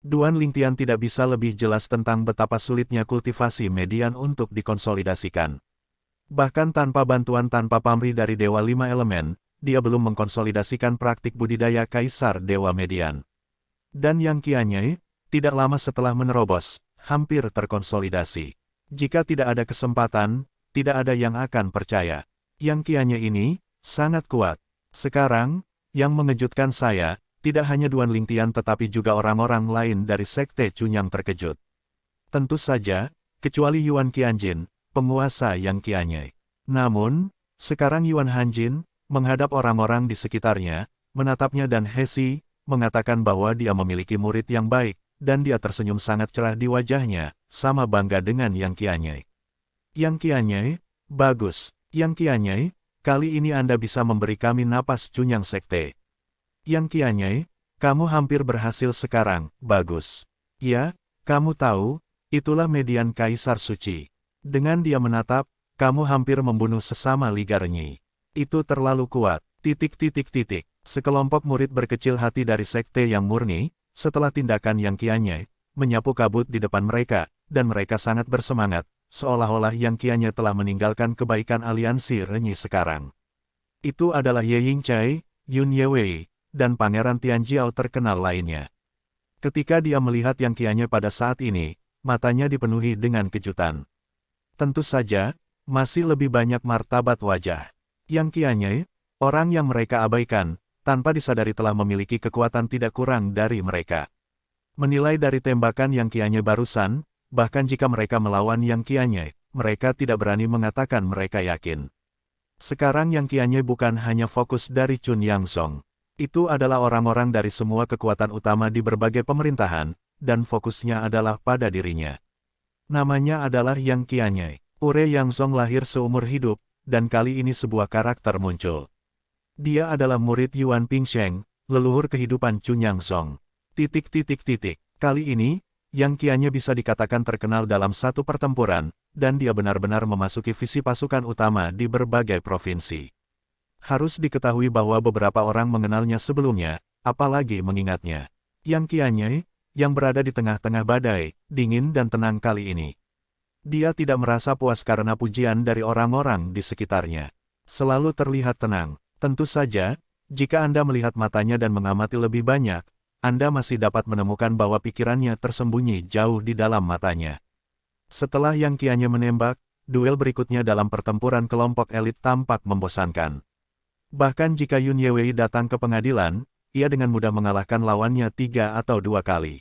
Duan Lingtian tidak bisa lebih jelas tentang betapa sulitnya kultivasi median untuk dikonsolidasikan. Bahkan tanpa bantuan tanpa pamrih dari Dewa Lima Elemen, dia belum mengkonsolidasikan praktik budidaya Kaisar Dewa Median. Dan Yang Qianyai, tidak lama setelah menerobos, hampir terkonsolidasi. Jika tidak ada kesempatan, tidak ada yang akan percaya. Yang Qianyai ini, sangat kuat. Sekarang, yang mengejutkan saya, tidak hanya Duan Lingtian tetapi juga orang-orang lain dari Sekte Cunyang terkejut. Tentu saja, kecuali Yuan Qianjin, penguasa Yang Qianyai. Namun, sekarang Yuan Hanjin, menghadap orang-orang di sekitarnya, menatapnya dan Hesi, mengatakan bahwa dia memiliki murid yang baik, dan dia tersenyum sangat cerah di wajahnya, sama bangga dengan Yang Qianyai. Yang Qianyai, bagus. Yang Qianyai, kali ini Anda bisa memberi kami napas Cunyang Sekte. Yang Qianyai, kamu hampir berhasil sekarang, bagus. Ya, kamu tahu, itulah median Kaisar Suci. Dengan dia menatap, kamu hampir membunuh sesama Liga Renyi. Itu terlalu kuat. Sekelompok murid berkecil hati dari sekte yang murni, setelah tindakan Yang Qianyai, menyapu kabut di depan mereka, dan mereka sangat bersemangat, seolah-olah Yang Qianyai telah meninggalkan kebaikan aliansi Renyi sekarang. Itu adalah Ye Yingcai, Yun Yewei, dan Pangeran Tianjiao terkenal lainnya. Ketika dia melihat Yang Qianyai pada saat ini, matanya dipenuhi dengan kejutan. Tentu saja, masih lebih banyak martabat wajah. Yang Qianyai, orang yang mereka abaikan, tanpa disadari telah memiliki kekuatan tidak kurang dari mereka. Menilai dari tembakan Yang Qianyai barusan, bahkan jika mereka melawan Yang Qianyai, mereka tidak berani mengatakan mereka yakin. Sekarang Yang Qianyai bukan hanya fokus dari Chun Yangsong. Itu adalah orang-orang dari semua kekuatan utama di berbagai pemerintahan, dan fokusnya adalah pada dirinya. Namanya adalah Yang Qianyai. Ure Yangsong lahir seumur hidup, dan kali ini sebuah karakter muncul. Dia adalah murid Yuan Pingsheng, leluhur kehidupan Chun Yangsong. Kali ini, Yang Qianyai bisa dikatakan terkenal dalam satu pertempuran, dan dia benar-benar memasuki visi pasukan utama di berbagai provinsi. Harus diketahui bahwa beberapa orang mengenalnya sebelumnya, apalagi mengingatnya. Yang Qianyai, yang berada di tengah-tengah badai, dingin dan tenang kali ini. Dia tidak merasa puas karena pujian dari orang-orang di sekitarnya. Selalu terlihat tenang. Tentu saja, jika Anda melihat matanya dan mengamati lebih banyak, Anda masih dapat menemukan bahwa pikirannya tersembunyi jauh di dalam matanya. Setelah Yang Qianyai menembak, duel berikutnya dalam pertempuran kelompok elit tampak membosankan. Bahkan jika Yun Yewei datang ke pengadilan, ia dengan mudah mengalahkan lawannya 3 atau 2 kali.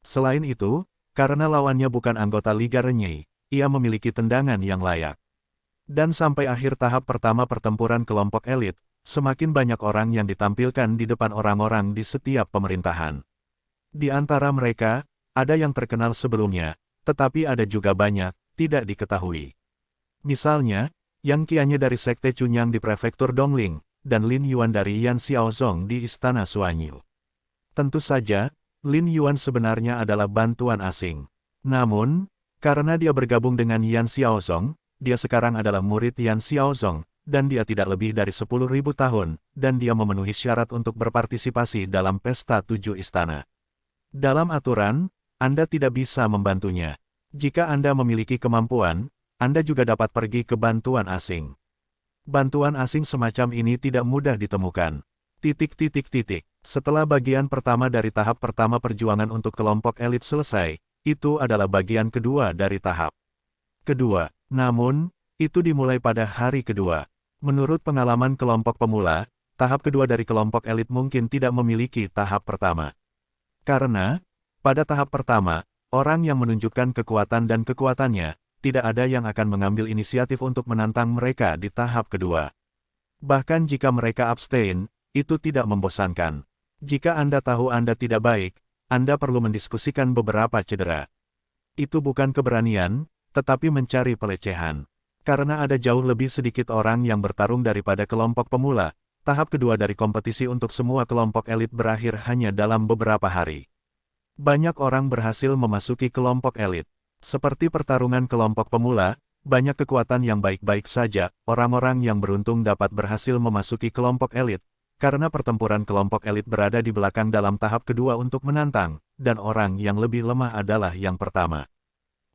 Selain itu, karena lawannya bukan anggota Liga Renyi, ia memiliki tendangan yang layak. Dan sampai akhir tahap pertama pertempuran kelompok elit, semakin banyak orang yang ditampilkan di depan orang-orang di setiap pemerintahan. Di antara mereka, ada yang terkenal sebelumnya, tetapi ada juga banyak, tidak diketahui. Misalnya, Yang Qianyai dari Sekte Cunyang di Prefektur Dongling, dan Lin Yuan dari Yan Xiaozong di Istana Suanyu. Tentu saja, Lin Yuan sebenarnya adalah bantuan asing. Namun, karena dia bergabung dengan Yan Xiaozong, dia sekarang adalah murid Yan Xiaozong, dan dia tidak lebih dari 10.000 tahun, dan dia memenuhi syarat untuk berpartisipasi dalam pesta 7 istana. Dalam aturan, Anda tidak bisa membantunya. Jika Anda memiliki kemampuan, Anda juga dapat pergi ke bantuan asing. Bantuan asing semacam ini tidak mudah ditemukan. Setelah bagian pertama dari tahap pertama perjuangan untuk kelompok elit selesai, itu adalah bagian kedua dari tahap kedua. Namun, itu dimulai pada hari kedua. Menurut pengalaman kelompok pemula, tahap kedua dari kelompok elit mungkin tidak memiliki tahap pertama. Karena, pada tahap pertama, orang yang menunjukkan kekuatan dan kekuatannya, tidak ada yang akan mengambil inisiatif untuk menantang mereka di tahap kedua. Bahkan jika mereka abstain, itu tidak membosankan. Jika Anda tahu Anda tidak baik, Anda perlu mendiskusikan beberapa cedera. Itu bukan keberanian, tetapi mencari pelecehan. Karena ada jauh lebih sedikit orang yang bertarung daripada kelompok pemula, tahap kedua dari kompetisi untuk semua kelompok elit berakhir hanya dalam beberapa hari. Banyak orang berhasil memasuki kelompok elit. Seperti pertarungan kelompok pemula, banyak kekuatan yang baik-baik saja, orang-orang yang beruntung dapat berhasil memasuki kelompok elit, karena pertempuran kelompok elit berada di belakang dalam tahap kedua untuk menantang, dan orang yang lebih lemah adalah yang pertama.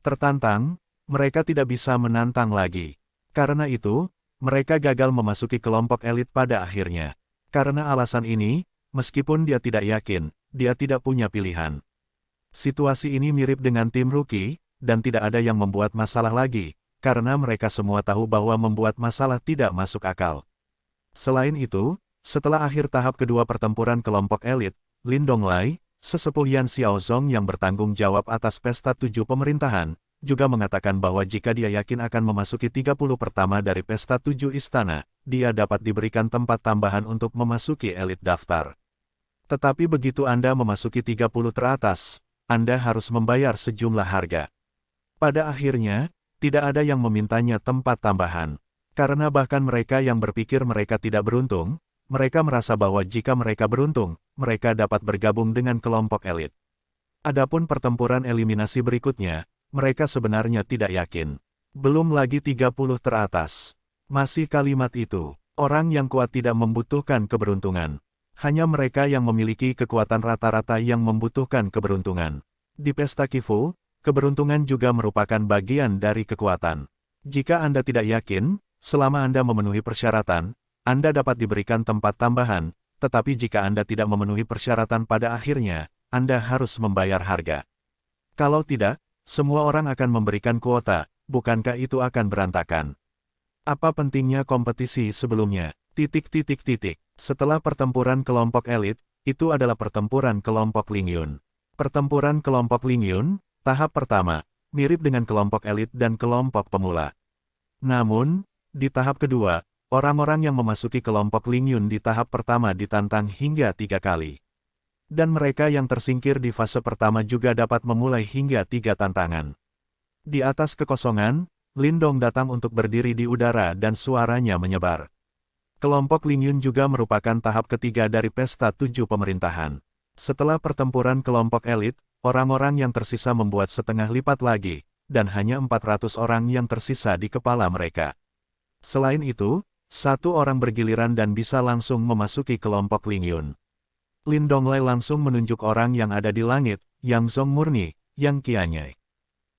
Tertantang, mereka tidak bisa menantang lagi. Karena itu, mereka gagal memasuki kelompok elit pada akhirnya. Karena alasan ini, meskipun dia tidak yakin, dia tidak punya pilihan. Situasi ini mirip dengan tim rookie, dan tidak ada yang membuat masalah lagi, karena mereka semua tahu bahwa membuat masalah tidak masuk akal. Selain itu, setelah akhir tahap kedua pertempuran kelompok elit, Lin Donglai, sesepuh Yan Xiaozong yang bertanggung jawab atas pesta 7 pemerintahan, juga mengatakan bahwa jika dia yakin akan memasuki 30 pertama dari pesta 7 istana, dia dapat diberikan tempat tambahan untuk memasuki elit daftar. Tetapi begitu Anda memasuki 30 teratas, Anda harus membayar sejumlah harga. Pada akhirnya, tidak ada yang memintanya tempat tambahan. Karena bahkan mereka yang berpikir mereka tidak beruntung, mereka merasa bahwa jika mereka beruntung, mereka dapat bergabung dengan kelompok elit. Adapun pertempuran eliminasi berikutnya, mereka sebenarnya tidak yakin. Belum lagi 30 teratas. Masih kalimat itu, orang yang kuat tidak membutuhkan keberuntungan. Hanya mereka yang memiliki kekuatan rata-rata yang membutuhkan keberuntungan. Di pesta Qifu, keberuntungan juga merupakan bagian dari kekuatan. Jika Anda tidak yakin, selama Anda memenuhi persyaratan, Anda dapat diberikan tempat tambahan, tetapi jika Anda tidak memenuhi persyaratan pada akhirnya, Anda harus membayar harga. Kalau tidak, semua orang akan memberikan kuota, bukankah itu akan berantakan? Apa pentingnya kompetisi sebelumnya? Setelah pertempuran kelompok elit, itu adalah pertempuran kelompok Lingyun. Pertempuran kelompok Lingyun, tahap pertama, mirip dengan kelompok elit dan kelompok pemula. Namun, di tahap kedua, orang-orang yang memasuki kelompok Lingyun di tahap pertama ditantang hingga 3 kali. Dan mereka yang tersingkir di fase pertama juga dapat memulai hingga 3 tantangan. Di atas kekosongan, Lin Dong datang untuk berdiri di udara dan suaranya menyebar. Kelompok Lingyun juga merupakan tahap ketiga dari pesta 7 pemerintahan. Setelah pertempuran kelompok elit, orang-orang yang tersisa membuat setengah lipat lagi, dan hanya 400 orang yang tersisa di kepala mereka. Selain itu, satu orang bergiliran dan bisa langsung memasuki kelompok Lingyun. Lin Donglai langsung menunjuk orang yang ada di langit, Yang Zong murni, Yang Qianyai.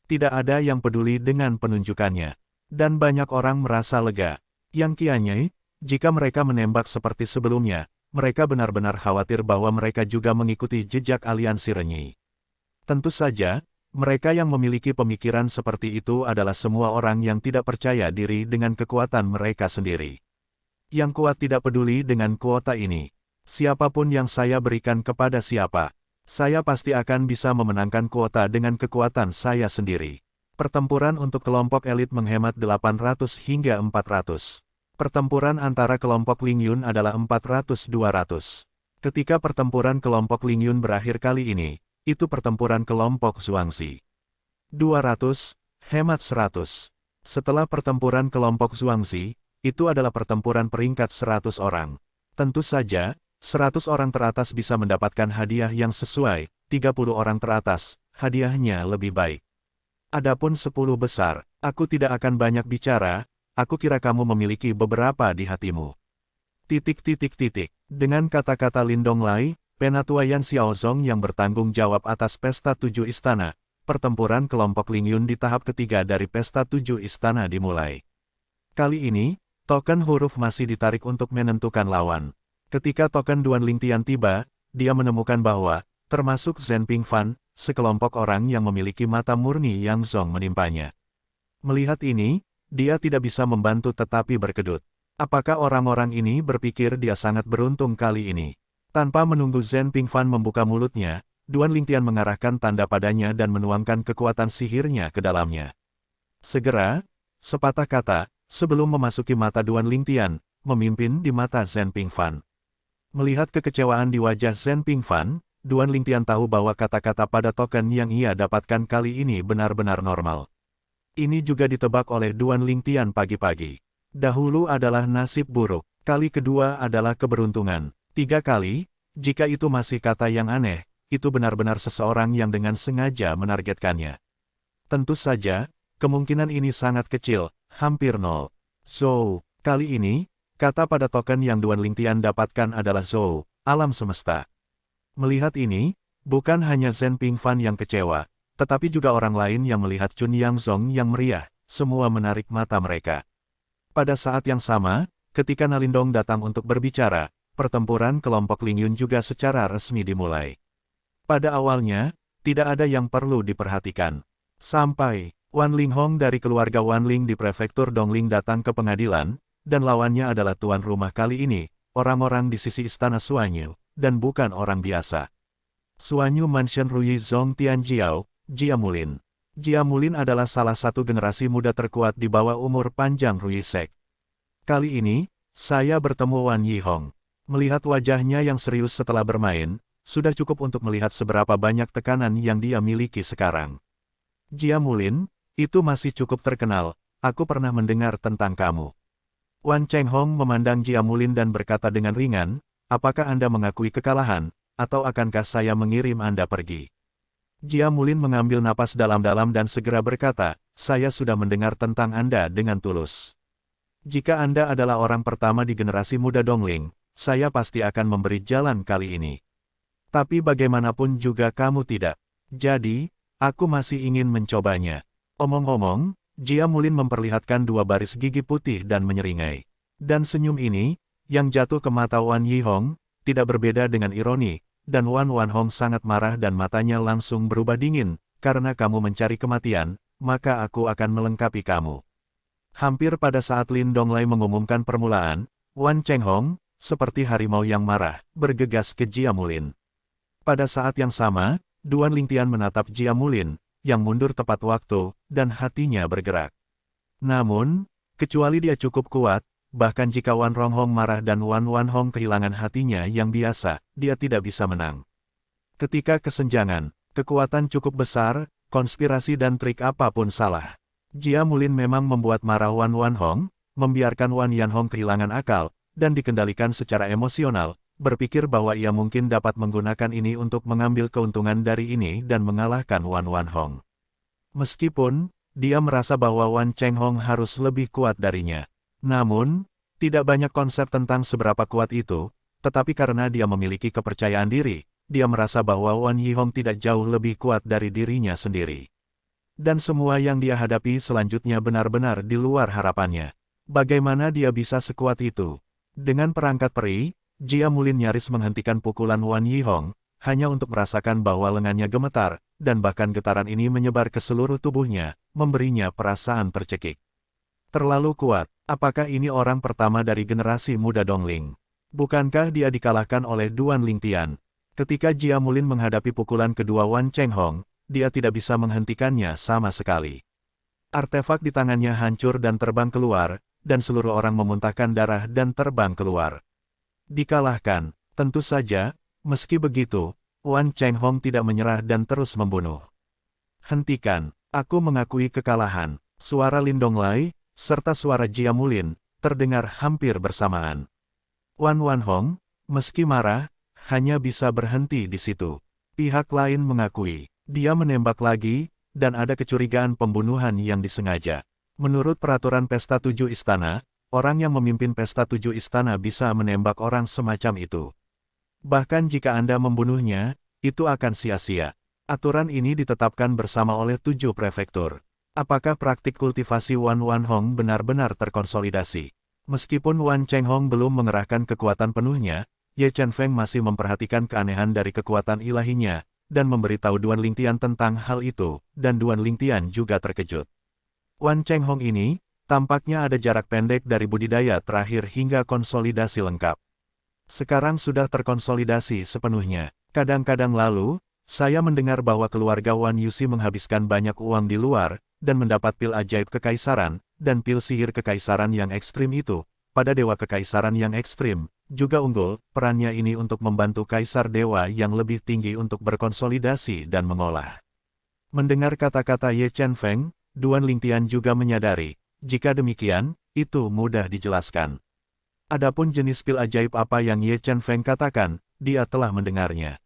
Tidak ada yang peduli dengan penunjukannya. Dan banyak orang merasa lega. Yang Qianyai, jika mereka menembak seperti sebelumnya, mereka benar-benar khawatir bahwa mereka juga mengikuti jejak aliansi Renyi. Tentu saja, mereka yang memiliki pemikiran seperti itu adalah semua orang yang tidak percaya diri dengan kekuatan mereka sendiri. Yang kuat tidak peduli dengan kuota ini. Siapapun yang saya berikan kepada siapa, saya pasti akan bisa memenangkan kuota dengan kekuatan saya sendiri. Pertempuran untuk kelompok elit menghemat 800 hingga 400. Pertempuran antara kelompok Lingyun adalah 400-200. Ketika pertempuran kelompok Lingyun berakhir kali ini, itu pertempuran kelompok Zhuangzi. 200, hemat 100. Setelah pertempuran kelompok Zhuangzi, itu adalah pertempuran peringkat 100 orang. Tentu saja, 100 orang teratas bisa mendapatkan hadiah yang sesuai, 30 orang teratas, hadiahnya lebih baik. Adapun 10 besar, aku tidak akan banyak bicara, aku kira kamu memiliki beberapa di hatimu. Dengan kata-kata Lin Donglai, penatua Yan Xiaozong yang bertanggung jawab atas pesta 7 istana, pertempuran kelompok Lingyun di tahap ketiga dari pesta 7 istana dimulai. Kali ini, token huruf masih ditarik untuk menentukan lawan. Ketika token Duan Lingtian tiba, dia menemukan bahwa, termasuk Zhen Pingfan, sekelompok orang yang memiliki mata murni Yang Zong menimpanya. Melihat ini, dia tidak bisa membantu tetapi berkedut. Apakah orang-orang ini berpikir dia sangat beruntung kali ini? Tanpa menunggu Zhen Pingfan membuka mulutnya, Duan Lingtian mengarahkan tanda padanya dan menuangkan kekuatan sihirnya ke dalamnya. Segera, sepatah kata, sebelum memasuki mata Duan Lingtian, memimpin di mata Zhen Pingfan. Melihat kekecewaan di wajah Zhen Pingfan, Duan Lingtian tahu bahwa kata-kata pada token yang ia dapatkan kali ini benar-benar normal. Ini juga ditebak oleh Duan Lingtian pagi-pagi. Dahulu adalah nasib buruk, kali kedua adalah keberuntungan. 3 kali, jika itu masih kata yang aneh, itu benar-benar seseorang yang dengan sengaja menargetkannya. Tentu saja, kemungkinan ini sangat kecil, hampir nol. So, kali ini, Kata pada token yang Duan Lingtian dapatkan adalah Zhou, alam semesta. Melihat ini, bukan hanya Zhen Pingfan yang kecewa, tetapi juga orang lain yang melihat Chun Yang Zong yang meriah, semua menarik mata mereka. Pada saat yang sama, ketika Nalindong datang untuk berbicara, pertempuran kelompok Ling Yun juga secara resmi dimulai. Pada awalnya, tidak ada yang perlu diperhatikan. Sampai, Wan Linghong dari keluarga Wan Ling di prefektur Dongling datang ke pengadilan, dan lawannya adalah tuan rumah kali ini, orang-orang di sisi istana Suanyu, dan bukan orang biasa. Suanyu Mansion Ruyi Zong Tianjiao, Jia Mulin. Jia Mulin adalah salah satu generasi muda terkuat di bawah umur panjang Ruyi Sek. Kali ini, saya bertemu Wan Yihong. Melihat wajahnya yang serius setelah bermain, sudah cukup untuk melihat seberapa banyak tekanan yang dia miliki sekarang. Jia Mulin, itu masih cukup terkenal, aku pernah mendengar tentang kamu. Wan Chenghong memandang Jia Mulin dan berkata dengan ringan, apakah Anda mengakui kekalahan, atau akankah saya mengirim Anda pergi? Jia Mulin mengambil napas dalam-dalam dan segera berkata, saya sudah mendengar tentang Anda dengan tulus. Jika Anda adalah orang pertama di generasi muda Dongling, saya pasti akan memberi jalan kali ini. Tapi bagaimanapun juga kamu tidak. Jadi, aku masih ingin mencobanya. Omong-omong, Jia Mulin memperlihatkan dua baris gigi putih dan menyeringai. Dan senyum ini, yang jatuh ke mata Wan Yihong, tidak berbeda dengan ironi, dan Wan Wanhong sangat marah dan matanya langsung berubah dingin, karena kamu mencari kematian, maka aku akan melengkapi kamu. Hampir pada saat Lin Donglai mengumumkan permulaan, Wan Chenghong, seperti harimau yang marah, bergegas ke Jia Mulin. Pada saat yang sama, Duan Lingtian menatap Jia Mulin, yang mundur tepat waktu, dan hatinya bergerak. Namun, kecuali dia cukup kuat, bahkan jika Wan Ronghong marah dan Wan Wanhong kehilangan hatinya yang biasa, dia tidak bisa menang. Ketika kesenjangan, kekuatan cukup besar, konspirasi dan trik apapun salah. Jia Mulin memang membuat marah Wan Wanhong, membiarkan Wan Yanhong kehilangan akal, dan dikendalikan secara emosional, berpikir bahwa ia mungkin dapat menggunakan ini untuk mengambil keuntungan dari ini dan mengalahkan Wan Wanhong. Meskipun, dia merasa bahwa Wan Chenghong harus lebih kuat darinya. Namun, tidak banyak konsep tentang seberapa kuat itu, tetapi karena dia memiliki kepercayaan diri, dia merasa bahwa Wan Yihong tidak jauh lebih kuat dari dirinya sendiri. Dan semua yang dia hadapi selanjutnya benar-benar di luar harapannya. Bagaimana dia bisa sekuat itu? Dengan perangkat peri, Jia Mulin nyaris menghentikan pukulan Wan Yihong, hanya untuk merasakan bahwa lengannya gemetar, dan bahkan getaran ini menyebar ke seluruh tubuhnya, memberinya perasaan tercekik. Terlalu kuat, apakah ini orang pertama dari generasi muda Dongling? Bukankah dia dikalahkan oleh Duan Lingtian? Ketika Jia Mulin menghadapi pukulan kedua Wan Chenghong, dia tidak bisa menghentikannya sama sekali. Artefak di tangannya hancur dan terbang keluar, dan seluruh orang memuntahkan darah dan terbang keluar. Dikalahkan, tentu saja, meski begitu, Wan Chenghong tidak menyerah dan terus membunuh. Hentikan, aku mengakui kekalahan. Suara Lin Donglai, serta suara Jia Mulin, terdengar hampir bersamaan. Wan Wanhong, meski marah, hanya bisa berhenti di situ. Pihak lain mengakui, dia menembak lagi, dan ada kecurigaan pembunuhan yang disengaja. Menurut peraturan Pesta 7 Istana, orang yang memimpin Pesta 7 Istana bisa menembak orang semacam itu. Bahkan jika Anda membunuhnya, itu akan sia-sia. Aturan ini ditetapkan bersama oleh 7 prefektur. Apakah praktik kultivasi Wan Wanhong benar-benar terkonsolidasi? Meskipun Wan Chenghong belum mengerahkan kekuatan penuhnya, Ye Chen Feng masih memperhatikan keanehan dari kekuatan ilahinya, dan memberitahu Duan Lingtian tentang hal itu, dan Duan Lingtian juga terkejut. Wan Chenghong ini, tampaknya ada jarak pendek dari budidaya terakhir hingga konsolidasi lengkap. Sekarang sudah terkonsolidasi sepenuhnya. Kadang-kadang lalu, saya mendengar bahwa keluarga Wan Yusi menghabiskan banyak uang di luar, dan mendapat pil ajaib kekaisaran, dan pil sihir kekaisaran yang ekstrim itu, pada dewa kekaisaran yang ekstrim, juga unggul. Perannya ini untuk membantu kaisar dewa yang lebih tinggi untuk berkonsolidasi dan mengolah. Mendengar kata-kata Ye Chen Feng, Duan Lingtian juga menyadari, jika demikian, itu mudah dijelaskan. Adapun jenis pil ajaib apa yang Ye Chen Feng katakan, dia telah mendengarnya.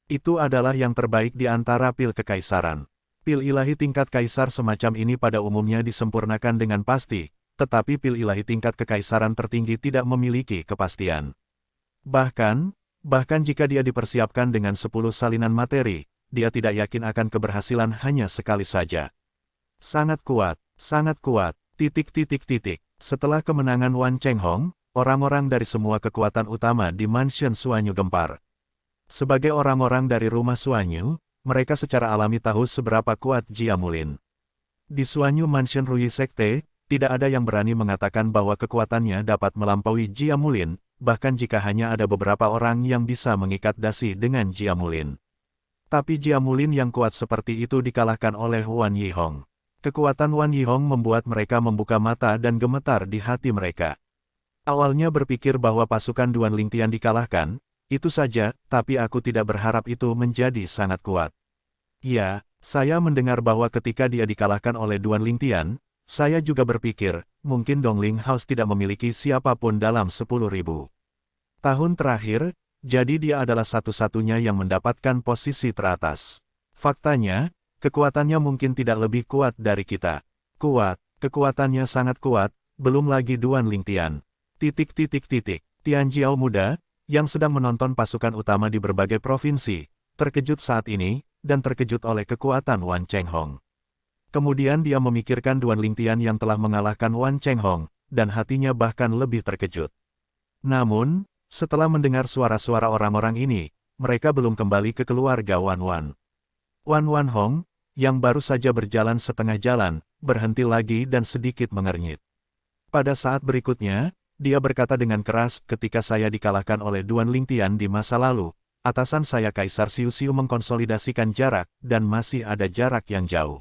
Itu adalah yang terbaik di antara pil kekaisaran. Pil ilahi tingkat kaisar semacam ini pada umumnya disempurnakan dengan pasti, tetapi pil ilahi tingkat kekaisaran tertinggi tidak memiliki kepastian. Bahkan jika dia dipersiapkan dengan 10 salinan materi, dia tidak yakin akan keberhasilan hanya sekali saja. Sangat kuat, sangat kuat, ... Setelah kemenangan Wan Chenghong, orang-orang dari semua kekuatan utama di Mansion Suanyu gempar. Sebagai orang-orang dari rumah Suanyu, mereka secara alami tahu seberapa kuat Jia Mulin. Di Suanyu Mansion Ruyi Sekte, tidak ada yang berani mengatakan bahwa kekuatannya dapat melampaui Jia Mulin, bahkan jika hanya ada beberapa orang yang bisa mengikat dasi dengan Jia Mulin. Tapi Jia Mulin yang kuat seperti itu dikalahkan oleh Wan Yihong. Kekuatan Wan Yihong membuat mereka membuka mata dan gemetar di hati mereka. Awalnya berpikir bahwa pasukan Duan Lingtian dikalahkan, itu saja, tapi aku tidak berharap itu menjadi sangat kuat. Ya, saya mendengar bahwa ketika dia dikalahkan oleh Duan Lingtian, saya juga berpikir, mungkin Dongling House tidak memiliki siapapun dalam 10.000 tahun terakhir, jadi dia adalah satu-satunya yang mendapatkan posisi teratas. Faktanya, kekuatannya mungkin tidak lebih kuat dari kita. Kuat, kekuatannya sangat kuat, belum lagi Duan Lingtian. ... Tian Jiao muda, yang sedang menonton pasukan utama di berbagai provinsi, terkejut saat ini, dan terkejut oleh kekuatan Wan Chenghong. Kemudian dia memikirkan Duan Lingtian yang telah mengalahkan Wan Chenghong, dan hatinya bahkan lebih terkejut. Namun, setelah mendengar suara-suara orang-orang ini, mereka belum kembali ke keluarga Wan Wan. Wan Wan Hong, yang baru saja berjalan setengah jalan, berhenti lagi dan sedikit mengernyit. Pada saat berikutnya, dia berkata dengan keras, ketika saya dikalahkan oleh Duan Lingtian di masa lalu, atasan saya Kaisar Xiu Xiu mengkonsolidasikan jarak, dan masih ada jarak yang jauh.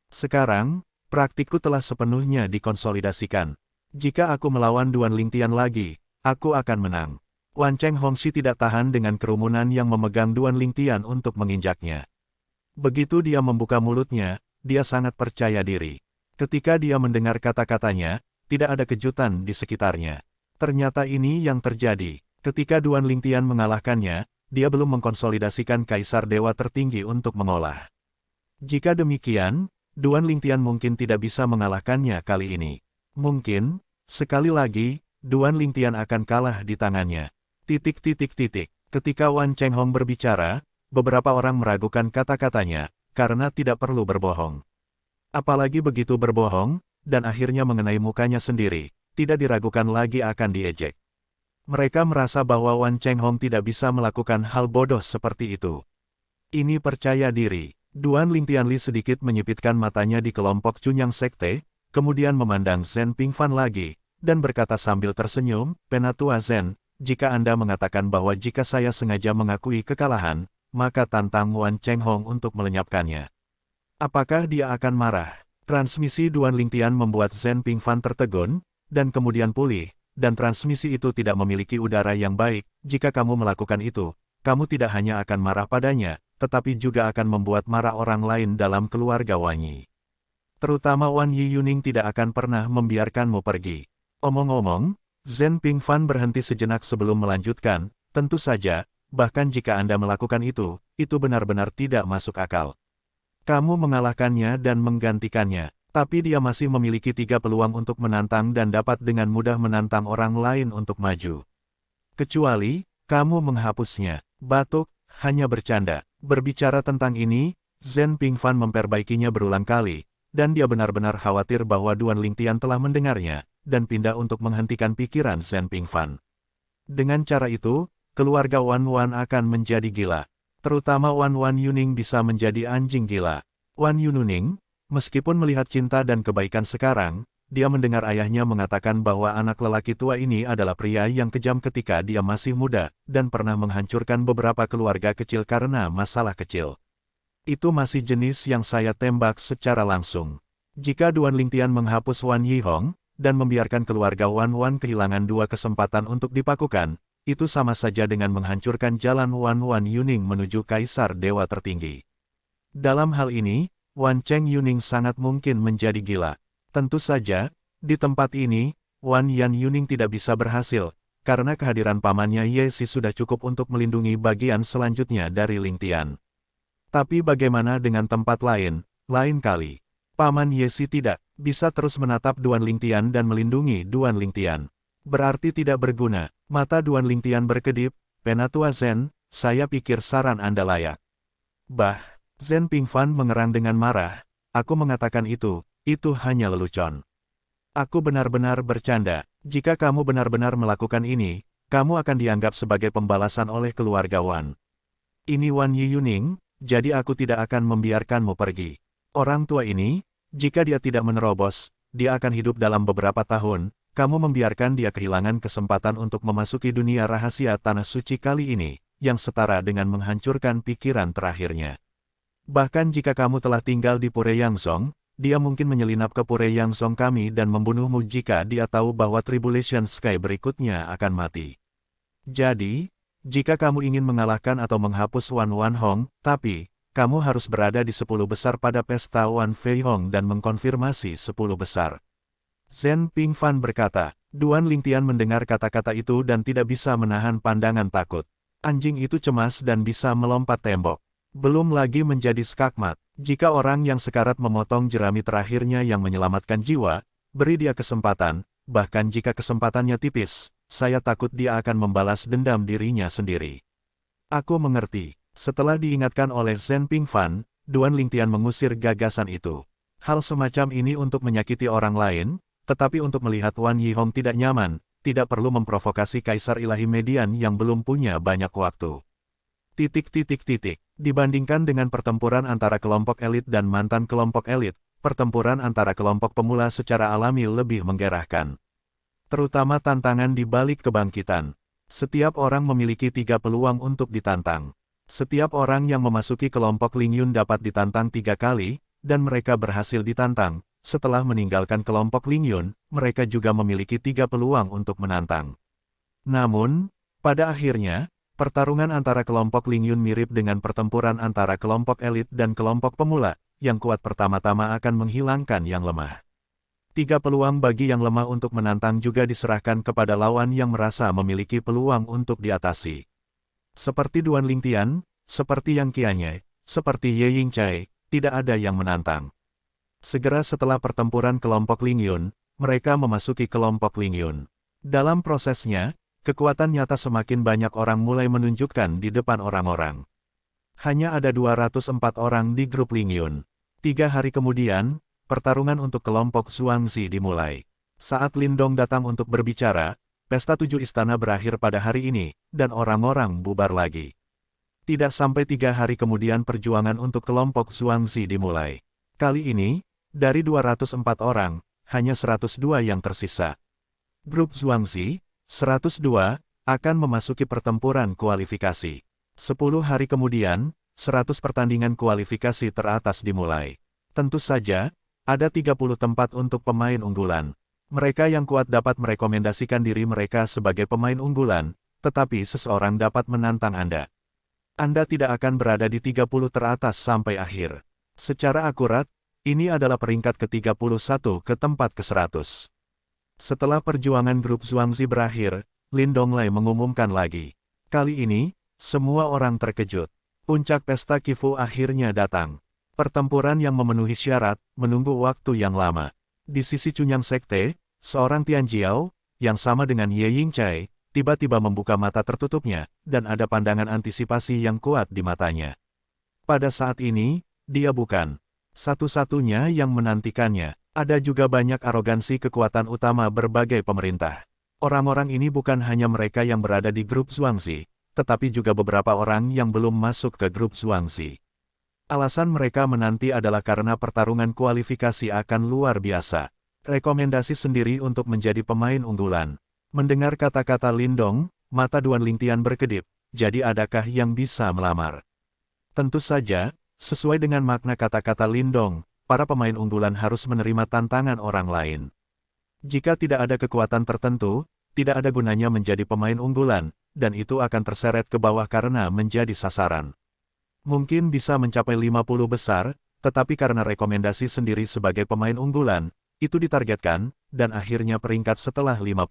Sekarang, praktikku telah sepenuhnya dikonsolidasikan. Jika aku melawan Duan Lingtian lagi, aku akan menang. Wan Chenghongxi tidak tahan dengan kerumunan yang memegang Duan Lingtian untuk menginjaknya. Begitu dia membuka mulutnya, dia sangat percaya diri. Ketika dia mendengar kata-katanya, tidak ada kejutan di sekitarnya. Ternyata ini yang terjadi. Ketika Duan Lingtian mengalahkannya, dia belum mengkonsolidasikan Kaisar Dewa Tertinggi untuk mengolah. Jika demikian, Duan Lingtian mungkin tidak bisa mengalahkannya kali ini. Mungkin, sekali lagi, Duan Lingtian akan kalah di tangannya. ... Ketika Wan Chenghong berbicara, beberapa orang meragukan kata-katanya, karena tidak perlu berbohong. Apalagi begitu berbohong, dan akhirnya mengenai mukanya sendiri, tidak diragukan lagi akan diejek. Mereka merasa bahwa Wan Chenghong tidak bisa melakukan hal bodoh seperti itu. Ini percaya diri. Duan Lingtian Li sedikit menyipitkan matanya di kelompok Cunyang Sekte, kemudian memandang Zhen Pingfan lagi, dan berkata sambil tersenyum, Penatua Zhen, jika Anda mengatakan bahwa jika saya sengaja mengakui kekalahan, maka tantang Wan Chenghong untuk melenyapkannya. Apakah dia akan marah? Transmisi Duan Lingtian membuat Zhen Pingfan tertegun, dan kemudian pulih, dan transmisi itu tidak memiliki udara yang baik. Jika kamu melakukan itu, kamu tidak hanya akan marah padanya, tetapi juga akan membuat marah orang lain dalam keluarga Wan Yi. Terutama Wan Yi Yuning tidak akan pernah membiarkanmu pergi. Omong-omong, Zhen Pingfan berhenti sejenak sebelum melanjutkan, tentu saja, bahkan jika Anda melakukan itu benar-benar tidak masuk akal. Kamu mengalahkannya dan menggantikannya, tapi dia masih memiliki 3 peluang untuk menantang dan dapat dengan mudah menantang orang lain untuk maju. Kecuali, kamu menghapusnya. Batuk, hanya bercanda. Berbicara tentang ini, Zhen Pingfan memperbaikinya berulang kali, dan dia benar-benar khawatir bahwa Duan Lingtian telah mendengarnya, dan pindah untuk menghentikan pikiran Zhen Pingfan. Dengan cara itu, keluarga Wan Wan akan menjadi gila. Terutama Wan Wan Yuning bisa menjadi anjing gila. Wan Yuning, meskipun melihat cinta dan kebaikan sekarang, dia mendengar ayahnya mengatakan bahwa anak lelaki tua ini adalah pria yang kejam ketika dia masih muda, dan pernah menghancurkan beberapa keluarga kecil karena masalah kecil. Itu masih jenis yang saya tembak secara langsung. Jika Duan Lingtian menghapus Wan Yihong, dan membiarkan keluarga Wan Wan kehilangan 2 kesempatan untuk dipakukan, itu sama saja dengan menghancurkan jalan Wan Wan Yuning menuju Kaisar Dewa Tertinggi. Dalam hal ini, Wan Cheng Yuning sangat mungkin menjadi gila. Tentu saja, di tempat ini, Wan Yan Yuning tidak bisa berhasil, karena kehadiran pamannya Ye Si sudah cukup untuk melindungi bagian selanjutnya dari Lingtian. Tapi bagaimana dengan tempat lain? Lain kali, Paman Ye Si tidak. Bisa terus menatap Duan Lingtian dan melindungi Duan Lingtian. Berarti tidak berguna. Mata Duan Lingtian berkedip, Penatua Zen, saya pikir saran Anda layak. Bah, Zen Pingfan mengerang dengan marah. Aku mengatakan itu hanya lelucon. Aku benar-benar bercanda. Jika kamu benar-benar melakukan ini, kamu akan dianggap sebagai pembalasan oleh keluarga Wan. Ini Wan Yiyuning, jadi aku tidak akan membiarkanmu pergi. Orang tua ini, jika dia tidak menerobos, dia akan hidup dalam beberapa tahun. Kamu membiarkan dia kehilangan kesempatan untuk memasuki dunia rahasia Tanah Suci kali ini, yang setara dengan menghancurkan pikiran terakhirnya. Bahkan jika kamu telah tinggal di Pure Yangzong, dia mungkin menyelinap ke Pure Yangzong kami dan membunuhmu jika dia tahu bahwa Tribulation Sky berikutnya akan mati. Jadi, jika kamu ingin mengalahkan atau menghapus Wan Wanhong, tapi, kamu harus berada di 10 besar pada pesta Wan Fei Hong dan mengkonfirmasi 10 besar. Zen Pingfan berkata. Duan Lingtian mendengar kata-kata itu dan tidak bisa menahan pandangan takut. Anjing itu cemas dan bisa melompat tembok. Belum lagi menjadi skakmat. Jika orang yang sekarat memotong jerami terakhirnya yang menyelamatkan jiwa, beri dia kesempatan, bahkan jika kesempatannya tipis, saya takut dia akan membalas dendam dirinya sendiri. Aku mengerti. Setelah diingatkan oleh Zen Pingfan, Duan Lingtian mengusir gagasan itu. Hal semacam ini untuk menyakiti orang lain, tetapi untuk melihat Wan Yihong tidak nyaman, tidak perlu memprovokasi Kaisar Ilahi Median yang belum punya banyak waktu. Dibandingkan dengan pertempuran antara kelompok elit dan mantan kelompok elit, pertempuran antara kelompok pemula secara alami lebih menggerahkan. Terutama tantangan di balik kebangkitan. Setiap orang memiliki 3 peluang untuk ditantang. Setiap orang yang memasuki kelompok Lingyun dapat ditantang 3 kali, dan mereka berhasil ditantang. Setelah meninggalkan kelompok Lingyun, mereka juga memiliki 3 peluang untuk menantang. Namun, pada akhirnya, pertarungan antara kelompok Lingyun mirip dengan pertempuran antara kelompok elit dan kelompok pemula, yang kuat pertama-tama akan menghilangkan yang lemah. 3 peluang bagi yang lemah untuk menantang juga diserahkan kepada lawan yang merasa memiliki peluang untuk diatasi. Seperti Duan Lingtian, seperti Yang Qianye, seperti Ye Yingcai, tidak ada yang menantang. Segera setelah pertempuran kelompok Lingyun, mereka memasuki kelompok Lingyun. Dalam prosesnya, kekuatan nyata semakin banyak orang mulai menunjukkan di depan orang-orang. Hanya ada 204 orang di grup Lingyun. 3 hari kemudian, pertarungan untuk kelompok Zhuangzi dimulai. Saat Lindong datang untuk berbicara, Pesta 7 Istana berakhir pada hari ini, dan orang-orang bubar lagi. Tidak sampai 3 hari kemudian perjuangan untuk kelompok Zhuangzi dimulai. Kali ini, dari 204 orang, hanya 102 yang tersisa. Grup Zhuangzi, 102, akan memasuki pertempuran kualifikasi. 10 hari kemudian, 100 pertandingan kualifikasi teratas dimulai. Tentu saja, ada 30 tempat untuk pemain unggulan. Mereka yang kuat dapat merekomendasikan diri mereka sebagai pemain unggulan, tetapi seseorang dapat menantang Anda. Anda tidak akan berada di 30 teratas sampai akhir. Secara akurat, ini adalah peringkat ke-31 ke tempat ke-100. Setelah perjuangan grup Zhuangzi berakhir, Lin Donglai mengumumkan lagi. Kali ini, semua orang terkejut. Puncak pesta Qifu akhirnya datang. Pertempuran yang memenuhi syarat, menunggu waktu yang lama. Di sisi Cunyang Sekte, seorang Tianjiao, yang sama dengan Ye Yingcai, tiba-tiba membuka mata tertutupnya, dan ada pandangan antisipasi yang kuat di matanya. Pada saat ini, dia bukan satu-satunya yang menantikannya. Ada juga banyak arogansi kekuatan utama berbagai pemerintah. Orang-orang ini bukan hanya mereka yang berada di grup Zhuangzi, tetapi juga beberapa orang yang belum masuk ke grup Zhuangzi. Alasan mereka menanti adalah karena pertarungan kualifikasi akan luar biasa. Rekomendasi sendiri untuk menjadi pemain unggulan. Mendengar kata-kata Lindong, mata Duan Lingtian berkedip, jadi adakah yang bisa melamar? Tentu saja, sesuai dengan makna kata-kata Lindong, para pemain unggulan harus menerima tantangan orang lain. Jika tidak ada kekuatan tertentu, tidak ada gunanya menjadi pemain unggulan, dan itu akan terseret ke bawah karena menjadi sasaran. Mungkin bisa mencapai 50 besar, tetapi karena rekomendasi sendiri sebagai pemain unggulan, itu ditargetkan, dan akhirnya peringkat setelah 50.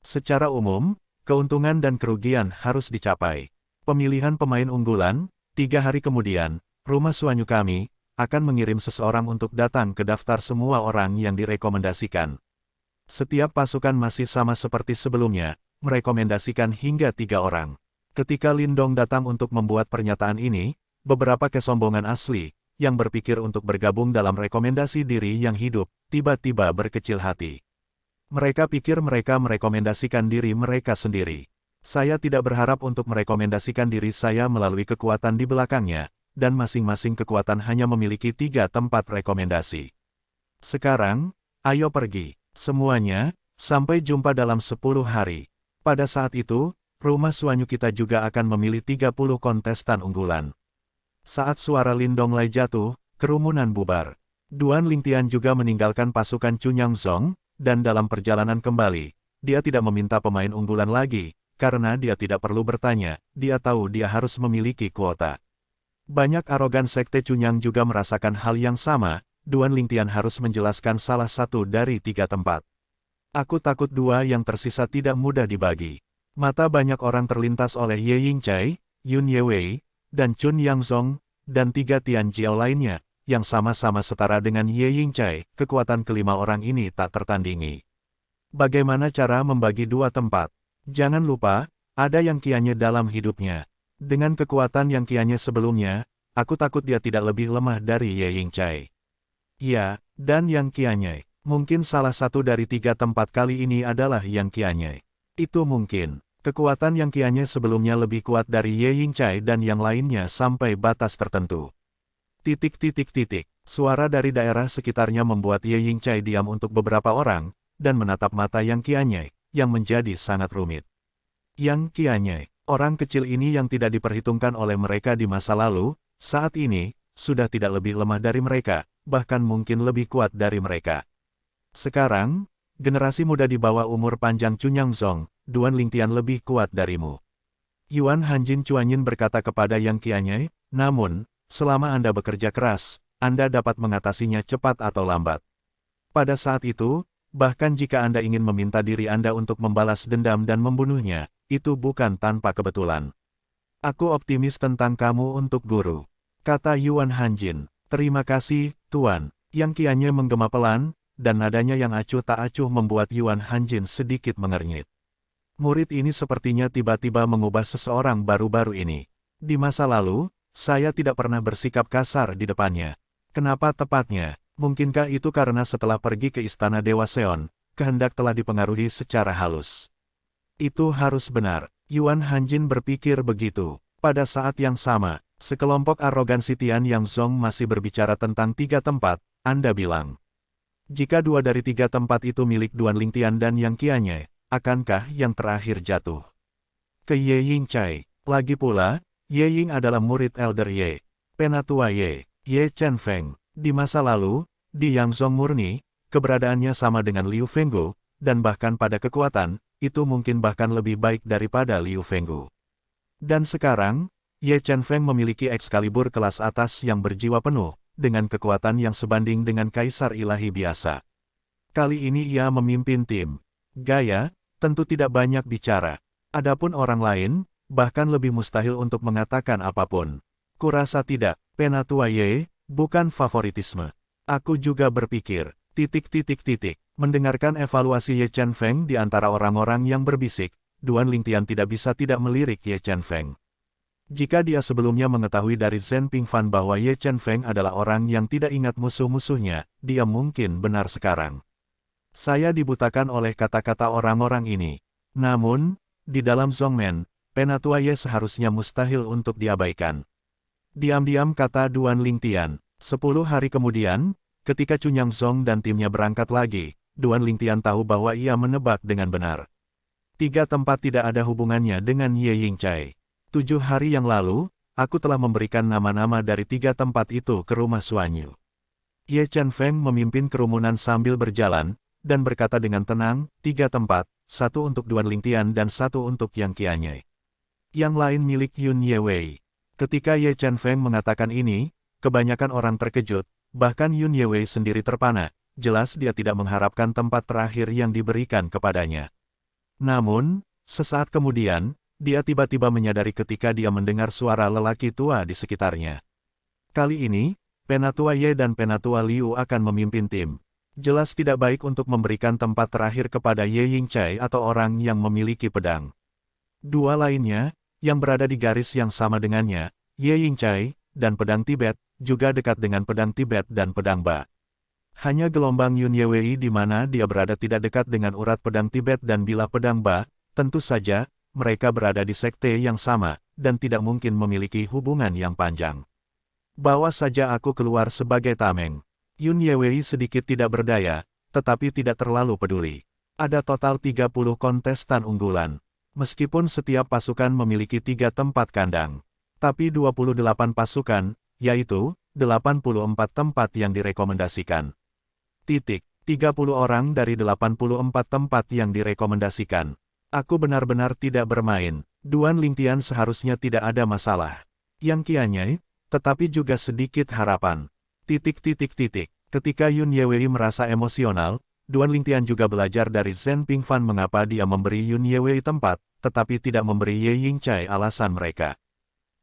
Secara umum, keuntungan dan kerugian harus dicapai. Pemilihan pemain unggulan, 3 hari kemudian, rumah Suanyu kami, akan mengirim seseorang untuk datang ke daftar semua orang yang direkomendasikan. Setiap pasukan masih sama seperti sebelumnya, merekomendasikan hingga 3 orang. Ketika Lindong datang untuk membuat pernyataan ini, beberapa kesombongan asli, yang berpikir untuk bergabung dalam rekomendasi diri yang hidup, tiba-tiba berkecil hati. Mereka pikir mereka merekomendasikan diri mereka sendiri. Saya tidak berharap untuk merekomendasikan diri saya melalui kekuatan di belakangnya, dan masing-masing kekuatan hanya memiliki 3 tempat rekomendasi. Sekarang, ayo pergi, semuanya, sampai jumpa dalam 10 hari. Pada saat itu, rumah Suanyu kita juga akan memilih 30 kontestan unggulan. Saat suara Lindong Lai jatuh, kerumunan bubar. Duan Lingtian juga meninggalkan pasukan Chunyang Zong, dan dalam perjalanan kembali, dia tidak meminta pemain unggulan lagi, karena dia tidak perlu bertanya, dia tahu dia harus memiliki kuota. Banyak arogan sekte Chunyang juga merasakan hal yang sama, Duan Lingtian harus menjelaskan salah satu dari 3 tempat. Aku takut 2 yang tersisa tidak mudah dibagi. Mata banyak orang terlintas oleh Ye Yingcai, Yun Yewei, dan Chun Yang Zong, dan 3 Tian Jiao lainnya, yang sama-sama setara dengan Ye Yingcai, kekuatan kelima orang ini tak tertandingi. Bagaimana cara membagi 2 tempat? Jangan lupa, ada yang kianya dalam hidupnya. Dengan kekuatan yang kianya sebelumnya, aku takut dia tidak lebih lemah dari Ye Yingcai. Ya, dan yang kianya, mungkin salah satu dari 3 tempat kali ini adalah yang kianya. Itu mungkin. Kekuatan yang kianya sebelumnya lebih kuat dari Ye Yingcai dan yang lainnya sampai batas tertentu. Suara dari daerah sekitarnya membuat Ye Yingcai diam untuk beberapa orang, dan menatap mata Yang Qianyai, yang menjadi sangat rumit. Yang Qianyai, orang kecil ini yang tidak diperhitungkan oleh mereka di masa lalu, saat ini, sudah tidak lebih lemah dari mereka, bahkan mungkin lebih kuat dari mereka. Sekarang, generasi muda di bawah umur panjang Chunyang Zong, Duan Lingtian lebih kuat darimu. Yuan Hanjin Chuanyin berkata kepada Yang Qianyai, namun, selama Anda bekerja keras, Anda dapat mengatasinya cepat atau lambat. Pada saat itu, bahkan jika Anda ingin meminta diri Anda untuk membalas dendam dan membunuhnya, itu bukan tanpa kebetulan. Aku optimis tentang kamu untuk guru, kata Yuan Hanjin. Terima kasih, Tuan. Yang Qianyai menggema pelan, dan nadanya yang acuh tak acuh membuat Yuan Hanjin sedikit mengernyit. Murid ini sepertinya tiba-tiba mengubah seseorang baru-baru ini. Di masa lalu, saya tidak pernah bersikap kasar di depannya. Kenapa tepatnya? Mungkinkah itu karena setelah pergi ke istana Dewa Seon, kehendak telah dipengaruhi secara halus? Itu harus benar. Yuan Hanjin berpikir begitu. Pada saat yang sama, sekelompok arogansi Tian Yang Zong masih berbicara tentang 3 tempat, Anda bilang. Jika 2 dari 3 tempat itu milik Duan Lingtian dan Yang Qianyai, akankah yang terakhir jatuh ke Ye Yingcai? Lagi pula, Ye Ying adalah murid Elder Ye, Penatua Ye, Ye Chen Feng. Di masa lalu, di Yang Zong murni, keberadaannya sama dengan Liu Fenggu, dan bahkan pada kekuatan, itu mungkin bahkan lebih baik daripada Liu Fenggu. Dan sekarang, Ye Chen Feng memiliki Excalibur kelas atas yang berjiwa penuh, dengan kekuatan yang sebanding dengan Kaisar Ilahi biasa. Kali ini ia memimpin tim. Gaya, tentu tidak banyak bicara. Adapun orang lain, bahkan lebih mustahil untuk mengatakan apapun. Kurasa tidak, Penatua Ye, bukan favoritisme. Aku juga berpikir, mendengarkan evaluasi Ye Chen Feng di antara orang-orang yang berbisik, Duan Lingtian tidak bisa tidak melirik Ye Chen Feng. Jika dia sebelumnya mengetahui dari Zhen Pingfan bahwa Ye Chen Feng adalah orang yang tidak ingat musuh-musuhnya, dia mungkin benar sekarang. Saya dibutakan oleh kata-kata orang-orang ini. Namun, di dalam Zongmen, Penatua Ye seharusnya mustahil untuk diabaikan. Diam-diam kata Duan Lingtian. 10 hari kemudian, ketika Chunyang Zong dan timnya berangkat lagi, Duan Lingtian tahu bahwa ia menebak dengan benar. 3 tempat tidak ada hubungannya dengan Ye Yingcai. 7 hari yang lalu, aku telah memberikan nama-nama dari 3 tempat itu ke rumah Suanyu. Ye Chen Feng memimpin kerumunan sambil berjalan, dan berkata dengan tenang, 3 tempat, 1 untuk Duan Lingtian dan 1 untuk Yang Qianyai. Yang lain milik Yun Yewei. Ketika Ye Chen Feng mengatakan ini, kebanyakan orang terkejut, bahkan Yun Yewei sendiri terpana, jelas dia tidak mengharapkan tempat terakhir yang diberikan kepadanya. Namun, sesaat kemudian, dia tiba-tiba menyadari ketika dia mendengar suara lelaki tua di sekitarnya. Kali ini, Penatua Ye dan Penatua Liu akan memimpin tim. Jelas tidak baik untuk memberikan tempat terakhir kepada Ye Yingchai atau orang yang memiliki pedang. Dua lainnya, yang berada di garis yang sama dengannya, Ye Yingchai, dan pedang Tibet, juga dekat dengan pedang Tibet dan pedang Ba. Hanya gelombang Yun Yewei di mana dia berada tidak dekat dengan urat pedang Tibet dan bilah pedang Ba, tentu saja, mereka berada di sekte yang sama, dan tidak mungkin memiliki hubungan yang panjang. Bawa saja aku keluar sebagai tameng. Yun Yewei sedikit tidak berdaya, tetapi tidak terlalu peduli. Ada total 30 kontestan unggulan. Meskipun setiap pasukan memiliki 3 tempat kandang. Tapi 28 pasukan, yaitu 84 tempat yang direkomendasikan. 30 orang dari 84 tempat yang direkomendasikan. Aku benar-benar tidak bermain. Duan Lingtian seharusnya tidak ada masalah. Yang Qianyai, tetapi juga sedikit harapan. Ketika Yun Yewei merasa emosional, Duan Lingtian juga belajar dari Zhen Pingfan mengapa dia memberi Yun Yewei tempat, tetapi tidak memberi Ye Yingchai alasan mereka.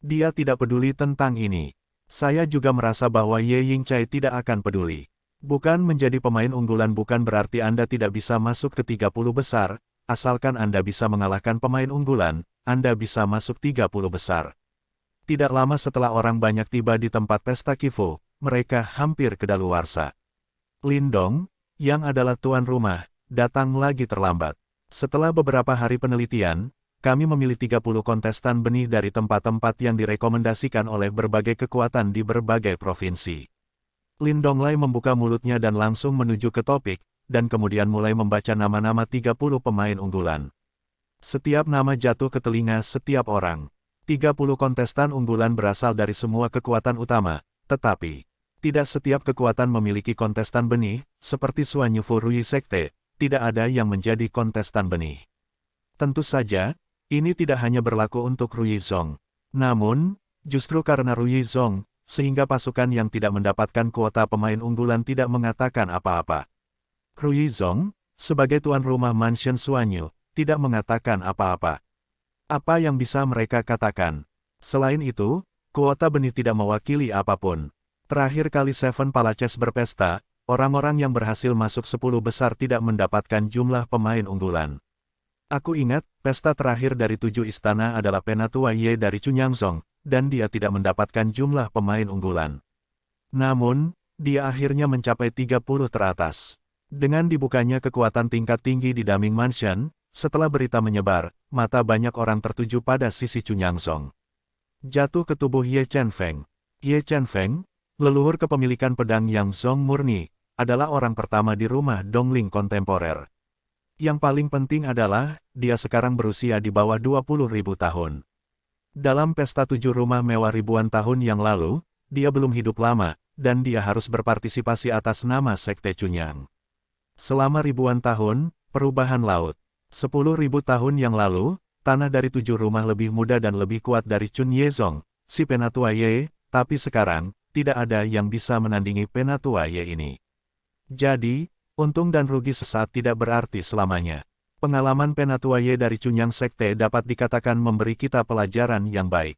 Dia tidak peduli tentang ini. Saya juga merasa bahwa Ye Yingchai tidak akan peduli. Bukan menjadi pemain unggulan bukan berarti Anda tidak bisa masuk ke 30 besar, asalkan Anda bisa mengalahkan pemain unggulan, Anda bisa masuk 30 besar. Tidak lama setelah orang banyak tiba di tempat pesta Qifu, mereka hampir kedaluarsa. Lindong, yang adalah tuan rumah, datang lagi terlambat. Setelah beberapa hari penelitian, kami memilih 30 kontestan benih dari tempat-tempat yang direkomendasikan oleh berbagai kekuatan di berbagai provinsi. Lindong Lai membuka mulutnya dan langsung menuju ke topik, dan kemudian mulai membaca nama-nama 30 pemain unggulan. Setiap nama jatuh ke telinga setiap orang. 30 kontestan unggulan berasal dari semua kekuatan utama, tetapi tidak setiap kekuatan memiliki kontestan benih, seperti Suan Yufu Rui Sekte, tidak ada yang menjadi kontestan benih. Tentu saja, ini tidak hanya berlaku untuk Rui Zong. Namun, justru karena Rui Zong, sehingga pasukan yang tidak mendapatkan kuota pemain unggulan tidak mengatakan apa-apa. Rui Zong, sebagai tuan rumah Mansion Suanyu, tidak mengatakan apa-apa. Apa yang bisa mereka katakan? Selain itu, kuota benih tidak mewakili apapun. Terakhir kali Seven Palaces berpesta, orang-orang yang berhasil masuk 10 besar tidak mendapatkan jumlah pemain unggulan. Aku ingat, pesta terakhir dari 7 istana adalah Penatua Ye dari Chunyangzong, dan dia tidak mendapatkan jumlah pemain unggulan. Namun, dia akhirnya mencapai 30 teratas. Dengan dibukanya kekuatan tingkat tinggi di Daming Mansion, setelah berita menyebar, mata banyak orang tertuju pada sisi Chunyangzong. Jatuh ke tubuh Ye Chenfeng. Ye Chenfeng, leluhur kepemilikan pedang Yang Zong murni, adalah orang pertama di rumah Dongling kontemporer. Yang paling penting adalah, dia sekarang berusia di bawah 20.000 tahun. Dalam pesta 7 rumah mewah ribuan tahun yang lalu, dia belum hidup lama, dan dia harus berpartisipasi atas nama Sekte Chunyang. Selama ribuan tahun, perubahan laut. 10.000 tahun yang lalu, tanah dari 7 rumah lebih muda dan lebih kuat dari Chun Yezong, si Penatua Ye, tapi sekarang, tidak ada yang bisa menandingi Penatua Ye ini. Jadi, untung dan rugi sesaat tidak berarti selamanya. Pengalaman Penatua Ye dari Chunyang Sekte dapat dikatakan memberi kita pelajaran yang baik.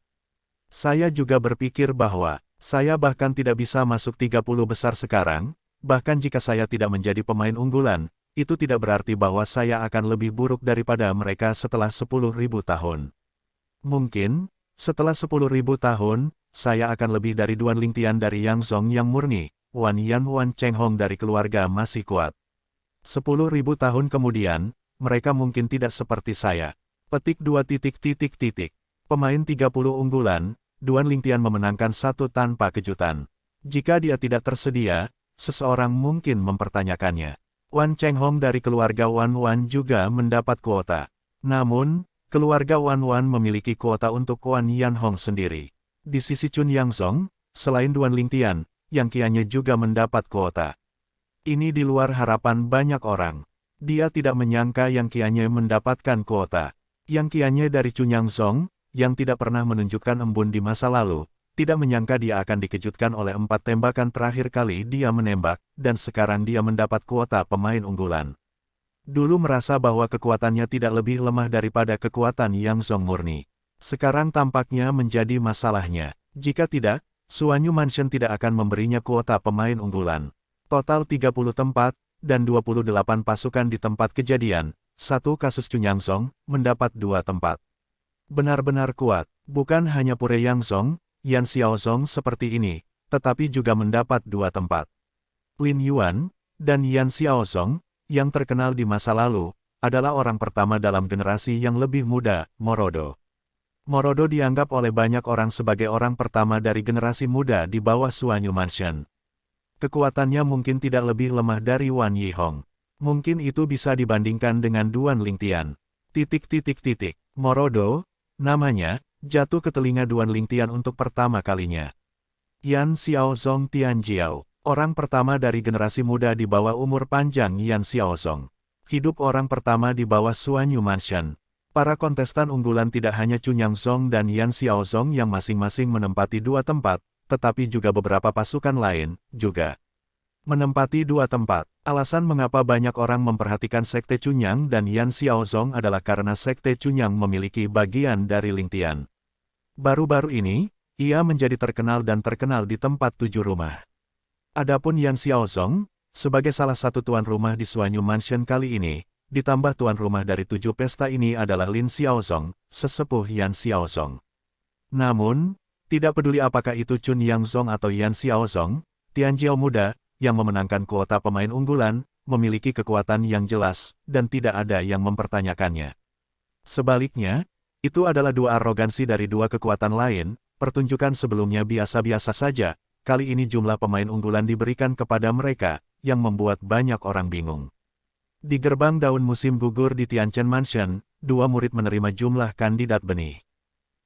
Saya juga berpikir bahwa, saya bahkan tidak bisa masuk 30 besar sekarang, bahkan jika saya tidak menjadi pemain unggulan, itu tidak berarti bahwa saya akan lebih buruk daripada mereka setelah 10.000 tahun. Mungkin, setelah 10.000 tahun, saya akan lebih dari Duan Lingtian dari Yang Zong yang murni, Wan Yan Wan Cheng Hong dari keluarga masih kuat. 10.000 tahun kemudian, mereka mungkin tidak seperti saya. Petik 2. Pemain 30 unggulan, Duan Lingtian memenangkan 1 tanpa kejutan. Jika dia tidak tersedia, seseorang mungkin mempertanyakannya. Wan Cheng Hong dari keluarga Wan Wan juga mendapat kuota. Namun, keluarga Wan Wan memiliki kuota untuk Wan Yan Hong sendiri. Di sisi Chunyangzong, selain Duan Lingtian, Yang Qianyai juga mendapat kuota. Ini di luar harapan banyak orang. Dia tidak menyangka Yang Qianyai mendapatkan kuota. Yang Qianyai dari Chunyangzong, yang tidak pernah menunjukkan embun di masa lalu, tidak menyangka dia akan dikejutkan oleh 4 tembakan terakhir kali dia menembak, dan sekarang dia mendapat kuota pemain unggulan. Dulu merasa bahwa kekuatannya tidak lebih lemah daripada kekuatan Yang Zong murni. Sekarang tampaknya menjadi masalahnya. Jika tidak, Suanyu Mansion tidak akan memberinya kuota pemain unggulan. Total 30 tempat, dan 28 pasukan di tempat kejadian, satu kasus Chun Yang-song, mendapat 2 tempat. Benar-benar kuat, bukan hanya Pure Yang-song, Yan Xiaozong seperti ini, tetapi juga mendapat 2 tempat. Lin Yuan, dan Yan Xiaozong, yang terkenal di masa lalu, adalah orang pertama dalam generasi yang lebih muda, Morodo. Morodo dianggap oleh banyak orang sebagai orang pertama dari generasi muda di bawah Suanyu Mansion. Kekuatannya mungkin tidak lebih lemah dari Wan Yihong. Mungkin itu bisa dibandingkan dengan Duan Lingtian. Morodo, namanya, jatuh ke telinga Duan Lingtian untuk pertama kalinya. Yan Xiaozong Tianjiao, orang pertama dari generasi muda di bawah umur panjang Yan Xiaozong. Hidup orang pertama di bawah Suanyu Mansion. Para kontestan unggulan tidak hanya Chun Yang-song dan Yan Xiaozong yang masing-masing menempati 2 tempat, tetapi juga beberapa pasukan lain, juga menempati 2 tempat. Alasan mengapa banyak orang memperhatikan Sekte Chunyang dan Yan Xiaozong adalah karena Sekte Chunyang memiliki bagian dari Lingtian. Baru-baru ini, ia menjadi terkenal dan terkenal di tempat 7 rumah. Adapun Yan Xiaozong, sebagai salah satu tuan rumah di Suanyu Mansion kali ini, ditambah tuan rumah dari 7 pesta ini adalah Lin Xiaozong, sesepuh Yan Xiaozong. Namun, tidak peduli apakah itu Chun Yang-song atau Yan Xiaozong, Tianjiao muda, yang memenangkan kuota pemain unggulan, memiliki kekuatan yang jelas, dan tidak ada yang mempertanyakannya. Sebaliknya, itu adalah 2 arogansi dari 2 kekuatan lain, pertunjukan sebelumnya biasa-biasa saja, kali ini jumlah pemain unggulan diberikan kepada mereka, yang membuat banyak orang bingung. Di gerbang daun musim gugur di Tianchen Mansion, 2 murid menerima jumlah kandidat benih.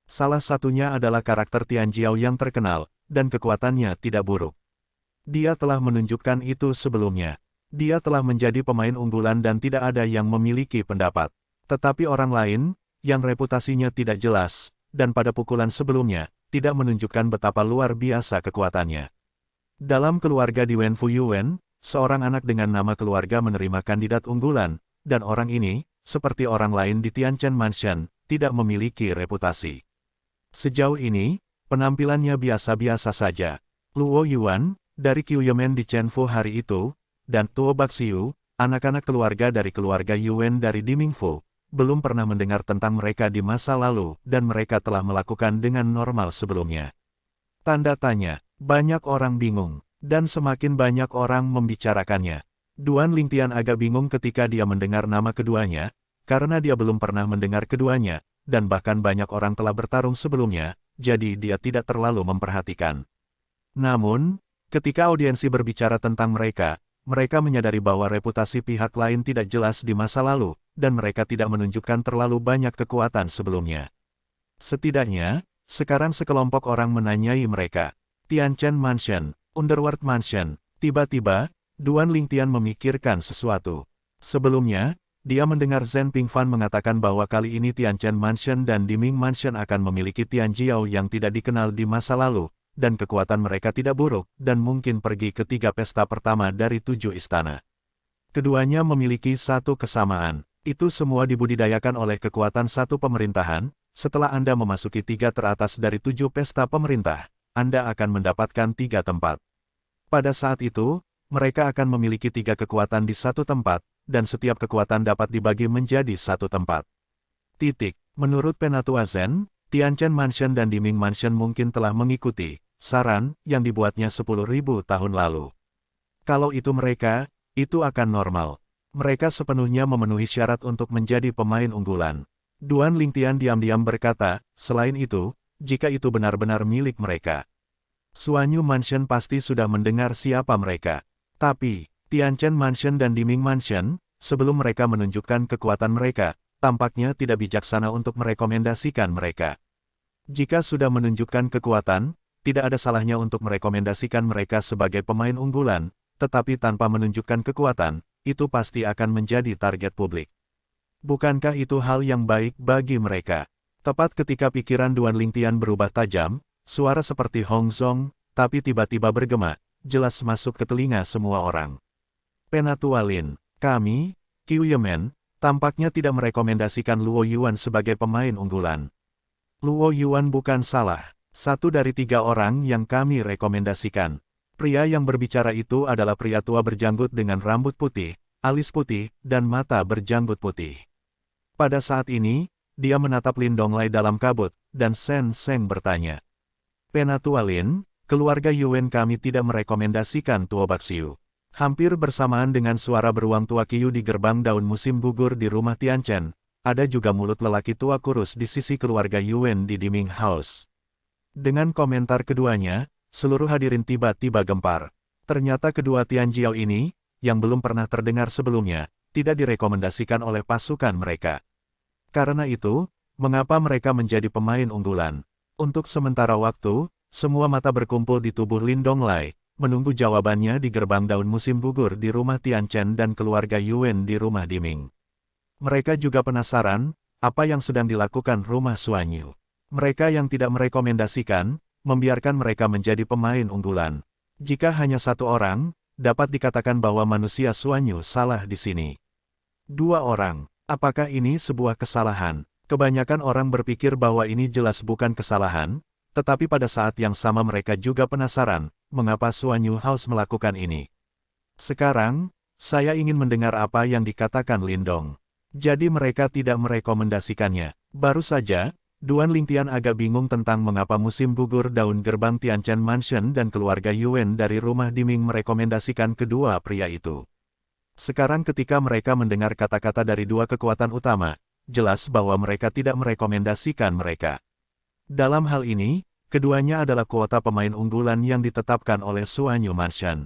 Salah satunya adalah karakter Tianjiao yang terkenal, dan kekuatannya tidak buruk. Dia telah menunjukkan itu sebelumnya. Dia telah menjadi pemain unggulan dan tidak ada yang memiliki pendapat. Tetapi orang lain, yang reputasinya tidak jelas, dan pada pukulan sebelumnya, tidak menunjukkan betapa luar biasa kekuatannya. Dalam keluarga di Wenfu Yuan, seorang anak dengan nama keluarga menerima kandidat unggulan, dan orang ini, seperti orang lain di Tianchen Mansion, tidak memiliki reputasi. Sejauh ini, penampilannya biasa-biasa saja. Luo Yuan, dari Kyuyemen di Chenfu hari itu, dan Tuo Baxiu, anak-anak keluarga dari keluarga Yuan dari Dimingfu, belum pernah mendengar tentang mereka di masa lalu, dan mereka telah melakukan dengan normal sebelumnya. Tanda tanya, banyak orang bingung. Dan semakin banyak orang membicarakannya. Duan Lingtian agak bingung ketika dia mendengar nama keduanya, karena dia belum pernah mendengar keduanya, dan bahkan banyak orang telah bertarung sebelumnya, jadi dia tidak terlalu memperhatikan. Namun, ketika audiensi berbicara tentang mereka menyadari bahwa reputasi pihak lain tidak jelas di masa lalu, dan mereka tidak menunjukkan terlalu banyak kekuatan sebelumnya. Setidaknya, sekarang sekelompok orang menanyai mereka. Tianchen Mansion, Underworld Mansion. Tiba-tiba, Duan Lingtian memikirkan sesuatu. Sebelumnya, dia mendengar Zhen Pingfan mengatakan bahwa kali ini Tianchen Mansion dan Diming Mansion akan memiliki Tianjiao yang tidak dikenal di masa lalu, dan kekuatan mereka tidak buruk, dan mungkin pergi ke 3 pesta pertama dari 7 istana. Keduanya memiliki satu kesamaan. Itu semua dibudidayakan oleh kekuatan satu pemerintahan. Setelah Anda memasuki 3 teratas dari 7 pesta pemerintah, Anda akan mendapatkan 3 tempat. Pada saat itu, mereka akan memiliki 3 kekuatan di satu tempat, dan setiap kekuatan dapat dibagi menjadi satu tempat. Menurut Penatua Zen, Tianchen Mansion dan Diming Mansion mungkin telah mengikuti saran yang dibuatnya 10.000 tahun lalu. Kalau itu mereka, itu akan normal. Mereka sepenuhnya memenuhi syarat untuk menjadi pemain unggulan. Duan Lingtian diam-diam berkata, selain itu, jika itu benar-benar milik mereka, Suanyu Mansion pasti sudah mendengar siapa mereka. Tapi, Tianchen Mansion dan Diming Mansion, sebelum mereka menunjukkan kekuatan mereka, tampaknya tidak bijaksana untuk merekomendasikan mereka. Jika sudah menunjukkan kekuatan, tidak ada salahnya untuk merekomendasikan mereka sebagai pemain unggulan, tetapi tanpa menunjukkan kekuatan, itu pasti akan menjadi target publik. Bukankah itu hal yang baik bagi mereka? Tepat ketika pikiran Duan Lingtian berubah tajam, suara seperti Hong Zong, tapi tiba-tiba bergema, jelas masuk ke telinga semua orang. Penatua Lin, kami, Kyuyemen, tampaknya tidak merekomendasikan Luo Yuan sebagai pemain unggulan. Luo Yuan bukan salah. Satu dari 3 orang yang kami rekomendasikan. Pria yang berbicara itu adalah pria tua berjanggut dengan rambut putih, alis putih, dan mata berjanggut putih. Pada saat ini, dia menatap Lin Donglai dalam kabut, dan Shen Seng bertanya. Penatua Lin, keluarga Yuan kami tidak merekomendasikan Tuo Baxiu. Hampir bersamaan dengan suara beruang tua Qiu di gerbang daun musim gugur di rumah Tianchen, ada juga mulut lelaki tua kurus di sisi keluarga Yuan di Diming House. Dengan komentar keduanya, seluruh hadirin tiba-tiba gempar. Ternyata kedua Tianjiao ini, yang belum pernah terdengar sebelumnya, tidak direkomendasikan oleh pasukan mereka. Karena itu, mengapa mereka menjadi pemain unggulan? Untuk sementara waktu, semua mata berkumpul di tubuh Lin Donglai, menunggu jawabannya di gerbang daun musim gugur di rumah Tianchen dan keluarga Yuan di rumah Diming. Mereka juga penasaran, apa yang sedang dilakukan rumah Suanyu. Mereka yang tidak merekomendasikan, membiarkan mereka menjadi pemain unggulan. Jika hanya satu orang, dapat dikatakan bahwa manusia Suanyu salah di sini. 2 orang, apakah ini sebuah kesalahan? Kebanyakan orang berpikir bahwa ini jelas bukan kesalahan, tetapi pada saat yang sama mereka juga penasaran, mengapa Suanyu House melakukan ini. Sekarang, saya ingin mendengar apa yang dikatakan Lindong. Jadi mereka tidak merekomendasikannya. Baru saja, Duan Lingtian agak bingung tentang mengapa musim gugur daun gerbang Tianchen Mansion dan keluarga Yuan dari rumah Diming merekomendasikan kedua pria itu. Sekarang ketika mereka mendengar kata-kata dari 2 kekuatan utama, jelas bahwa mereka tidak merekomendasikan mereka. Dalam hal ini, keduanya adalah kuota pemain unggulan yang ditetapkan oleh Suanyu Mansion.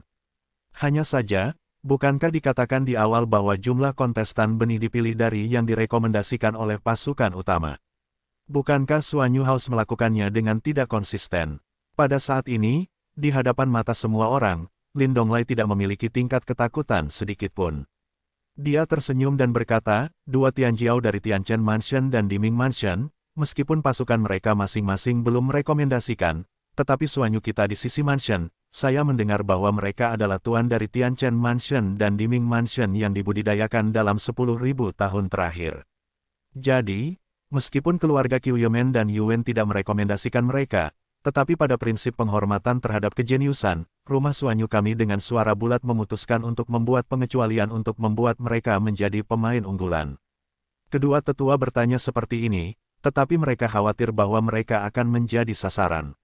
Hanya saja, bukankah dikatakan di awal bahwa jumlah kontestan benih dipilih dari yang direkomendasikan oleh pasukan utama? Bukankah Suanyu House melakukannya dengan tidak konsisten? Pada saat ini, di hadapan mata semua orang, Lin Donglai tidak memiliki tingkat ketakutan sedikitpun. Dia tersenyum dan berkata, 2 Tianjiao dari Tianchen Mansion dan Diming Mansion, meskipun pasukan mereka masing-masing belum merekomendasikan, tetapi Suanyu kita di sisi Mansion, saya mendengar bahwa mereka adalah tuan dari Tianchen Mansion dan Diming Mansion yang dibudidayakan dalam 10.000 tahun terakhir. Jadi, meskipun keluarga Qiumen dan Yuan tidak merekomendasikan mereka, tetapi pada prinsip penghormatan terhadap kejeniusan, rumah Suanyu kami dengan suara bulat memutuskan untuk membuat pengecualian untuk membuat mereka menjadi pemain unggulan. Kedua tetua bertanya seperti ini, tetapi mereka khawatir bahwa mereka akan menjadi sasaran.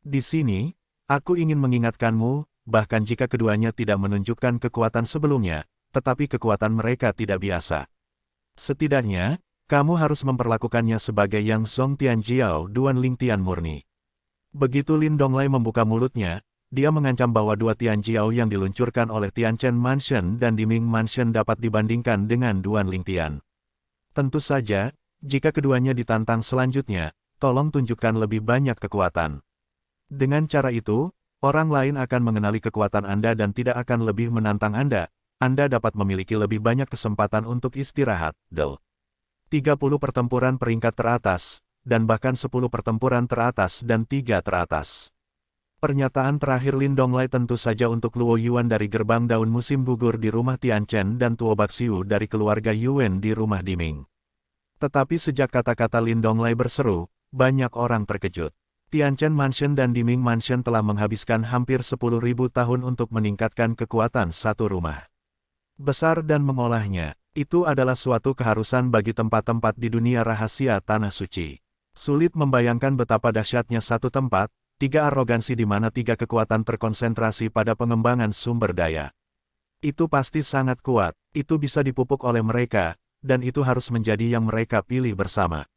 Di sini, aku ingin mengingatkanmu, bahkan jika keduanya tidak menunjukkan kekuatan sebelumnya, tetapi kekuatan mereka tidak biasa. Setidaknya, kamu harus memperlakukannya sebagai Yang Song Tianjiao Duan Lingtian murni. Begitu Lin Donglai membuka mulutnya, dia mengancam bahwa 2 Tianjiao yang diluncurkan oleh Tianchen Mansion dan Diming Mansion dapat dibandingkan dengan Duan Lingtian. Tentu saja, jika keduanya ditantang selanjutnya, tolong tunjukkan lebih banyak kekuatan. Dengan cara itu, orang lain akan mengenali kekuatan Anda dan tidak akan lebih menantang Anda. Anda dapat memiliki lebih banyak kesempatan untuk istirahat, Del. 30 pertempuran peringkat teratas, dan bahkan 10 pertempuran teratas dan 3 teratas. Pernyataan terakhir Lin Donglai tentu saja untuk Luo Yuan dari gerbang daun musim gugur di rumah Tianchen dan Tuo Baxiu dari keluarga Yuan di rumah Diming. Tetapi sejak kata-kata Lin Donglai berseru, banyak orang terkejut. Tianchen Mansion dan Diming Mansion telah menghabiskan hampir 10.000 tahun untuk meningkatkan kekuatan satu rumah besar dan mengolahnya. Itu adalah suatu keharusan bagi tempat-tempat di dunia rahasia Tanah Suci. Sulit membayangkan betapa dahsyatnya satu tempat, 3 arogansi di mana 3 kekuatan terkonsentrasi pada pengembangan sumber daya. Itu pasti sangat kuat, itu bisa dipupuk oleh mereka, dan itu harus menjadi yang mereka pilih bersama.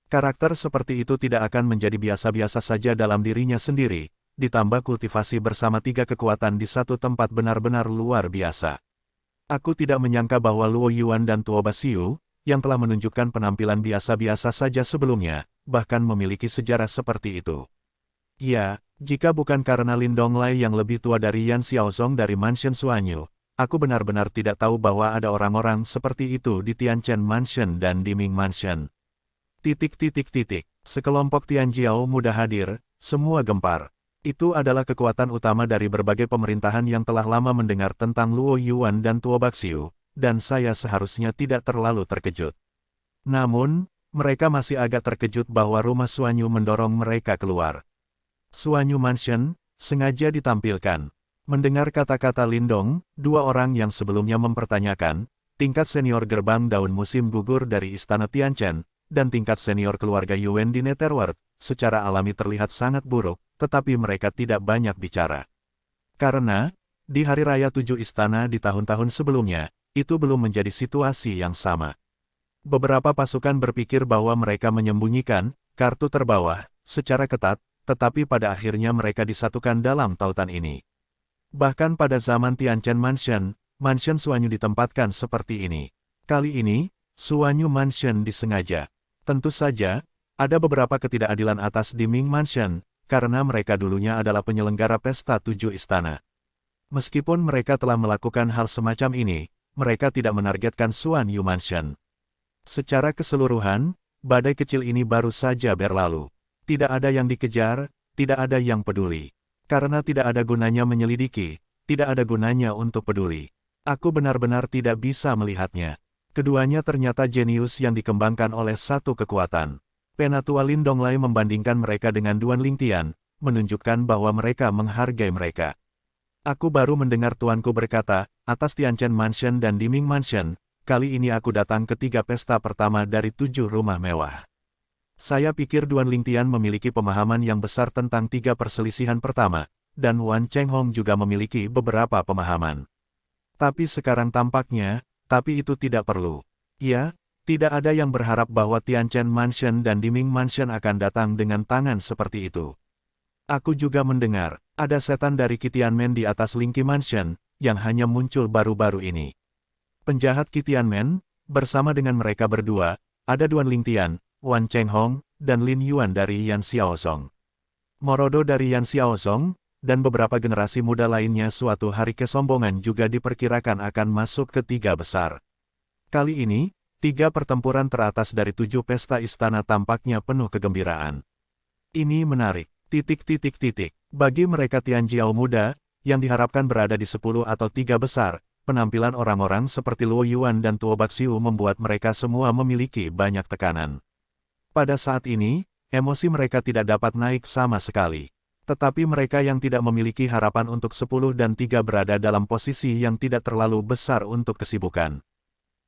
Karakter seperti itu tidak akan menjadi biasa-biasa saja dalam dirinya sendiri, ditambah kultivasi bersama 3 kekuatan di satu tempat benar-benar luar biasa. Aku tidak menyangka bahwa Luo Yuan dan Tuo Baxiu, yang telah menunjukkan penampilan biasa-biasa saja sebelumnya, bahkan memiliki sejarah seperti itu. Ya, jika bukan karena Lin Donglai yang lebih tua dari Yan Xiaozong dari Mansion Suanyu, aku benar-benar tidak tahu bahwa ada orang-orang seperti itu di Tianchen Mansion dan Diming Mansion. Sekelompok Tianjiao muda hadir, semua gempar. Itu adalah kekuatan utama dari berbagai pemerintahan yang telah lama mendengar tentang Luo Yuan dan Tuo Baxiu, dan saya seharusnya tidak terlalu terkejut. Namun, mereka masih agak terkejut bahwa rumah Suanyu mendorong mereka keluar. Suanyu Mansion, sengaja ditampilkan. Mendengar kata-kata Lindong, dua orang yang sebelumnya mempertanyakan, tingkat senior gerbang daun musim gugur dari Istana Tianchen, dan tingkat senior keluarga Yuan di Netherworld, secara alami terlihat sangat buruk, tetapi mereka tidak banyak bicara. Karena, di Hari Raya 7 Istana di tahun-tahun sebelumnya, itu belum menjadi situasi yang sama. Beberapa pasukan berpikir bahwa mereka menyembunyikan kartu terbawah secara ketat, tetapi pada akhirnya mereka disatukan dalam tautan ini. Bahkan pada zaman Tianchen Mansion, Mansion Suanyu ditempatkan seperti ini. Kali ini, Suanyu Mansion disengaja. Tentu saja, ada beberapa ketidakadilan atas di Ming Mansion, karena mereka dulunya adalah penyelenggara pesta 7 istana. Meskipun mereka telah melakukan hal semacam ini, mereka tidak menargetkan Suanyu Mansion. Secara keseluruhan, badai kecil ini baru saja berlalu. Tidak ada yang dikejar, tidak ada yang peduli. Karena tidak ada gunanya menyelidiki, tidak ada gunanya untuk peduli. Aku benar-benar tidak bisa melihatnya. Keduanya ternyata jenius yang dikembangkan oleh satu kekuatan. Penatua Lin Donglai membandingkan mereka dengan Duan Lingtian, menunjukkan bahwa mereka menghargai mereka. Aku baru mendengar tuanku berkata, atas Tianchen Mansion dan Diming Mansion, kali ini aku datang ke 3 pesta pertama dari 7 rumah mewah. Saya pikir Duan Lingtian memiliki pemahaman yang besar tentang 3 perselisihan pertama, dan Wan Chenghong juga memiliki beberapa pemahaman. Tapi sekarang tampaknya, tapi itu tidak perlu. Ya, tidak ada yang berharap bahwa Tianchen Mansion dan Diming Mansion akan datang dengan tangan seperti itu. Aku juga mendengar, ada setan dari Kitianmen di atas Lingqi Mansion, yang hanya muncul baru-baru ini. Penjahat Kitianmen, bersama dengan mereka berdua, ada Duan Lingtian, Wan Chenghong, dan Lin Yuan dari Yan Xiaozong. Morodo dari Yan Xiaozong, dan beberapa generasi muda lainnya suatu hari kesombongan juga diperkirakan akan masuk ke 3 besar. Kali ini, 3 pertempuran teratas dari 7 pesta istana tampaknya penuh kegembiraan. Ini menarik. Bagi mereka Tianjiao muda, yang diharapkan berada di 10 atau 3 besar, penampilan orang-orang seperti Luo Yuan dan Tuo Baxiu membuat mereka semua memiliki banyak tekanan. Pada saat ini, emosi mereka tidak dapat naik sama sekali. Tetapi mereka yang tidak memiliki harapan untuk 10 dan 3 berada dalam posisi yang tidak terlalu besar untuk kesibukan.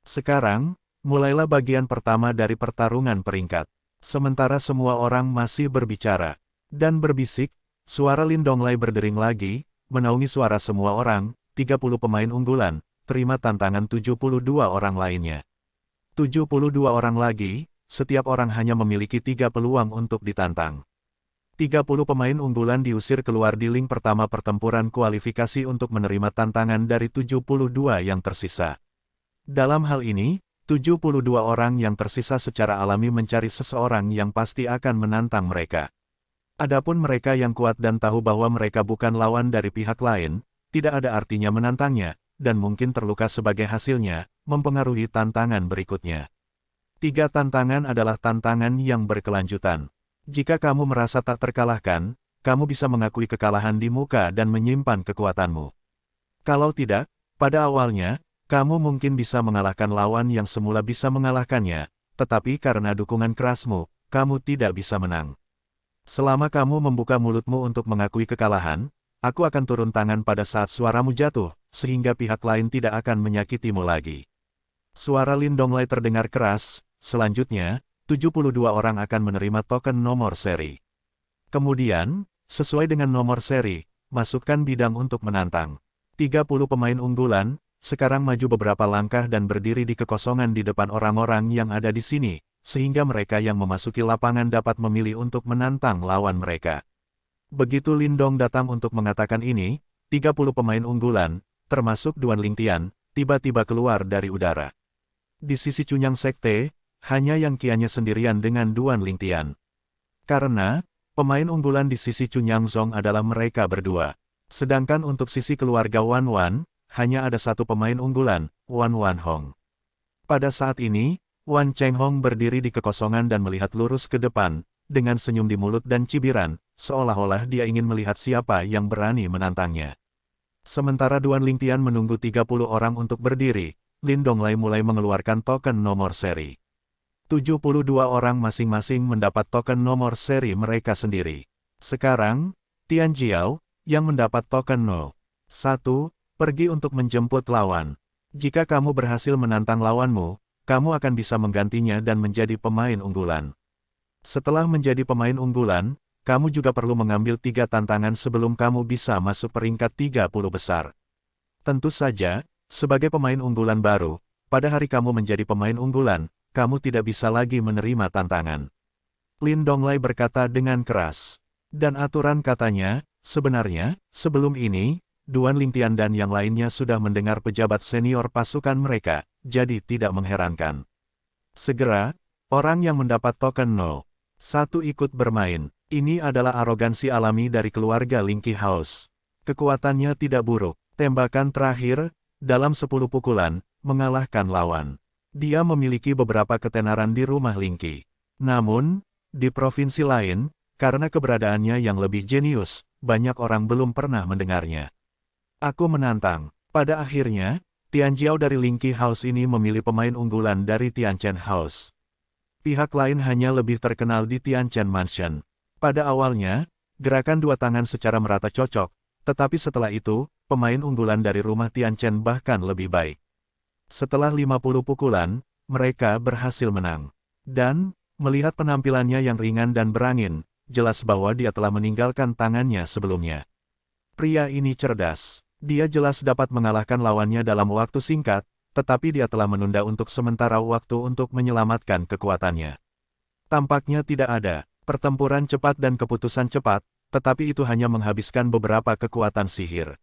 Sekarang, mulailah bagian pertama dari pertarungan peringkat. Sementara semua orang masih berbicara dan berbisik, suara Lin Donglai berdering lagi, menaungi suara semua orang, 30 pemain unggulan, terima tantangan 72 orang lainnya. 72 orang lagi, setiap orang hanya memiliki 3 peluang untuk ditantang. 30 pemain unggulan diusir keluar di link pertama pertempuran kualifikasi untuk menerima tantangan dari 72 yang tersisa. Dalam hal ini, 72 orang yang tersisa secara alami mencari seseorang yang pasti akan menantang mereka. Adapun mereka yang kuat dan tahu bahwa mereka bukan lawan dari pihak lain, tidak ada artinya menantangnya, dan mungkin terluka sebagai hasilnya, mempengaruhi tantangan berikutnya. 3 tantangan adalah tantangan yang berkelanjutan. Jika kamu merasa tak terkalahkan, kamu bisa mengakui kekalahan di muka dan menyimpan kekuatanmu. Kalau tidak, pada awalnya, kamu mungkin bisa mengalahkan lawan yang semula bisa mengalahkannya, tetapi karena dukungan kerasmu, kamu tidak bisa menang. Selama kamu membuka mulutmu untuk mengakui kekalahan, aku akan turun tangan pada saat suaramu jatuh, sehingga pihak lain tidak akan menyakitimu lagi. Suara Lin Donglai terdengar keras, selanjutnya, 72 orang akan menerima token nomor seri. Kemudian, sesuai dengan nomor seri, masukkan bidang untuk menantang. 30 pemain unggulan, sekarang maju beberapa langkah dan berdiri di kekosongan di depan orang-orang yang ada di sini, sehingga mereka yang memasuki lapangan dapat memilih untuk menantang lawan mereka. Begitu Lindong datang untuk mengatakan ini, 30 pemain unggulan, termasuk Duan Lingtian, tiba-tiba keluar dari udara. Di sisi Cunyang Sekte, hanya Yang Qiannya sendirian dengan Duan Lingtian. Karena, pemain unggulan di sisi Cunyang Zong adalah mereka berdua. Sedangkan untuk sisi keluarga Wan Wan, hanya ada satu pemain unggulan, Wan Wan Hong. Pada saat ini, Wan Chenghong berdiri di kekosongan dan melihat lurus ke depan, dengan senyum di mulut dan cibiran, seolah-olah dia ingin melihat siapa yang berani menantangnya. Sementara Duan Lingtian menunggu 30 orang untuk berdiri, Lin Donglai mulai mengeluarkan token nomor seri. 72 orang masing-masing mendapat token nomor seri mereka sendiri. Sekarang, Tian Jiao, yang mendapat token 0. 1, pergi untuk menjemput lawan. Jika kamu berhasil menantang lawanmu, kamu akan bisa menggantinya dan menjadi pemain unggulan. Setelah menjadi pemain unggulan, kamu juga perlu mengambil 3 tantangan sebelum kamu bisa masuk peringkat 30 besar. Tentu saja, sebagai pemain unggulan baru, pada hari kamu menjadi pemain unggulan, kamu tidak bisa lagi menerima tantangan. Lin Donglai berkata dengan keras. Dan aturan katanya, sebenarnya, sebelum ini, Duan Lingtian dan yang lainnya sudah mendengar pejabat senior pasukan mereka, jadi tidak mengherankan. Segera, orang yang mendapat token 0. 1 ikut bermain. Ini adalah arogansi alami dari keluarga Lingqi House. Kekuatannya tidak buruk. Tembakan terakhir, dalam 10 pukulan, mengalahkan lawan. Dia memiliki beberapa ketenaran di rumah Lingqi. Namun, di provinsi lain, karena keberadaannya yang lebih jenius, banyak orang belum pernah mendengarnya. Aku menantang. Pada akhirnya, Tian Jiao dari Lingqi House ini memilih pemain unggulan dari Tianchen House. Pihak lain hanya lebih terkenal di Tianchen Mansion. Pada awalnya, gerakan 2 tangan secara merata cocok, tetapi setelah itu, pemain unggulan dari rumah Tianchen bahkan lebih baik. Setelah 50 pukulan, mereka berhasil menang. Dan, melihat penampilannya yang ringan dan berangin, jelas bahwa dia telah meninggalkan tangannya sebelumnya. Pria ini cerdas. Dia jelas dapat mengalahkan lawannya dalam waktu singkat, tetapi dia telah menunda untuk sementara waktu untuk menyelamatkan kekuatannya. Tampaknya tidak ada pertempuran cepat dan keputusan cepat, tetapi itu hanya menghabiskan beberapa kekuatan sihir.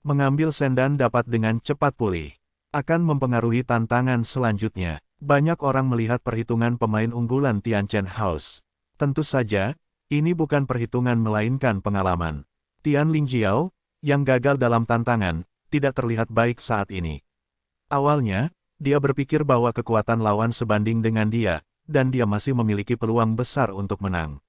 Mengambil sendan dapat dengan cepat pulih. Akan mempengaruhi tantangan selanjutnya. Banyak orang melihat perhitungan pemain unggulan Tianchen House. Tentu saja, ini bukan perhitungan melainkan pengalaman. Tian Lingjiao, yang gagal dalam tantangan, tidak terlihat baik saat ini. Awalnya, dia berpikir bahwa kekuatan lawan sebanding dengan dia, dan dia masih memiliki peluang besar untuk menang.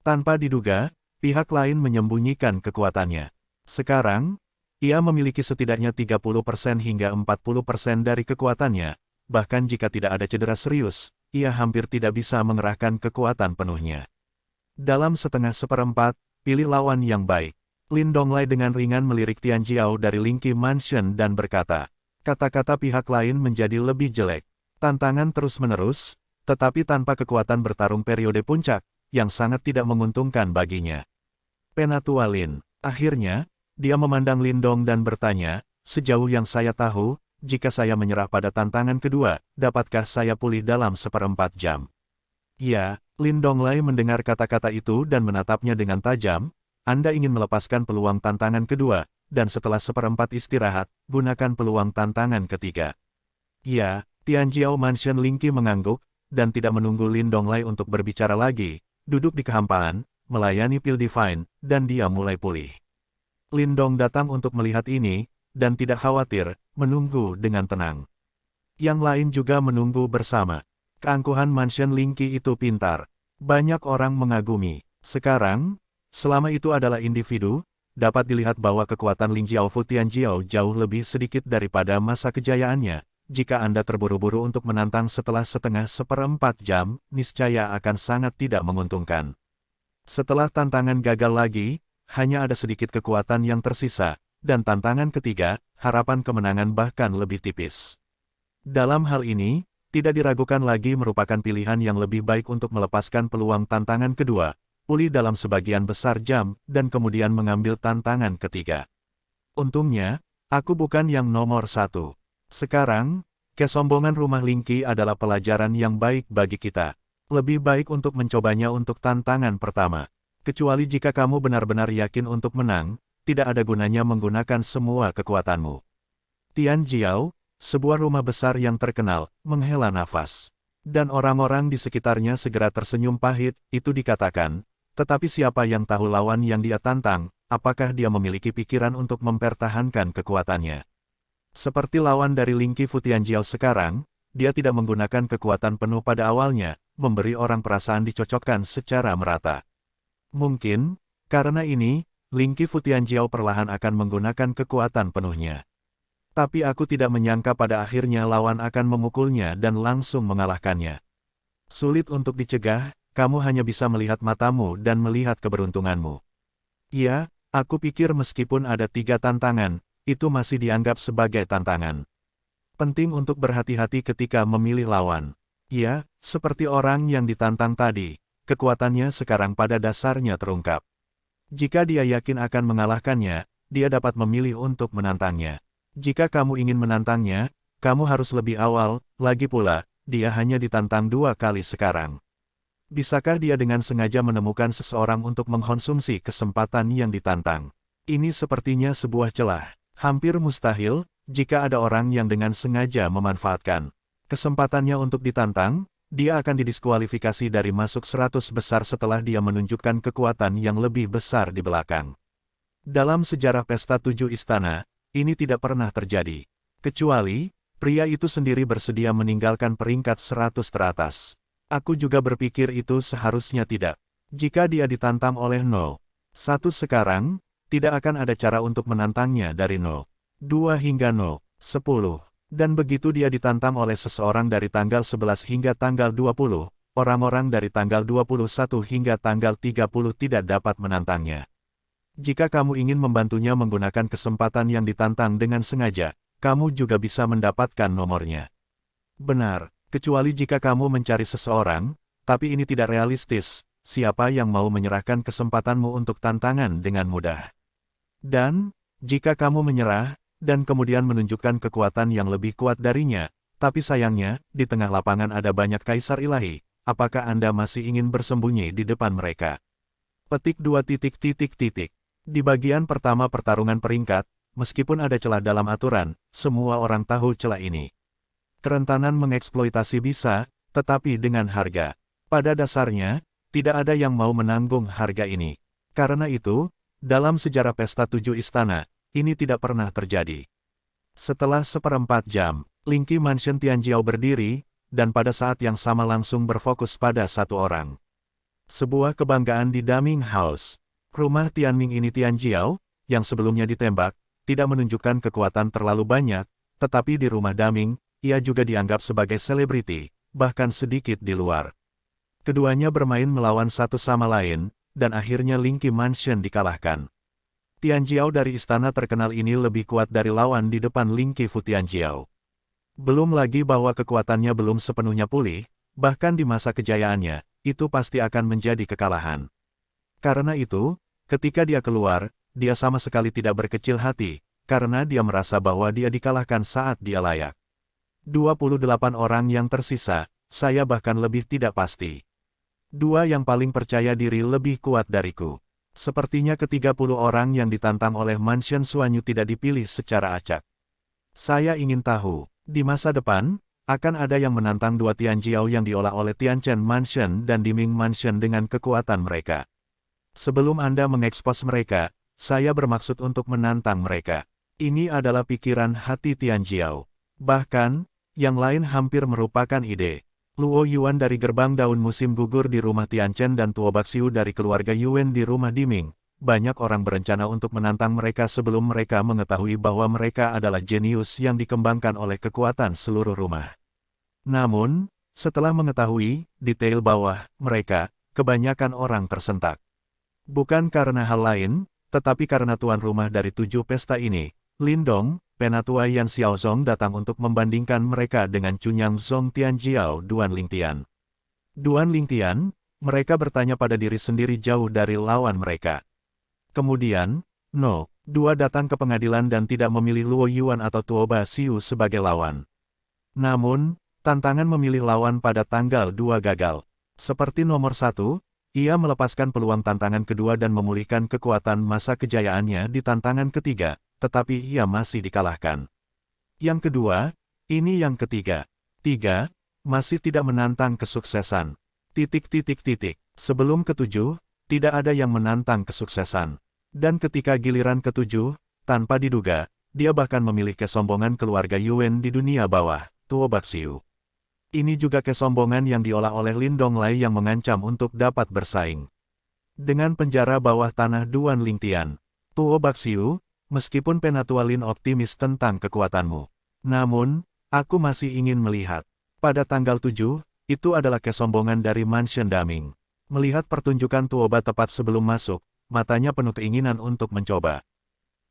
Tanpa diduga, pihak lain menyembunyikan kekuatannya. Sekarang, ia memiliki setidaknya 30% hingga 40% dari kekuatannya, bahkan jika tidak ada cedera serius, ia hampir tidak bisa mengerahkan kekuatan penuhnya. Dalam setengah seperempat, pilih lawan yang baik. Lin Donglai dengan ringan melirik Tian Jiao dari Lingqi Mansion dan berkata, kata-kata pihak lain menjadi lebih jelek. Tantangan terus-menerus, tetapi tanpa kekuatan bertarung periode puncak, yang sangat tidak menguntungkan baginya. Penatua Lin. Akhirnya, dia memandang Lin Dong dan bertanya, sejauh yang saya tahu, jika saya menyerah pada tantangan kedua, dapatkah saya pulih dalam 1/4 jam? Ya, Lin Donglai mendengar kata-kata itu dan menatapnya dengan tajam. Anda ingin melepaskan peluang tantangan kedua, dan setelah 1/4 istirahat, gunakan peluang tantangan ketiga. Ya, Tian Jiao Mansion Lingqi mengangguk, dan tidak menunggu Lin Donglai untuk berbicara lagi, duduk di kehampaan, melayani pil divine, dan dia mulai pulih. Lin Dong datang untuk melihat ini, dan tidak khawatir, menunggu dengan tenang. Yang lain juga menunggu bersama. Keangkuhan Mansion Lingqi itu pintar. Banyak orang mengagumi. Sekarang, selama itu adalah individu, dapat dilihat bahwa kekuatan Ling Jiao Fu Tian Jiao jauh lebih sedikit daripada masa kejayaannya. Jika Anda terburu-buru untuk menantang setelah setengah 1/4 jam, niscaya akan sangat tidak menguntungkan. Setelah tantangan gagal lagi, hanya ada sedikit kekuatan yang tersisa, dan tantangan ketiga, harapan kemenangan bahkan lebih tipis. Dalam hal ini, tidak diragukan lagi merupakan pilihan yang lebih baik untuk melepaskan peluang tantangan kedua, pulih dalam sebagian besar jam, dan kemudian mengambil tantangan ketiga. Untungnya, aku bukan yang nomor 1. Sekarang, kesombongan rumah Lingqi adalah pelajaran yang baik bagi kita. Lebih baik untuk mencobanya untuk tantangan pertama. Kecuali jika kamu benar-benar yakin untuk menang, tidak ada gunanya menggunakan semua kekuatanmu. Tian Jiao, sebuah rumah besar yang terkenal, menghela nafas. Dan orang-orang di sekitarnya segera tersenyum pahit, itu dikatakan. Tetapi siapa yang tahu lawan yang dia tantang, apakah dia memiliki pikiran untuk mempertahankan kekuatannya? Seperti lawan dari Lingqi Fu Tian Jiao sekarang, dia tidak menggunakan kekuatan penuh pada awalnya, memberi orang perasaan dicocokkan secara merata. Mungkin, karena ini, Lingqi Fu Tian Jiao perlahan akan menggunakan kekuatan penuhnya. Tapi aku tidak menyangka pada akhirnya lawan akan memukulnya dan langsung mengalahkannya. Sulit untuk dicegah, kamu hanya bisa melihat matamu dan melihat keberuntunganmu. Iya, aku pikir meskipun ada 3 tantangan, itu masih dianggap sebagai tantangan. Penting untuk berhati-hati ketika memilih lawan. Ya, seperti orang yang ditantang tadi, kekuatannya sekarang pada dasarnya terungkap. Jika dia yakin akan mengalahkannya, dia dapat memilih untuk menantangnya. Jika kamu ingin menantangnya, kamu harus lebih awal, lagi pula, dia hanya ditantang 2 kali sekarang. Bisakah dia dengan sengaja menemukan seseorang untuk mengkonsumsi kesempatan yang ditantang? Ini sepertinya sebuah celah. Hampir mustahil, jika ada orang yang dengan sengaja memanfaatkan kesempatannya untuk ditantang, dia akan didiskualifikasi dari masuk 100 besar setelah dia menunjukkan kekuatan yang lebih besar di belakang. Dalam sejarah Pesta 7 Istana, ini tidak pernah terjadi. Kecuali, pria itu sendiri bersedia meninggalkan peringkat 100 teratas. Aku juga berpikir itu seharusnya tidak. Jika dia ditantang oleh 0-1 sekarang, tidak akan ada cara untuk menantangnya dari 0-2 hingga 0-10. Dan begitu dia ditantang oleh seseorang dari tanggal 11 hingga tanggal 20, orang-orang dari tanggal 21 hingga tanggal 30 tidak dapat menantangnya. Jika kamu ingin membantunya menggunakan kesempatan yang ditantang dengan sengaja, kamu juga bisa mendapatkan nomornya. Benar, kecuali jika kamu mencari seseorang, tapi ini tidak realistis, siapa yang mau menyerahkan kesempatanmu untuk tantangan dengan mudah. Dan, jika kamu menyerah, dan kemudian menunjukkan kekuatan yang lebih kuat darinya, tapi sayangnya, di tengah lapangan ada banyak kaisar ilahi, apakah Anda masih ingin bersembunyi di depan mereka? Petik 2. Di bagian pertama pertarungan peringkat, meskipun ada celah dalam aturan, semua orang tahu celah ini. Kerentanan mengeksploitasi bisa, tetapi dengan harga. Pada dasarnya, tidak ada yang mau menanggung harga ini. Karena itu, dalam sejarah Pesta 7 Istana, ini tidak pernah terjadi. Setelah 1/4 jam, Linky Mansion Tianjiao berdiri, dan pada saat yang sama langsung berfokus pada satu orang. Sebuah kebanggaan di Daming House. Rumah Tianming ini Tianjiao, yang sebelumnya ditembak, tidak menunjukkan kekuatan terlalu banyak, tetapi di rumah Daming, ia juga dianggap sebagai selebriti, bahkan sedikit di luar. Keduanya bermain melawan satu sama lain, dan akhirnya Linky Mansion dikalahkan. Tianjiao dari istana terkenal ini lebih kuat dari lawan di depan Linky Fu Tianjiao. Belum lagi bahwa kekuatannya belum sepenuhnya pulih, bahkan di masa kejayaannya, itu pasti akan menjadi kekalahan. Karena itu, ketika dia keluar, dia sama sekali tidak berkecil hati, karena dia merasa bahwa dia dikalahkan saat dia layak. 28 orang yang tersisa, saya bahkan lebih tidak pasti. 2 yang paling percaya diri lebih kuat dariku. Sepertinya ke-30 orang yang ditantang oleh Mansion Suanyu tidak dipilih secara acak. Saya ingin tahu, di masa depan, akan ada yang menantang 2 Tianjiao yang diolah oleh Tianchen Mansion dan Diming Mansion dengan kekuatan mereka. Sebelum Anda mengekspos mereka, saya bermaksud untuk menantang mereka. Ini adalah pikiran hati Tianjiao. Bahkan, yang lain hampir merupakan ide. Luo Yuan dari gerbang daun musim gugur di rumah Tianchen dan Tuo Baxiu dari keluarga Yuan di rumah Diming. Banyak orang berencana untuk menantang mereka sebelum mereka mengetahui bahwa mereka adalah jenius yang dikembangkan oleh kekuatan seluruh rumah. Namun, setelah mengetahui detail bawah mereka, kebanyakan orang tersentak. Bukan karena hal lain, tetapi karena tuan rumah dari 7 pesta ini, Lindong, Penatua Yan Xiaozong datang untuk membandingkan mereka dengan Chunyang Zong Tianjiao Duan Lingtian. Duan Lingtian, mereka bertanya pada diri sendiri jauh dari lawan mereka. Kemudian, dua datang ke pengadilan dan tidak memilih Luo Yuan atau Tuo Baxiu sebagai lawan. Namun, tantangan memilih lawan pada tanggal 2 gagal. Seperti nomor 1, ia melepaskan peluang tantangan kedua dan memulihkan kekuatan masa kejayaannya di tantangan ketiga, tetapi ia masih dikalahkan. Yang kedua, ini yang ketiga. 3, masih tidak menantang kesuksesan. Sebelum ke-7, tidak ada yang menantang kesuksesan. Dan ketika giliran ke-7, tanpa diduga, dia bahkan memilih kesombongan keluarga Yuan di dunia bawah, Tuo Baxiu. Ini juga kesombongan yang diolah oleh Lindong Lai yang mengancam untuk dapat bersaing. Dengan penjara bawah tanah Duan Lingtian, Tuo Baxiu, meskipun Penatua Lin optimis tentang kekuatanmu. Namun, aku masih ingin melihat. Pada tanggal 7, itu adalah kesombongan dari Mansion Daming. Melihat pertunjukan Tuoba tepat sebelum masuk, matanya penuh keinginan untuk mencoba.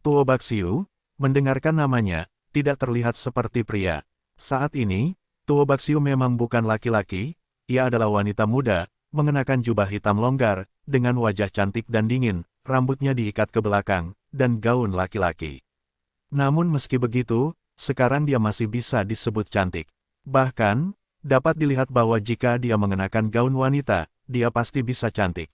Tuoba Xiu, mendengarkan namanya, tidak terlihat seperti pria. Saat ini, Tuoba Xiu memang bukan laki-laki, ia adalah wanita muda, mengenakan jubah hitam longgar, dengan wajah cantik dan dingin, rambutnya diikat ke belakang, dan gaun laki-laki. Namun meski begitu, sekarang dia masih bisa disebut cantik. Bahkan, dapat dilihat bahwa jika dia mengenakan gaun wanita, dia pasti bisa cantik.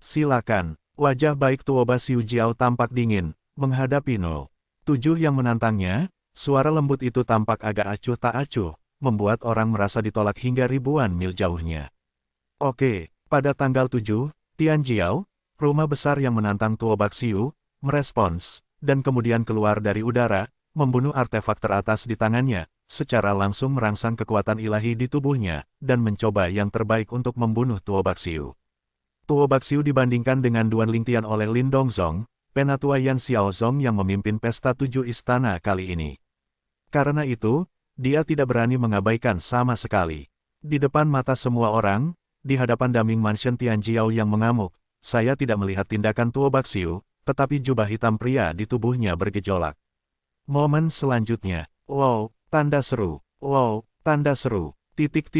Silakan, wajah baik Tuoba Xiu Jiao tampak dingin, menghadapi No. 7 yang menantangnya, suara lembut itu tampak agak acuh tak acuh, membuat orang merasa ditolak hingga ribuan mil jauhnya. Oke, pada tanggal 7, Tian Jiao, rumah besar yang menantang Tuoba Xiu, merespons, dan kemudian keluar dari udara, membunuh artefak teratas di tangannya, secara langsung merangsang kekuatan ilahi di tubuhnya, dan mencoba yang terbaik untuk membunuh Tuoba Xiu. Tuoba Xiu dibandingkan dengan Duan Lingtian oleh Lin Dongzong, penatua Yan Xiaozong yang memimpin pesta 7 istana kali ini. Karena itu, dia tidak berani mengabaikan sama sekali. Di depan mata semua orang, di hadapan Daming Mansion Tian Jiao yang mengamuk, saya tidak melihat tindakan Tuoba Xiu, tetapi jubah hitam pria di tubuhnya bergejolak. Momen selanjutnya, wow, tanda seru, wow, tanda seru, titik.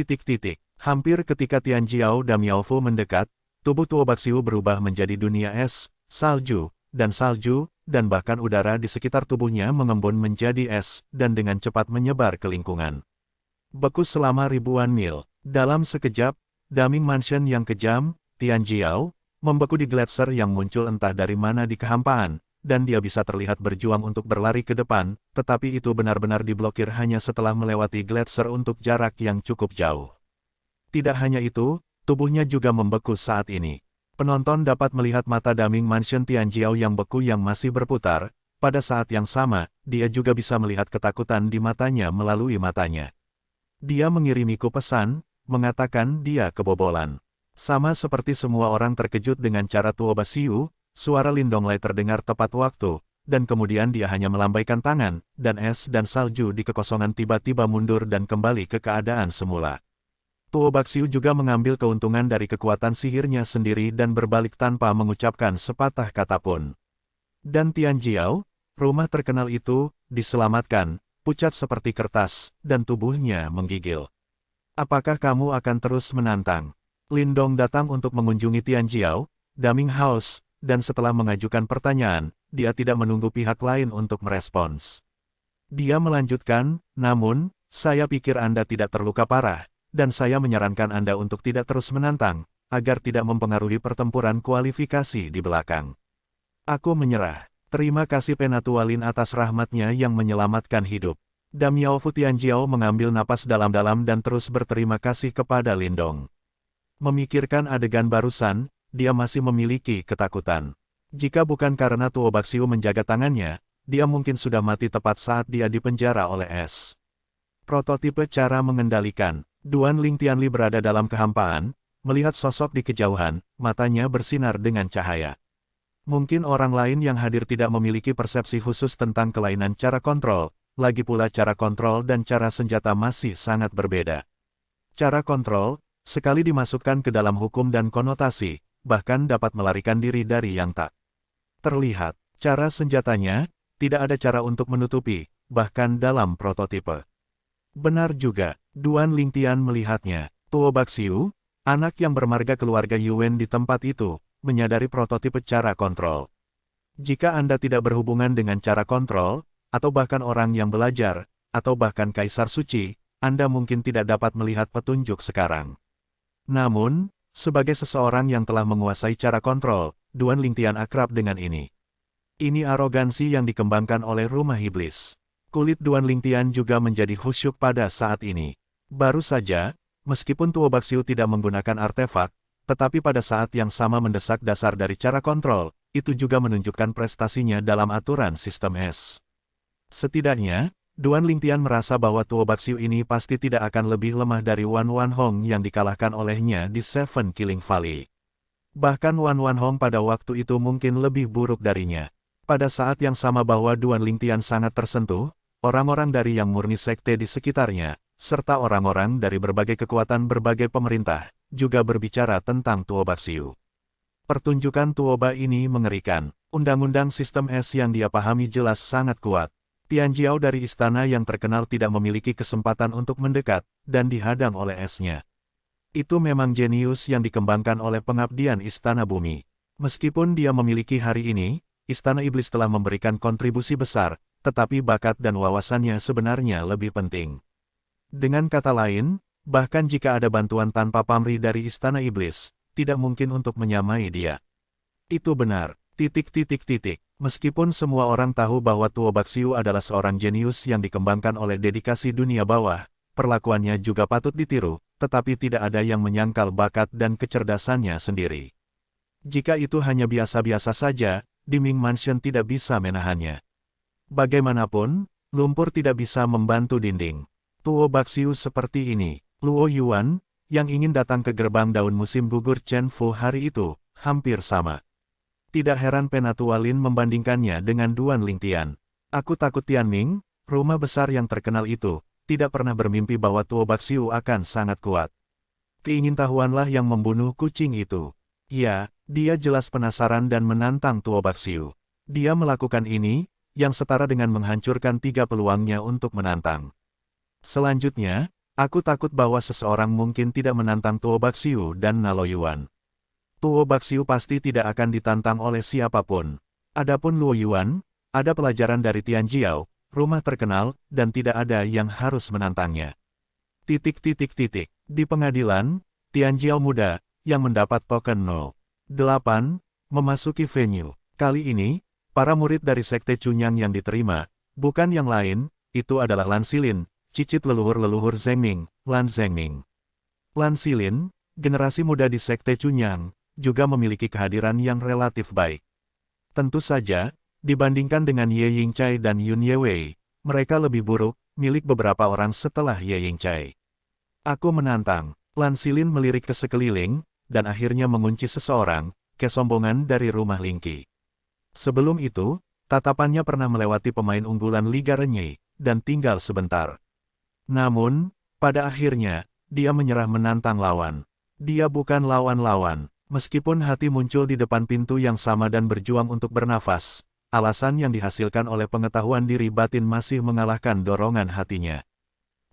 Hampir ketika Tian Jiao dan Miao Fu mendekat, tubuh Tuoba Xiu berubah menjadi dunia es, salju, dan bahkan udara di sekitar tubuhnya mengembun menjadi es, dan dengan cepat menyebar ke lingkungan. Beku selama ribuan mil. Dalam sekejap, Daming Mansion yang kejam, Tian Jiao, membeku di gletser yang muncul entah dari mana di kehampaan, dan dia bisa terlihat berjuang untuk berlari ke depan, tetapi itu benar-benar diblokir hanya setelah melewati gletser untuk jarak yang cukup jauh. Tidak hanya itu, tubuhnya juga membeku saat ini. Penonton dapat melihat mata Daming Mansion Tian Jiao yang beku yang masih berputar, pada saat yang sama, dia juga bisa melihat ketakutan di matanya melalui matanya. Dia mengirimiku pesan, mengatakan dia kebobolan. Sama seperti semua orang terkejut dengan cara Tuoba Xiu, suara Lin Donglai terdengar tepat waktu, dan kemudian dia hanya melambaikan tangan, dan es dan salju di kekosongan tiba-tiba mundur dan kembali ke keadaan semula. Tuoba Xiu juga mengambil keuntungan dari kekuatan sihirnya sendiri dan berbalik tanpa mengucapkan sepatah kata pun. Dan Tian Jiao, rumah terkenal itu, diselamatkan, pucat seperti kertas, dan tubuhnya menggigil. Apakah kamu akan terus menantang? Lin Dong datang untuk mengunjungi Tian Jiao, Daming House, dan setelah mengajukan pertanyaan, dia tidak menunggu pihak lain untuk merespons. Dia melanjutkan, namun, saya pikir Anda tidak terluka parah, dan saya menyarankan Anda untuk tidak terus menantang, agar tidak mempengaruhi pertempuran kualifikasi di belakang. Aku menyerah. Terima kasih Penatua Lin atas rahmatnya yang menyelamatkan hidup. Damiao Fu Tian Jiao mengambil napas dalam-dalam dan terus berterima kasih kepada Lin Dong. Memikirkan adegan barusan, dia masih memiliki ketakutan. Jika bukan karena Tuoba Xiu menjaga tangannya, dia mungkin sudah mati tepat saat dia dipenjara oleh es. Prototipe cara mengendalikan. Duan Lingtianli berada dalam kehampaan, melihat sosok di kejauhan, matanya bersinar dengan cahaya. Mungkin orang lain yang hadir tidak memiliki persepsi khusus tentang kelainan cara kontrol, lagi pula cara kontrol dan cara senjata masih sangat berbeda. Cara kontrol, sekali dimasukkan ke dalam hukum dan konotasi, bahkan dapat melarikan diri dari yang tak terlihat. Cara senjatanya, tidak ada cara untuk menutupi, bahkan dalam prototipe. Benar juga, Duan Lingtian melihatnya. Tuoba Xiu, anak yang bermarga keluarga Yuan di tempat itu, menyadari prototipe cara kontrol. Jika Anda tidak berhubungan dengan cara kontrol, atau bahkan orang yang belajar, atau bahkan Kaisar Suci, Anda mungkin tidak dapat melihat petunjuk sekarang. Namun, sebagai seseorang yang telah menguasai cara kontrol, Duan Lingtian akrab dengan ini. Ini arogansi yang dikembangkan oleh rumah iblis. Kulit Duan Lingtian juga menjadi khusyuk pada saat ini. Baru saja, meskipun Tuoba Xiu tidak menggunakan artefak, tetapi pada saat yang sama mendesak dasar dari cara kontrol, itu juga menunjukkan prestasinya dalam aturan sistem es. Setidaknya, Duan Lingtian merasa bahwa Tuoba Xiu ini pasti tidak akan lebih lemah dari Wan Wanhong yang dikalahkan olehnya di Seven Killing Valley. Bahkan Wan Wanhong pada waktu itu mungkin lebih buruk darinya. Pada saat yang sama bahwa Duan Lingtian sangat tersentuh, orang-orang dari yang murni sekte di sekitarnya, serta orang-orang dari berbagai kekuatan berbagai pemerintah, juga berbicara tentang Tuo Baxiu. Pertunjukan Tuoba ini mengerikan. Undang-undang sistem es yang dia pahami jelas sangat kuat. Tianjiao dari istana yang terkenal tidak memiliki kesempatan untuk mendekat, dan dihadang oleh esnya. Itu memang jenius yang dikembangkan oleh pengabdian Istana Bumi. Meskipun dia memiliki hari ini, Istana Iblis telah memberikan kontribusi besar, tetapi bakat dan wawasannya sebenarnya lebih penting. Dengan kata lain, bahkan jika ada bantuan tanpa pamrih dari Istana Iblis, tidak mungkin untuk menyamai dia. Itu benar. ... Meskipun semua orang tahu bahwa Tuo Baxiu adalah seorang jenius yang dikembangkan oleh dedikasi dunia bawah, perlakuannya juga patut ditiru, tetapi tidak ada yang menyangkal bakat dan kecerdasannya sendiri. Jika itu hanya biasa-biasa saja, di Ming Mansion tidak bisa menahannya. Bagaimanapun, lumpur tidak bisa membantu dinding. Tuo Baxiu seperti ini. Luo Yuan, yang ingin datang ke gerbang daun musim gugur Chen Fu hari itu, hampir sama. Tidak heran Penatua Lin membandingkannya dengan Duan Lingtian. Aku takut Tianming, rumah besar yang terkenal itu, tidak pernah bermimpi bahwa Tuo Baxiu akan sangat kuat. Keingintahuanlah yang membunuh kucing itu. Ya, dia jelas penasaran dan menantang Tuo Baxiu. Dia melakukan ini, yang setara dengan menghancurkan 3 peluangnya untuk menantang. Selanjutnya, aku takut bahwa seseorang mungkin tidak menantang Tuo Baxiu dan Nalo Yuan. Tuo Baxiu pasti tidak akan ditantang oleh siapapun. Adapun Luo Yuan, ada pelajaran dari Tianjiao, rumah terkenal, dan tidak ada yang harus menantangnya. ... Di pengadilan, Tianjiao muda, yang mendapat token 08, memasuki venue. Kali ini, para murid dari Sekte Cunyang yang diterima, bukan yang lain, itu adalah Lan Xilin, cicit leluhur-leluhur Zhengming, Lan Zhengming. Lan Xilin, generasi muda di Sekte Cunyang, juga memiliki kehadiran yang relatif baik. Tentu saja, dibandingkan dengan Ye Yingcai dan Yun Yewei, mereka lebih buruk, milik beberapa orang setelah Ye Yingcai. Aku menantang. Lan Xilin melirik ke sekeliling, dan akhirnya mengunci seseorang, kesombongan dari rumah Lingqi. Sebelum itu, tatapannya pernah melewati pemain unggulan Liga Renyei, dan tinggal sebentar. Namun, pada akhirnya, dia menyerah menantang lawan. Dia bukan lawan-lawan. Meskipun hati muncul di depan pintu yang sama dan berjuang untuk bernafas, alasan yang dihasilkan oleh pengetahuan diri batin masih mengalahkan dorongan hatinya.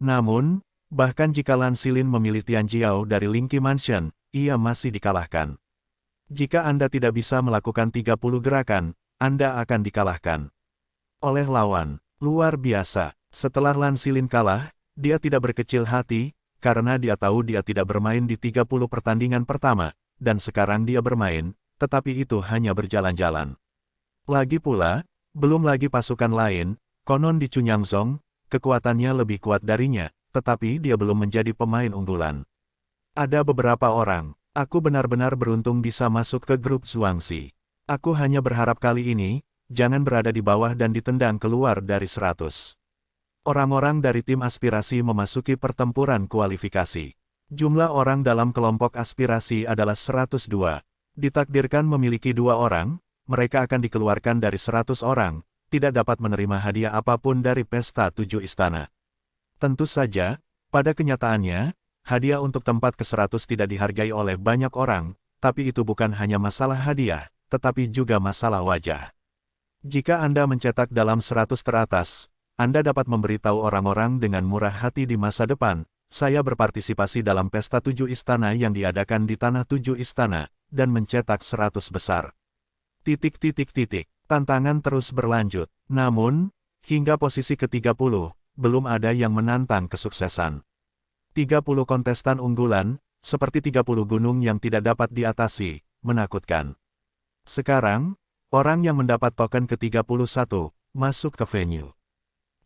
Namun, bahkan jika Lan Xilin memilih Tianjiao dari Lingqi Mansion, ia masih dikalahkan. Jika Anda tidak bisa melakukan 30 gerakan, Anda akan dikalahkan oleh lawan. Luar biasa. Setelah Lan Xilin kalah, dia tidak berkecil hati, karena dia tahu dia tidak bermain di 30 pertandingan pertama. Dan sekarang dia bermain, tetapi itu hanya berjalan-jalan. Lagi pula, belum lagi pasukan lain, konon di Cunyangzong, kekuatannya lebih kuat darinya, tetapi dia belum menjadi pemain unggulan. Ada beberapa orang, aku benar-benar beruntung bisa masuk ke grup Zhuangzi. Aku hanya berharap kali ini, jangan berada di bawah dan ditendang keluar dari 100. Orang-orang dari tim aspirasi memasuki pertempuran kualifikasi. Jumlah orang dalam kelompok aspirasi adalah 102. Ditakdirkan memiliki 2 orang, mereka akan dikeluarkan dari 100 orang, tidak dapat menerima hadiah apapun dari pesta 7 istana. Tentu saja, pada kenyataannya, hadiah untuk tempat ke-100 tidak dihargai oleh banyak orang, tapi itu bukan hanya masalah hadiah, tetapi juga masalah wajah. Jika Anda mencetak dalam 100 teratas, Anda dapat memberitahu orang-orang dengan murah hati di masa depan, saya berpartisipasi dalam pesta 7 istana yang diadakan di tanah 7 istana, dan mencetak 100 besar. ... Tantangan terus berlanjut. Namun, hingga posisi ke-30, belum ada yang menantang kesuksesan. 30 kontestan unggulan, seperti 30 gunung yang tidak dapat diatasi, menakutkan. Sekarang, orang yang mendapat token ke-31, masuk ke venue.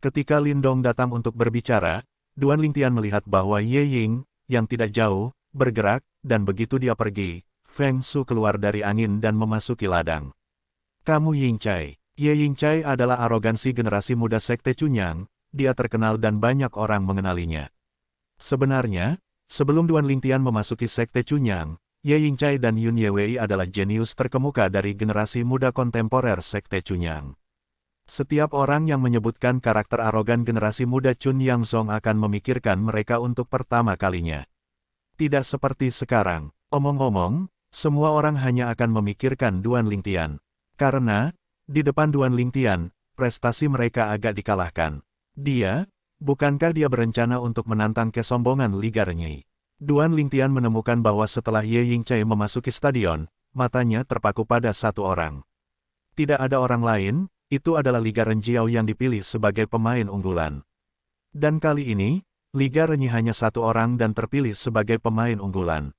Ketika Lindong datang untuk berbicara, Duan Lingtian melihat bahwa Ye Ying, yang tidak jauh, bergerak, dan begitu dia pergi, Feng Su keluar dari angin dan memasuki ladang. Kamu Yingcai. Ye Yingcai adalah arogansi generasi muda Sekte Cunyang, dia terkenal dan banyak orang mengenalinya. Sebenarnya, sebelum Duan Lingtian memasuki Sekte Cunyang, Ye Yingcai dan Yun Yewei adalah jenius terkemuka dari generasi muda kontemporer Sekte Cunyang. Setiap orang yang menyebutkan karakter arogan generasi muda Cunyangzong akan memikirkan mereka untuk pertama kalinya. Tidak seperti sekarang. Omong-omong, semua orang hanya akan memikirkan Duan Lingtian. Karena, di depan Duan Lingtian, prestasi mereka agak dikalahkan. Bukankah dia berencana untuk menantang kesombongan Liga Renyi? Duan Lingtian menemukan bahwa setelah Ye Yingcai memasuki stadion, matanya terpaku pada satu orang. Tidak ada orang lain, itu adalah Liga Renjiao yang dipilih sebagai pemain unggulan. Dan kali ini, Liga Renyi hanya satu orang dan terpilih sebagai pemain unggulan.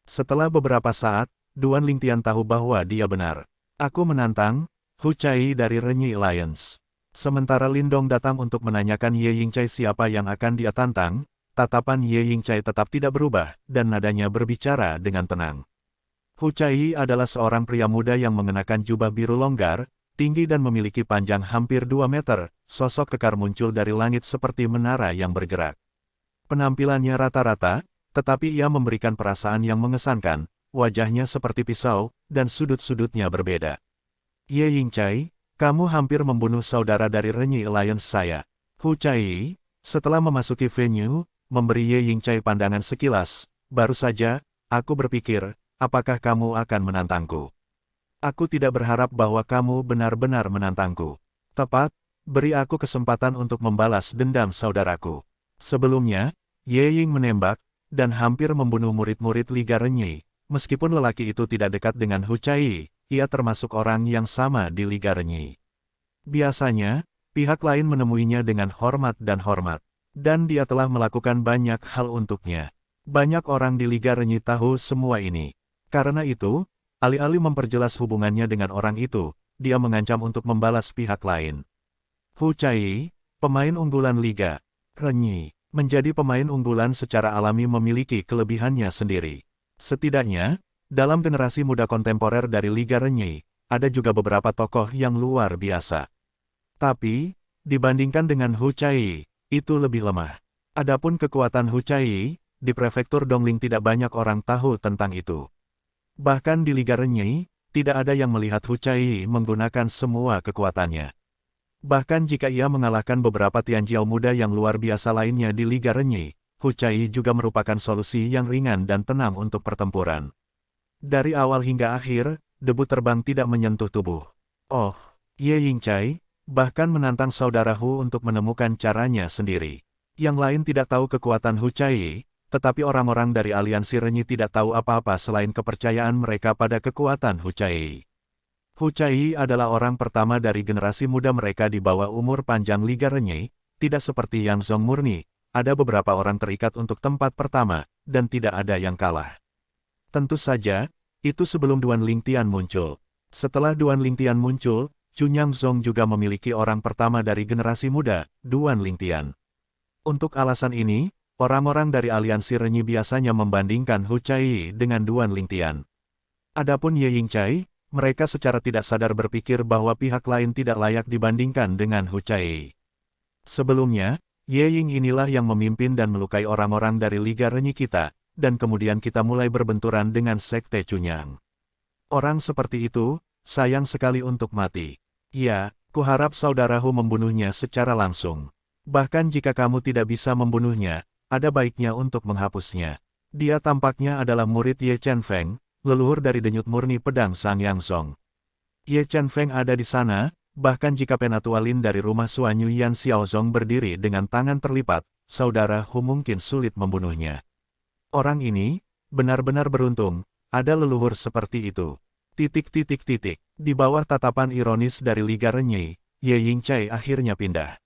Setelah beberapa saat, Duan Lingtian tahu bahwa dia benar. Aku menantang Hu Chai dari Renyi Alliance. Sementara Lindong datang untuk menanyakan Ye Yingcai siapa yang akan dia tantang, tatapan Ye Yingcai tetap tidak berubah, dan nadanya berbicara dengan tenang. Hu Chai adalah seorang pria muda yang mengenakan jubah biru longgar, tinggi dan memiliki panjang hampir 2 meter, sosok kekar muncul dari langit seperti menara yang bergerak. Penampilannya rata-rata, tetapi ia memberikan perasaan yang mengesankan, wajahnya seperti pisau, dan sudut-sudutnya berbeda. Ye Yingcai, kamu hampir membunuh saudara dari Renyi Alliance saya. Hu Chai, setelah memasuki venue, memberi Ye Yingcai pandangan sekilas, baru saja, aku berpikir, apakah kamu akan menantangku? Aku tidak berharap bahwa kamu benar-benar menantangku. Tepat, beri aku kesempatan untuk membalas dendam saudaraku. Sebelumnya, Ye Ying menembak, dan hampir membunuh murid-murid Liga Renyi. Meskipun lelaki itu tidak dekat dengan Hu Chai, ia termasuk orang yang sama di Liga Renyi. Biasanya, pihak lain menemuinya dengan hormat, dan dia telah melakukan banyak hal untuknya. Banyak orang di Liga Renyi tahu semua ini. Karena itu, alih-alih memperjelas hubungannya dengan orang itu, dia mengancam untuk membalas pihak lain. Hu Chai, pemain unggulan Liga Renyi, menjadi pemain unggulan secara alami memiliki kelebihannya sendiri. Setidaknya, dalam generasi muda kontemporer dari Liga Renyi, ada juga beberapa tokoh yang luar biasa. Tapi, dibandingkan dengan Hu Chai, itu lebih lemah. Adapun kekuatan Hu Chai, di prefektur Dongling tidak banyak orang tahu tentang itu. Bahkan di Liga Renyi, tidak ada yang melihat Hu Chai menggunakan semua kekuatannya. Bahkan jika ia mengalahkan beberapa Tianjiao muda yang luar biasa lainnya di Liga Renyi, Hu Chai juga merupakan solusi yang ringan dan tenang untuk pertempuran. Dari awal hingga akhir, debu terbang tidak menyentuh tubuh. Oh, Ye Yingcai, bahkan menantang saudara Hu untuk menemukan caranya sendiri. Yang lain tidak tahu kekuatan Hu Chai, tetapi orang-orang dari aliansi Renyi tidak tahu apa-apa selain kepercayaan mereka pada kekuatan Hu Chai. Hu Chai adalah orang pertama dari generasi muda mereka di bawah umur panjang Liga Renyi, tidak seperti Yang Zong murni, ada beberapa orang terikat untuk tempat pertama, dan tidak ada yang kalah. Tentu saja, itu sebelum Duan Lingtian muncul. Setelah Duan Lingtian muncul, Chunyang Zong juga memiliki orang pertama dari generasi muda, Duan Lingtian. Untuk alasan ini, orang-orang dari aliansi Renyi biasanya membandingkan Hu Chai dengan Duan Lingtian. Adapun Ye Yingcai, mereka secara tidak sadar berpikir bahwa pihak lain tidak layak dibandingkan dengan Hu Chai. Sebelumnya, Ye Ying inilah yang memimpin dan melukai orang-orang dari Liga Renyi kita, dan kemudian kita mulai berbenturan dengan Sekte Chunyang. Orang seperti itu, sayang sekali untuk mati. Ya, kuharap saudaraku membunuhnya secara langsung. Bahkan jika kamu tidak bisa membunuhnya, ada baiknya untuk menghapusnya. Dia tampaknya adalah murid Ye Chen Feng, leluhur dari denyut murni pedang Sang Yang Song. Ye Chen Feng ada di sana, bahkan jika Penatua Lin dari rumah Suanyu Yan Xiaozong berdiri dengan tangan terlipat, saudara Hu mungkin sulit membunuhnya. Orang ini, benar-benar beruntung, ada leluhur seperti itu. Di bawah tatapan ironis dari Liga Renyi, Ye Yingcai akhirnya pindah.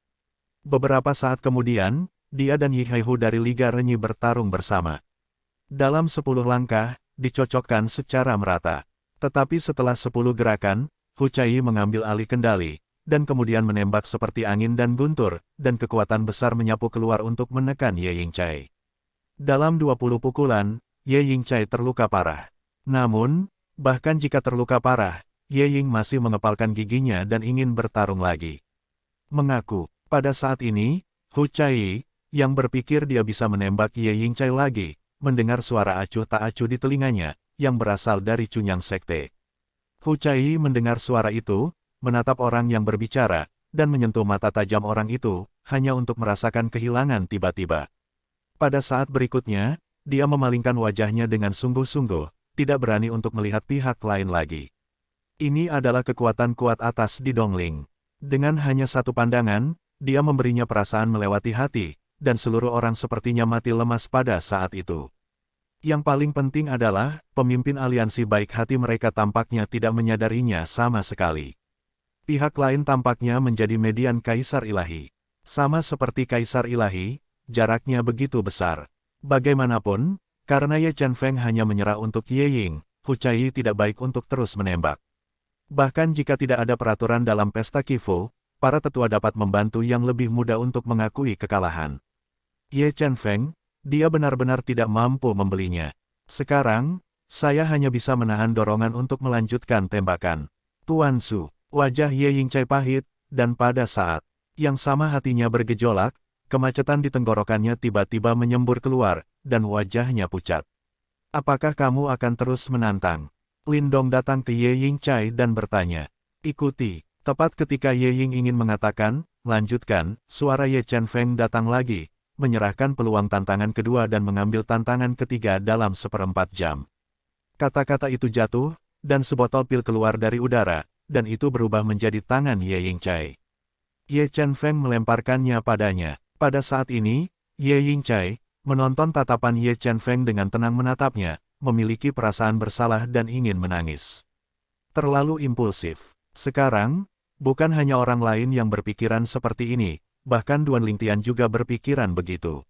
Beberapa saat kemudian, dia dan Yi Haihu dari Liga Renyi bertarung bersama. Dalam 10 langkah, dicocokkan secara merata. Tetapi setelah 10 gerakan, Hu Chai mengambil alih kendali, dan kemudian menembak seperti angin dan guntur, dan kekuatan besar menyapu keluar untuk menekan Ye Yingcai. Dalam 20 pukulan, Ye Yingcai terluka parah. Namun, bahkan jika terluka parah, Ye Ying masih mengepalkan giginya dan ingin bertarung lagi. Mengaku, pada saat ini, Hu Chai, yang berpikir dia bisa menembak Ye Yingcai lagi, mendengar suara acuh tak acuh di telinganya, yang berasal dari Chunyang Sekte. Hu Chai mendengar suara itu, menatap orang yang berbicara, dan menyentuh mata tajam orang itu, hanya untuk merasakan kehilangan tiba-tiba. Pada saat berikutnya, dia memalingkan wajahnya dengan sungguh-sungguh, tidak berani untuk melihat pihak lain lagi. Ini adalah kekuatan kuat atas di Dongling. Dengan hanya satu pandangan, dia memberinya perasaan melewati hati, dan seluruh orang sepertinya mati lemas pada saat itu. Yang paling penting adalah, pemimpin aliansi baik hati mereka tampaknya tidak menyadarinya sama sekali. Pihak lain tampaknya menjadi median Kaisar Ilahi. Sama seperti Kaisar Ilahi, jaraknya begitu besar. Bagaimanapun, karena Ye Chen Feng hanya menyerah untuk Ye Ying, Hu Chaiyi tidak baik untuk terus menembak. Bahkan jika tidak ada peraturan dalam pesta Qifu, para tetua dapat membantu yang lebih mudah untuk mengakui kekalahan. Ye Chen Feng, dia benar-benar tidak mampu membelinya. Sekarang, saya hanya bisa menahan dorongan untuk melanjutkan tembakan. Tuan Su, wajah Ye Yingchai pahit, dan pada saat yang sama hatinya bergejolak, kemacetan di tenggorokannya tiba-tiba menyembur keluar, dan wajahnya pucat. Apakah kamu akan terus menantang? Lindong datang ke Ye Yingchai dan bertanya. Ikuti. Tepat ketika Ye Ying ingin mengatakan, lanjutkan, suara Ye Chen Feng datang lagi, menyerahkan peluang tantangan kedua dan mengambil tantangan ketiga dalam 1/4 jam. Kata-kata itu jatuh, dan sebotol pil keluar dari udara, dan itu berubah menjadi tangan Ye Yingchai. Ye Chen Feng melemparkannya padanya. Pada saat ini, Ye Yingchai, menonton tatapan Ye Chen Feng dengan tenang menatapnya, memiliki perasaan bersalah dan ingin menangis. Terlalu impulsif. Sekarang, bukan hanya orang lain yang berpikiran seperti ini, bahkan Duan Lingtian juga berpikiran begitu.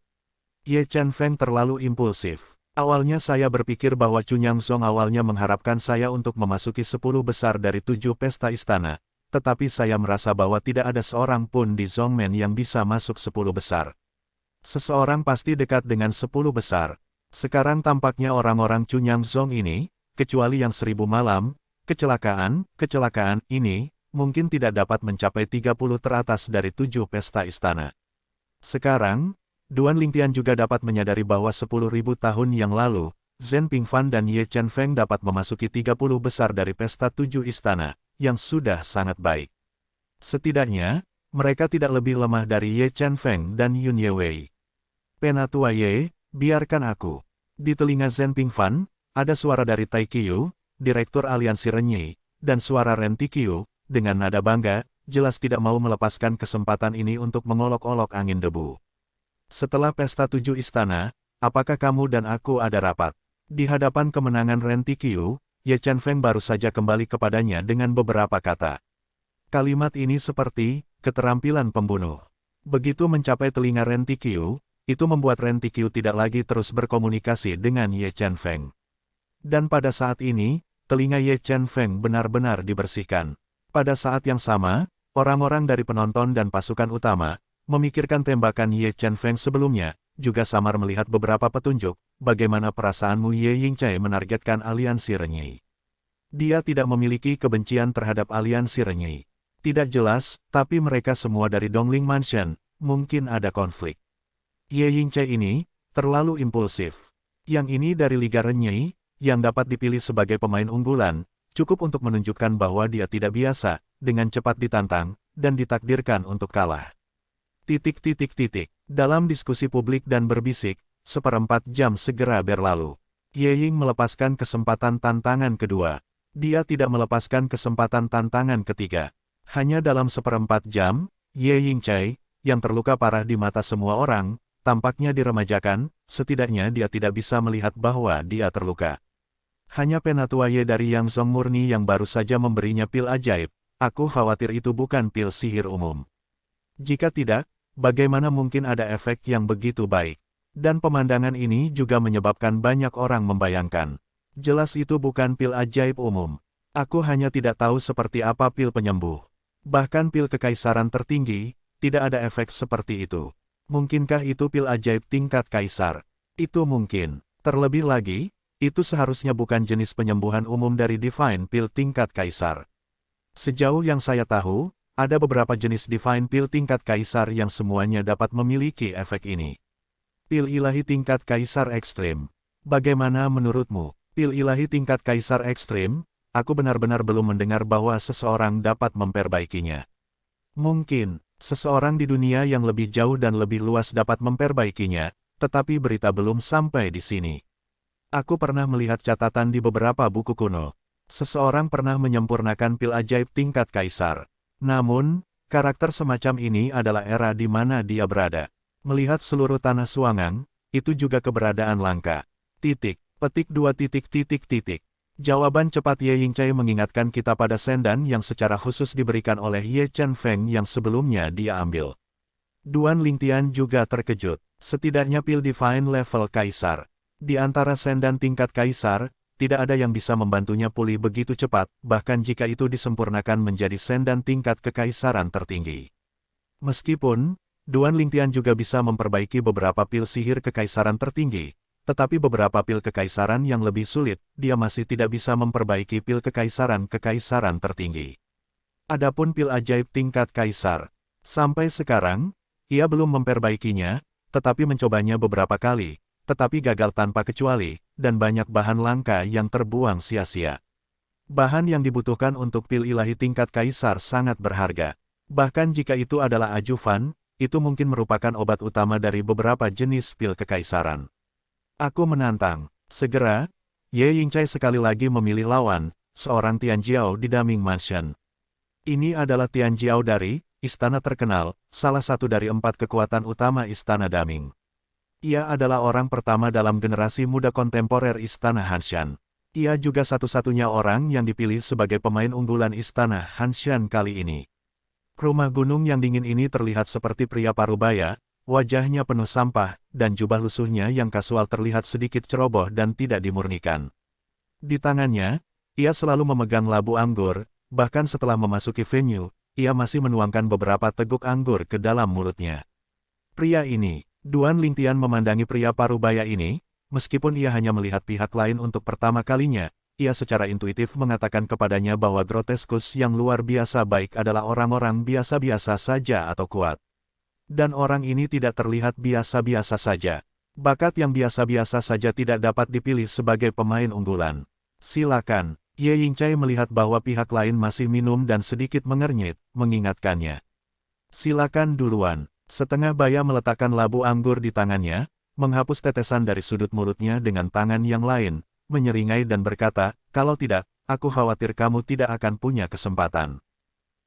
Ye Chen Feng terlalu impulsif. Awalnya saya berpikir bahwa Chunyang Zong awalnya mengharapkan saya untuk memasuki 10 besar dari 7 pesta istana, tetapi saya merasa bahwa tidak ada seorang pun di Zongmen yang bisa masuk 10 besar. Seseorang pasti dekat dengan 10 besar. Sekarang tampaknya orang-orang Chunyang Zong ini, kecuali yang 1000 malam, kecelakaan ini, mungkin tidak dapat mencapai 30 teratas dari 7 pesta istana. Sekarang, Duan Lingtian juga dapat menyadari bahwa 10.000 tahun yang lalu, Zhen Pingfan dan Ye Chen Feng dapat memasuki 30 besar dari pesta 7 istana, yang sudah sangat baik. Setidaknya, mereka tidak lebih lemah dari Ye Chen Feng dan Yun Yewei. Penatua Ye, biarkan aku. Di telinga Zhen Pingfan, ada suara dari Tai Qiu, Direktur Aliansi Renyi, dan suara Ren Tiqiu, dengan nada bangga, jelas tidak mau melepaskan kesempatan ini untuk mengolok-olok angin debu. Setelah pesta 7 istana, apakah kamu dan aku ada rapat? Di hadapan kemenangan Ren Tiqiu, Ye Chen Feng baru saja kembali kepadanya dengan beberapa kata. Kalimat ini seperti, keterampilan pembunuh. Begitu mencapai telinga Ren Tiqiu, itu membuat Ren Tiqiu tidak lagi terus berkomunikasi dengan Ye Chen Feng. Dan pada saat ini, telinga Ye Chen Feng benar-benar dibersihkan. Pada saat yang sama, orang-orang dari penonton dan pasukan utama, memikirkan tembakan Ye Chen Feng sebelumnya, juga samar melihat beberapa petunjuk, bagaimana perasaanmu Ye Yingchai menargetkan aliansi Renyi. Dia tidak memiliki kebencian terhadap aliansi Renyi. Tidak jelas, tapi mereka semua dari Dongling Mansion, mungkin ada konflik. Ye Yingchai ini, terlalu impulsif. Yang ini dari Liga Renyi, yang dapat dipilih sebagai pemain unggulan, cukup untuk menunjukkan bahwa dia tidak biasa, dengan cepat ditantang, dan ditakdirkan untuk kalah. Dalam diskusi publik dan berbisik, 1/4 jam segera berlalu. Ye Ying melepaskan kesempatan tantangan kedua. Dia tidak melepaskan kesempatan tantangan ketiga. Hanya dalam 1/4 jam, Ye Yingchai, yang terluka parah di mata semua orang, tampaknya diremajakan, setidaknya dia tidak bisa melihat bahwa dia terluka. Hanya Penatua Ye dari Yang Zong murni yang baru saja memberinya pil ajaib. Aku khawatir itu bukan pil sihir umum. Jika tidak, bagaimana mungkin ada efek yang begitu baik? Dan pemandangan ini juga menyebabkan banyak orang membayangkan. Jelas itu bukan pil ajaib umum. Aku hanya tidak tahu seperti apa pil penyembuh. Bahkan pil kekaisaran tertinggi, tidak ada efek seperti itu. Mungkinkah itu pil ajaib tingkat kaisar? Itu mungkin. Terlebih lagi, itu seharusnya bukan jenis penyembuhan umum dari Divine Pill tingkat kaisar. Sejauh yang saya tahu, ada beberapa jenis Divine Pill tingkat kaisar yang semuanya dapat memiliki efek ini. Pil ilahi tingkat kaisar ekstrim. Bagaimana menurutmu? Pil ilahi tingkat kaisar ekstrim, aku benar-benar belum mendengar bahwa seseorang dapat memperbaikinya. Mungkin, seseorang di dunia yang lebih jauh dan lebih luas dapat memperbaikinya, Tetapi berita belum sampai di sini. Aku pernah melihat catatan di beberapa buku kuno. Seseorang pernah menyempurnakan pil ajaib tingkat kaisar. Namun, karakter semacam ini adalah era di mana dia berada. Melihat seluruh tanah Suangang, itu juga keberadaan langka. Petik 2. Jawaban cepat Ye Yingcai mengingatkan kita pada sendan yang secara khusus diberikan oleh Ye Chen Feng yang sebelumnya dia ambil. Duan Lingtian juga terkejut. Setidaknya pil Divine level Kaisar. Di antara sendan tingkat Kaisar, tidak ada yang bisa membantunya pulih begitu cepat, bahkan jika itu disempurnakan menjadi sendan tingkat kekaisaran tertinggi. Meskipun, Duan Lingtian juga bisa memperbaiki beberapa pil sihir kekaisaran tertinggi, tetapi beberapa pil kekaisaran yang lebih sulit, dia masih tidak bisa memperbaiki pil kekaisaran tertinggi. Adapun pil ajaib tingkat kaisar, sampai sekarang, ia belum memperbaikinya, tetapi mencobanya beberapa kali, tetapi gagal tanpa kecuali, dan banyak bahan langka yang terbuang sia-sia. Bahan yang dibutuhkan untuk pil ilahi tingkat kaisar sangat berharga. Bahkan jika itu adalah ajuvan, itu mungkin merupakan obat utama dari beberapa jenis pil kekaisaran. Aku menantang. Segera, Ye Yingcai sekali lagi memilih lawan, seorang Tianjiao di Daming Mansion. Ini adalah Tianjiao dari istana terkenal, salah satu dari 4 kekuatan utama istana Daming. Ia adalah orang pertama dalam generasi muda kontemporer istana Hanshan. Ia juga satu-satunya orang yang dipilih sebagai pemain unggulan istana Hanshan kali ini. Rumah gunung yang dingin ini terlihat seperti pria parubaya, wajahnya penuh sampah, dan jubah lusuhnya yang kasual terlihat sedikit ceroboh dan tidak dimurnikan. Di tangannya, ia selalu memegang labu anggur, bahkan setelah memasuki venue, ia masih menuangkan beberapa teguk anggur ke dalam mulutnya. Pria ini, Duan Lingtian memandangi pria parubaya ini, meskipun ia hanya melihat pihak lain untuk pertama kalinya, ia secara intuitif mengatakan kepadanya bahwa Grotescus yang luar biasa baik adalah orang-orang biasa-biasa saja atau kuat. Dan orang ini tidak terlihat biasa-biasa saja. Bakat yang biasa-biasa saja tidak dapat dipilih sebagai pemain unggulan. Silakan. Ye Yingcai melihat bahwa pihak lain masih minum dan sedikit mengernyit, mengingatkannya. Silakan duluan. Setengah baya meletakkan labu anggur di tangannya, menghapus tetesan dari sudut mulutnya dengan tangan yang lain, menyeringai dan berkata, kalau tidak, aku khawatir kamu tidak akan punya kesempatan.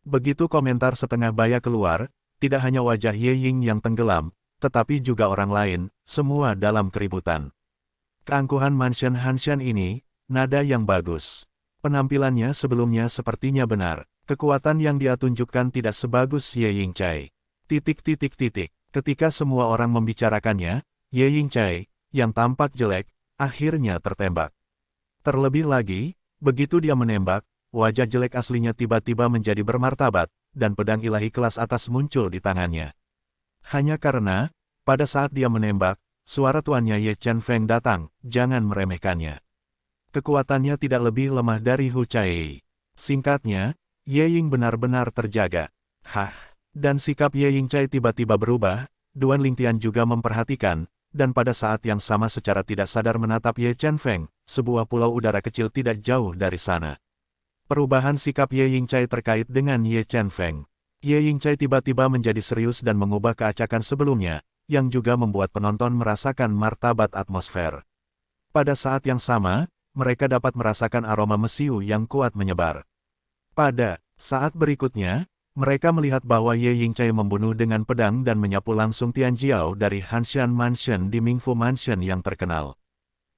Begitu komentar setengah baya keluar, tidak hanya wajah Ye Ying yang tenggelam, tetapi juga orang lain, semua dalam keributan. Keangkuhan Mansion Hanshan ini, nada yang bagus. Penampilannya sebelumnya sepertinya benar. Kekuatan yang dia tunjukkan tidak sebagus Ye Yingcai. Ketika semua orang membicarakannya, Ye Yingcai, yang tampak jelek, akhirnya tertembak. Terlebih lagi, begitu dia menembak, wajah jelek aslinya tiba-tiba menjadi bermartabat, dan pedang ilahi kelas atas muncul di tangannya. Hanya karena, pada saat dia menembak, suara tuannya Ye Chen Feng datang, jangan meremehkannya. Kekuatannya tidak lebih lemah dari Hu Chai. Singkatnya, Ye Ying benar-benar terjaga. Dan sikap Ye Yingcai tiba-tiba berubah, Duan Lingtian juga memperhatikan, dan pada saat yang sama secara tidak sadar menatap Ye Chen Feng, sebuah pulau udara kecil tidak jauh dari sana. Perubahan sikap Ye Yingcai terkait dengan Ye Chen Feng. Ye Yingcai tiba-tiba menjadi serius dan mengubah keacakan sebelumnya, yang juga membuat penonton merasakan martabat atmosfer. Pada saat yang sama, mereka dapat merasakan aroma mesiu yang kuat menyebar. Pada saat berikutnya, mereka melihat bahwa Ye Yingcai membunuh dengan pedang dan menyapu langsung Tianjiao dari Hanshan Mansion di Mingfu Mansion yang terkenal.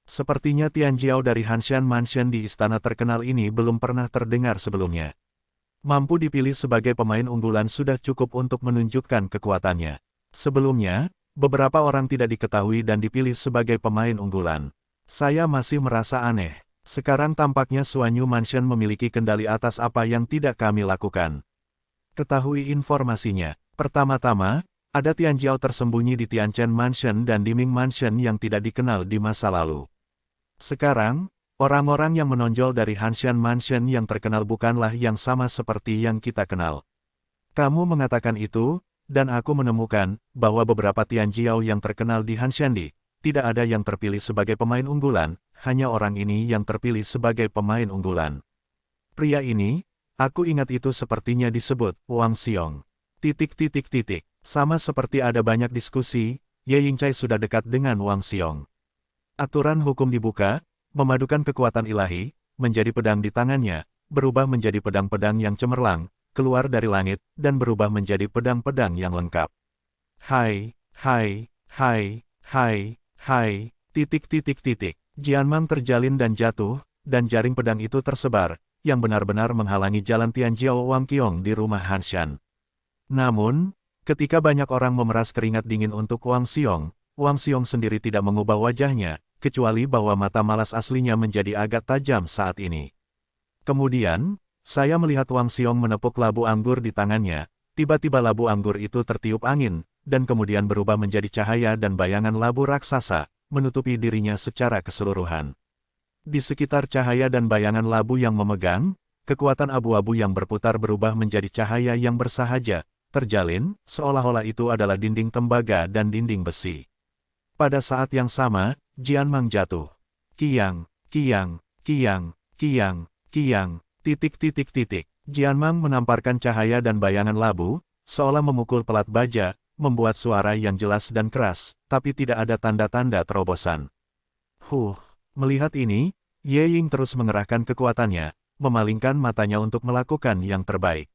Sepertinya Tianjiao dari Hanshan Mansion di istana terkenal ini belum pernah terdengar sebelumnya. Mampu dipilih sebagai pemain unggulan sudah cukup untuk menunjukkan kekuatannya. Sebelumnya, beberapa orang tidak diketahui dan dipilih sebagai pemain unggulan. Saya masih merasa aneh. Sekarang tampaknya Suanyu Mansion memiliki kendali atas apa yang tidak kami lakukan. Ketahui informasinya. Pertama-tama, ada Tianjiao tersembunyi di Tianchen Mansion dan Diming Mansion yang tidak dikenal di masa lalu. Sekarang, orang-orang yang menonjol dari Hanshan Mansion yang terkenal bukanlah yang sama seperti yang kita kenal. Kamu mengatakan itu, dan aku menemukan bahwa beberapa Tianjiao yang terkenal di Hanshandi, tidak ada yang terpilih sebagai pemain unggulan, hanya orang ini yang terpilih sebagai pemain unggulan. Pria ini, aku ingat itu sepertinya disebut Wang Xiong. Sama seperti ada banyak diskusi, Ye Yingcai sudah dekat dengan Wang Xiong. Aturan hukum dibuka, memadukan kekuatan ilahi, menjadi pedang di tangannya, berubah menjadi pedang-pedang yang cemerlang, keluar dari langit, dan berubah menjadi pedang-pedang yang lengkap. Hai, hai, hai, hai, hai, titik titik titik. Jianmang terjalin dan jatuh, dan jaring pedang itu tersebar, yang benar-benar menghalangi jalan Tianjiao Wang Qiong di rumah Han Shan. Namun, ketika banyak orang memeras keringat dingin untuk Wang Xiong sendiri tidak mengubah wajahnya, kecuali bahwa mata malas aslinya menjadi agak tajam saat ini. Kemudian, saya melihat Wang Xiong menepuk labu anggur di tangannya, tiba-tiba labu anggur itu tertiup angin, dan kemudian berubah menjadi cahaya dan bayangan labu raksasa, menutupi dirinya secara keseluruhan. Di sekitar cahaya dan bayangan labu yang memegang, kekuatan abu-abu yang berputar berubah menjadi cahaya yang bersahaja, terjalin, seolah-olah itu adalah dinding tembaga dan dinding besi. Pada saat yang sama, Jianmang jatuh. Kiang, kiang, kiang, kiang, kiang, titik titik titik. Jianmang menamparkan cahaya dan bayangan labu, seolah memukul pelat baja, membuat suara yang jelas dan keras, tapi tidak ada tanda-tanda terobosan. Melihat ini, Ye Ying terus mengerahkan kekuatannya, memalingkan matanya untuk melakukan yang terbaik.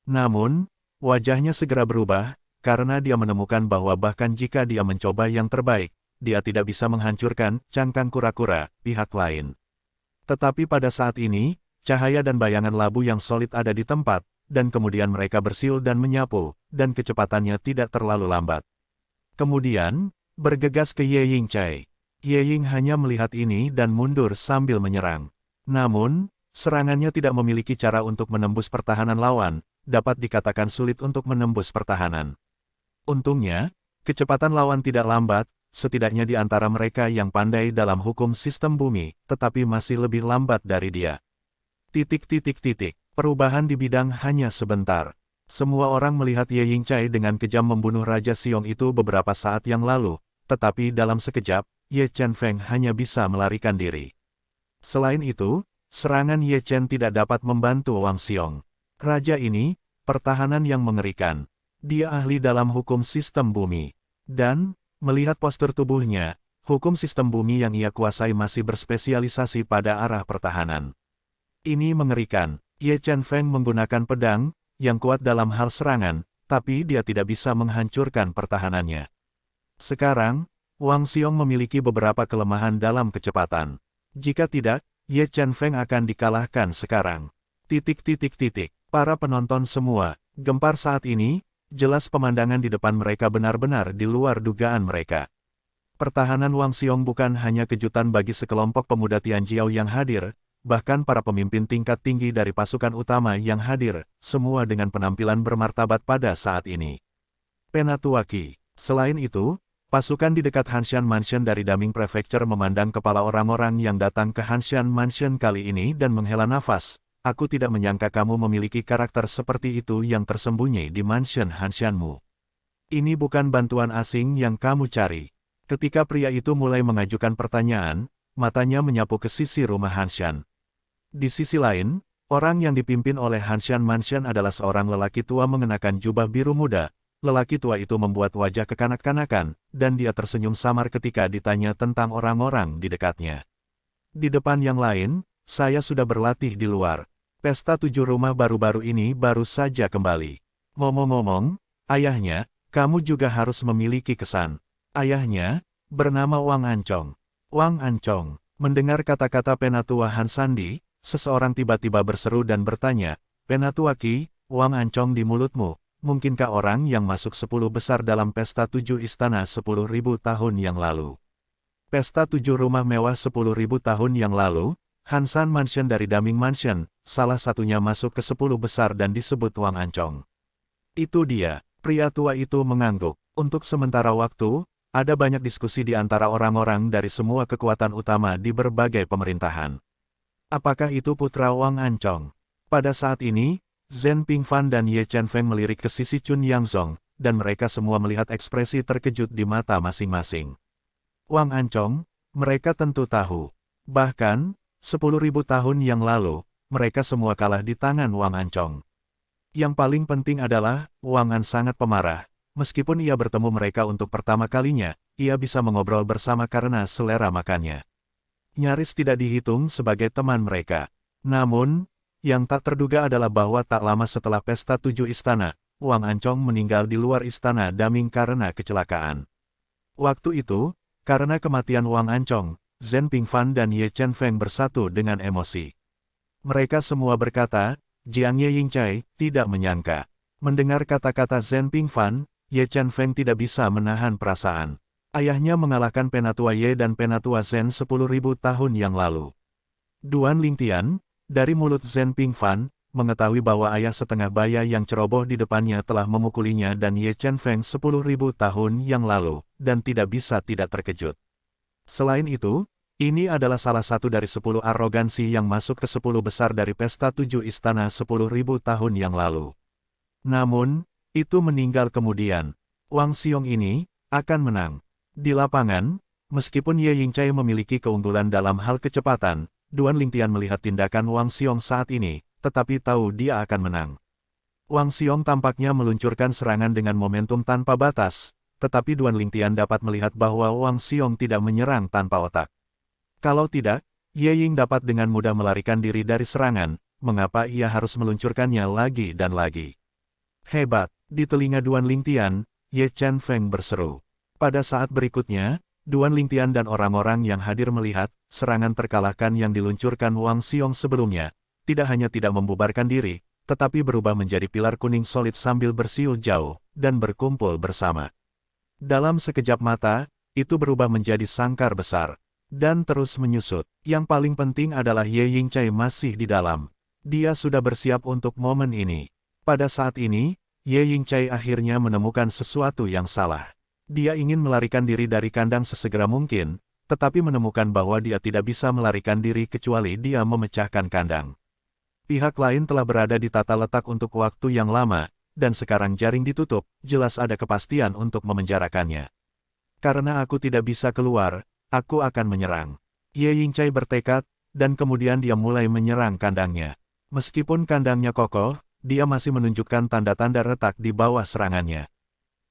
Namun, wajahnya segera berubah, karena dia menemukan bahwa bahkan jika dia mencoba yang terbaik, dia tidak bisa menghancurkan cangkang kura-kura pihak lain. Tetapi pada saat ini, cahaya dan bayangan labu yang solid ada di tempat, dan kemudian mereka bersiul dan menyapu, dan kecepatannya tidak terlalu lambat. Kemudian, bergegas ke Ye Yingcai. Ye Ying hanya melihat ini dan mundur sambil menyerang. Namun, serangannya tidak memiliki cara untuk menembus pertahanan lawan, dapat dikatakan sulit untuk menembus pertahanan. Untungnya, kecepatan lawan tidak lambat, setidaknya di antara mereka yang pandai dalam hukum sistem bumi, tetapi masih lebih lambat dari dia. Titik titik titik. Perubahan di bidang hanya sebentar. Semua orang melihat Ye Yingcai dengan kejam membunuh Raja Xiong itu beberapa saat yang lalu, tetapi dalam sekejap, Ye Chen Feng hanya bisa melarikan diri. Selain itu, serangan Ye Chen tidak dapat membantu Wang Xiong. Raja ini, pertahanan yang mengerikan. Dia ahli dalam hukum sistem bumi. Dan, melihat postur tubuhnya, hukum sistem bumi yang ia kuasai masih berspesialisasi pada arah pertahanan. Ini mengerikan. Ye Chen Feng menggunakan pedang, yang kuat dalam hal serangan, tapi dia tidak bisa menghancurkan pertahanannya. Sekarang, Wang Xiong memiliki beberapa kelemahan dalam kecepatan. Jika tidak, Ye Chen Feng akan dikalahkan sekarang. Titik titik titik. Para penonton semua, gempar saat ini, jelas pemandangan di depan mereka benar-benar di luar dugaan mereka. Pertahanan Wang Xiong bukan hanya kejutan bagi sekelompok pemuda Tianjiao yang hadir, bahkan para pemimpin tingkat tinggi dari pasukan utama yang hadir, semua dengan penampilan bermartabat pada saat ini. Penatuaki. Selain itu, pasukan di dekat Hanshan Mansion dari Daming Prefecture memandang kepala orang-orang yang datang ke Hanshan Mansion kali ini dan menghela nafas. Aku tidak menyangka kamu memiliki karakter seperti itu yang tersembunyi di Mansion Hanshanmu. Ini bukan bantuan asing yang kamu cari. Ketika pria itu mulai mengajukan pertanyaan, matanya menyapu ke sisi rumah Hanshan. Di sisi lain, orang yang dipimpin oleh Hanshan Mansion adalah seorang lelaki tua mengenakan jubah biru muda. Lelaki tua itu membuat wajah kekanak-kanakan, dan dia tersenyum samar ketika ditanya tentang orang-orang di dekatnya. Di depan yang lain, saya sudah berlatih di luar. Pesta 7 rumah baru-baru ini baru saja kembali. Ngomong-ngomong, ayahnya, kamu juga harus memiliki kesan. Ayahnya, bernama Wang Ancong. Wang Ancong, mendengar kata-kata Penatua Han Sandi, seseorang tiba-tiba berseru dan bertanya, Penatuaki, Wang Ancong di mulutmu, mungkinkah orang yang masuk 10 besar dalam pesta 7 istana 10.000 tahun yang lalu? Pesta 7 rumah mewah 10.000 tahun yang lalu, Hanshan Mansion dari Daming Mansion, salah satunya masuk ke 10 besar dan disebut Wang Ancong. Itu dia, pria tua itu mengangguk. Untuk sementara waktu, ada banyak diskusi di antara orang-orang dari semua kekuatan utama di berbagai pemerintahan. Apakah itu putra Wang Ancong? Pada saat ini, Zhen Pingfan dan Ye Chen Feng melirik ke sisi Chun Yangzong, dan mereka semua melihat ekspresi terkejut di mata masing-masing. Wang Ancong, mereka tentu tahu. Bahkan, 10.000 tahun yang lalu, mereka semua kalah di tangan Wang Ancong. Yang paling penting adalah, Wang An sangat pemarah, Meskipun ia bertemu mereka untuk pertama kalinya, ia bisa mengobrol bersama karena selera makannya nyaris tidak dihitung sebagai teman mereka. Namun, yang tak terduga adalah bahwa tak lama setelah pesta 7 istana, Wang Ancong meninggal di luar istana Daming karena kecelakaan. Waktu itu, karena kematian Wang Ancong, Zhen Pingfan dan Ye Chen Feng bersatu dengan emosi. Mereka semua berkata, Jiang Ye Yingcai tidak menyangka. Mendengar kata-kata Zhen Pingfan, Ye Chen Feng tidak bisa menahan perasaan. Ayahnya mengalahkan Penatua Ye dan Penatua Zhen 10.000 tahun yang lalu. Duan Lingtian, dari mulut Zhen Pingfan, mengetahui bahwa ayah setengah baya yang ceroboh di depannya telah memukulinya dan Ye Chen Feng 10.000 tahun yang lalu, dan tidak bisa tidak terkejut. Selain itu, ini adalah salah satu dari 10 arogansi yang masuk ke 10 besar dari pesta 7 istana 10.000 tahun yang lalu. Namun, itu meninggal kemudian. Wang Xiong ini akan menang. Di lapangan, meskipun Ye Yingcai memiliki keunggulan dalam hal kecepatan, Duan Lingtian melihat tindakan Wang Xiong saat ini, tetapi tahu dia akan menang. Wang Xiong tampaknya meluncurkan serangan dengan momentum tanpa batas, tetapi Duan Lingtian dapat melihat bahwa Wang Xiong tidak menyerang tanpa otak. Kalau tidak, Ye Ying dapat dengan mudah melarikan diri dari serangan, mengapa ia harus meluncurkannya lagi dan lagi. Hebat, di telinga Duan Lingtian, Ye Chen Feng berseru. Pada saat berikutnya, Duan Lingtian dan orang-orang yang hadir melihat serangan terkalahkan yang diluncurkan Wang Xiong sebelumnya, tidak hanya tidak membubarkan diri, tetapi berubah menjadi pilar kuning solid sambil bersiul jauh, dan berkumpul bersama. Dalam sekejap mata, itu berubah menjadi sangkar besar, dan terus menyusut. Yang paling penting adalah Ye Yingcai masih di dalam. Dia sudah bersiap untuk momen ini. Pada saat ini, Ye Yingcai akhirnya menemukan sesuatu yang salah. Dia ingin melarikan diri dari kandang sesegera mungkin, tetapi menemukan bahwa dia tidak bisa melarikan diri kecuali dia memecahkan kandang. Pihak lain telah berada di tata letak untuk waktu yang lama, dan sekarang jaring ditutup, jelas ada kepastian untuk memenjarakannya. Karena aku tidak bisa keluar, aku akan menyerang. Ye Yingcai bertekad, dan kemudian dia mulai menyerang kandangnya. Meskipun kandangnya kokoh, dia masih menunjukkan tanda-tanda retak di bawah serangannya.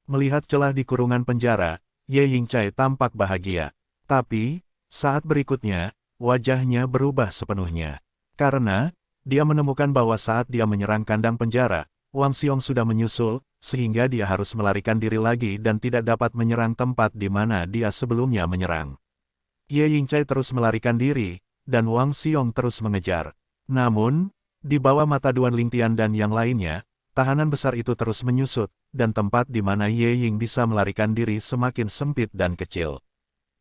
Melihat celah di kurungan penjara, Ye Yingcai tampak bahagia. Tapi, saat berikutnya, wajahnya berubah sepenuhnya. Karena, dia menemukan bahwa saat dia menyerang kandang penjara, Wang Xiong sudah menyusul, sehingga dia harus melarikan diri lagi dan tidak dapat menyerang tempat di mana dia sebelumnya menyerang. Ye Yingcai terus melarikan diri, dan Wang Xiong terus mengejar. Namun, di bawah mata Duan Lingtian dan yang lainnya, tahanan besar itu terus menyusut, dan tempat di mana Ye Ying bisa melarikan diri semakin sempit dan kecil.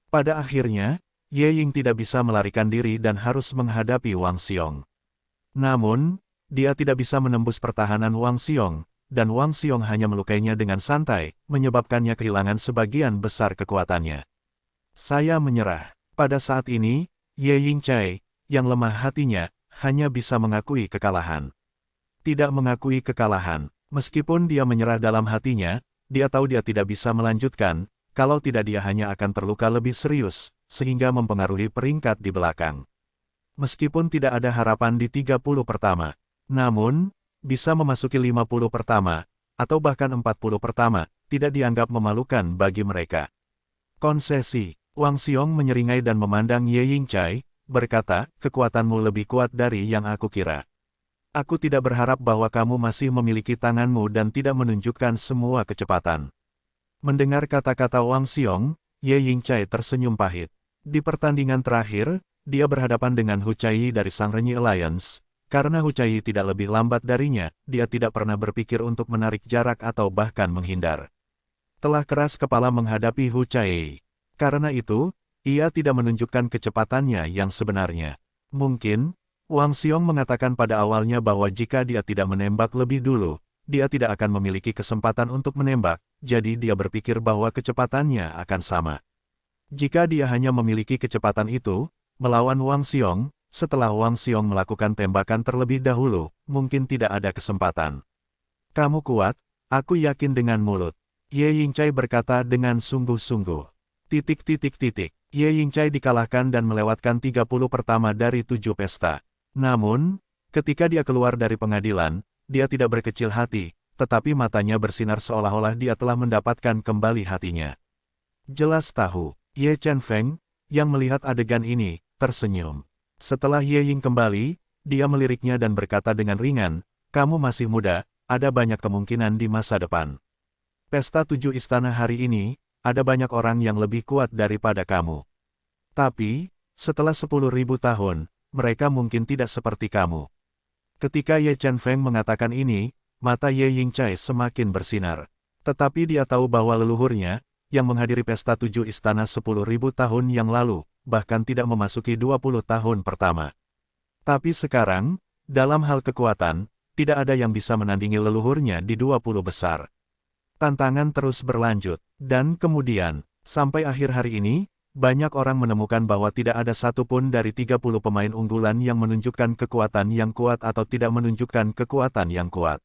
Pada akhirnya, Ye Ying tidak bisa melarikan diri dan harus menghadapi Wang Xiong. Namun, dia tidak bisa menembus pertahanan Wang Xiong, dan Wang Xiong hanya melukainya dengan santai, menyebabkannya kehilangan sebagian besar kekuatannya. Saya menyerah. Pada saat ini, Ye Yingcai, yang lemah hatinya, hanya bisa mengakui kekalahan. Tidak mengakui kekalahan. Meskipun dia menyerah dalam hatinya, dia tahu dia tidak bisa melanjutkan, kalau tidak dia hanya akan terluka lebih serius, sehingga mempengaruhi peringkat di belakang. Meskipun tidak ada harapan di 30 pertama, namun, bisa memasuki 50 pertama, atau bahkan 40 pertama, tidak dianggap memalukan bagi mereka. Konsesi, Wang Xiong menyeringai dan memandang Ye Yingcai, berkata, kekuatanmu lebih kuat dari yang aku kira. Aku tidak berharap bahwa kamu masih memiliki tanganmu dan tidak menunjukkan semua kecepatan. Mendengar kata-kata Wang Xiong, Ye Yingcai tersenyum pahit. Di pertandingan terakhir, dia berhadapan dengan Hu Chaiyi dari Shangrenyi Alliance. Karena Hu Chaiyi tidak lebih lambat darinya, dia tidak pernah berpikir untuk menarik jarak atau bahkan menghindar. Telah keras kepala menghadapi Hu Chaiyi. Karena itu, ia tidak menunjukkan kecepatannya yang sebenarnya. Mungkin, Wang Xiong mengatakan pada awalnya bahwa jika dia tidak menembak lebih dulu, dia tidak akan memiliki kesempatan untuk menembak, jadi dia berpikir bahwa kecepatannya akan sama. Jika dia hanya memiliki kecepatan itu, melawan Wang Xiong, setelah Wang Xiong melakukan tembakan terlebih dahulu, mungkin tidak ada kesempatan. Kamu kuat, aku yakin dengan mulut. Ye Yingcai berkata dengan sungguh-sungguh. Ye Yingcai dikalahkan dan melewatkan 30 pertama dari 7 pesta. Namun, ketika dia keluar dari pengadilan, dia tidak berkecil hati, tetapi matanya bersinar seolah-olah dia telah mendapatkan kembali hatinya. Jelas tahu, Ye Chen Feng, yang melihat adegan ini, tersenyum. Setelah Ye Ying kembali, dia meliriknya dan berkata dengan ringan, "Kamu masih muda, ada banyak kemungkinan di masa depan. Pesta 7 istana hari ini, ada banyak orang yang lebih kuat daripada kamu. Tapi, setelah 10.000 tahun, mereka mungkin tidak seperti kamu." Ketika Ye Chen Feng mengatakan ini, mata Ye Yingchai semakin bersinar. Tetapi dia tahu bahwa leluhurnya, yang menghadiri pesta 7 istana 10.000 tahun yang lalu, bahkan tidak memasuki 20 tahun pertama. Tapi sekarang, dalam hal kekuatan, tidak ada yang bisa menandingi leluhurnya di 20 besar. Tantangan terus berlanjut, dan kemudian, sampai akhir hari ini, banyak orang menemukan bahwa tidak ada satupun dari 30 pemain unggulan yang menunjukkan kekuatan yang kuat atau tidak menunjukkan kekuatan yang kuat.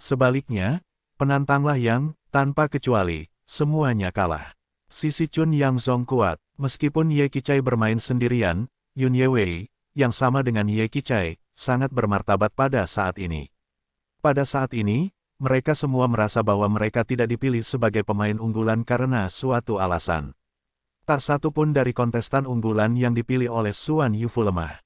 Sebaliknya, penantanglah yang, tanpa kecuali, semuanya kalah. Sisi Chun Yang Zong kuat, meskipun Ye Qichai bermain sendirian, Yun Yewei, yang sama dengan Ye Qichai, sangat bermartabat pada saat ini. Pada saat ini, mereka semua merasa bahwa mereka tidak dipilih sebagai pemain unggulan karena suatu alasan. Tak satu pun dari kontestan unggulan yang dipilih oleh Suan Yufu lemah.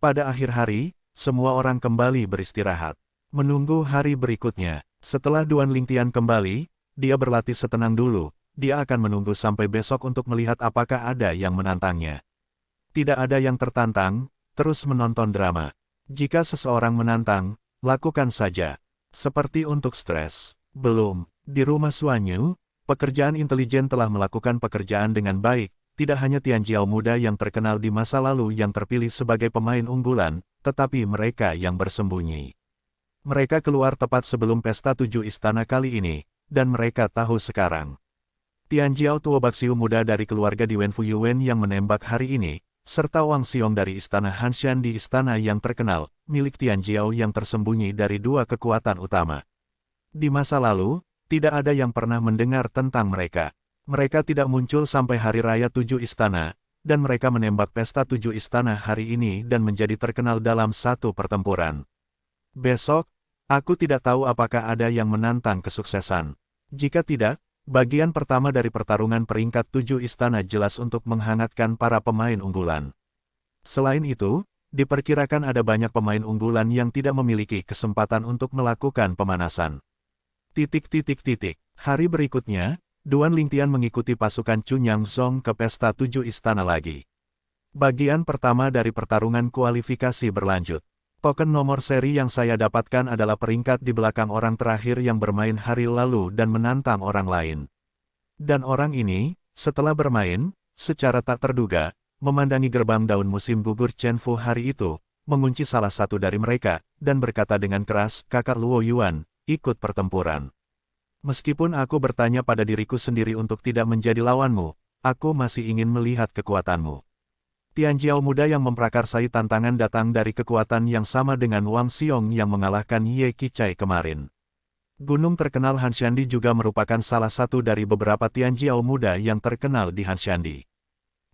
Pada akhir hari, semua orang kembali beristirahat. Menunggu hari berikutnya, setelah Duan Lingtian kembali, dia berlatih setenang dulu, dia akan menunggu sampai besok untuk melihat apakah ada yang menantangnya. Tidak ada yang tertantang, terus menonton drama. Jika seseorang menantang, lakukan saja. Seperti untuk stres. Belum, di rumah Suanyu, pekerjaan intelijen telah melakukan pekerjaan dengan baik, tidak hanya Tian Jiao muda yang terkenal di masa lalu yang terpilih sebagai pemain unggulan, tetapi mereka yang bersembunyi. Mereka keluar tepat sebelum pesta 7 istana kali ini, dan mereka tahu sekarang. Tian Jiao tua Baksiu muda dari keluarga di Wenfu Yuwen yang menembak hari ini, serta Wang Xiong dari istana Hanshan di istana yang terkenal, milik Tian Jiao yang tersembunyi dari dua kekuatan utama. Di masa lalu, tidak ada yang pernah mendengar tentang mereka. Mereka tidak muncul sampai hari raya 7 istana, dan mereka menembak pesta 7 istana hari ini dan menjadi terkenal dalam satu pertempuran. Besok, aku tidak tahu apakah ada yang menantang kesuksesan. Jika tidak, bagian pertama dari pertarungan peringkat 7 istana jelas untuk menghangatkan para pemain unggulan. Selain itu, diperkirakan ada banyak pemain unggulan yang tidak memiliki kesempatan untuk melakukan pemanasan. Hari berikutnya, Duan Lingtian mengikuti pasukan Chun Yang Zong ke pesta 7 istana lagi. Bagian pertama dari pertarungan kualifikasi berlanjut. Token nomor seri yang saya dapatkan adalah peringkat di belakang orang terakhir yang bermain hari lalu dan menantang orang lain. Dan orang ini, setelah bermain, secara tak terduga, memandangi gerbang daun musim gugur Chen Fu hari itu, mengunci salah satu dari mereka, dan berkata dengan keras, "Kakak Luo Yuan, ikut pertempuran. Meskipun aku bertanya pada diriku sendiri untuk tidak menjadi lawanmu, aku masih ingin melihat kekuatanmu." Tian Jiao muda yang memprakarsai tantangan datang dari kekuatan yang sama dengan Wang Xiong yang mengalahkan Ye Qichai kemarin. Gunung terkenal Hanxiandi juga merupakan salah satu dari beberapa Tian Jiao muda yang terkenal di Hanxiandi.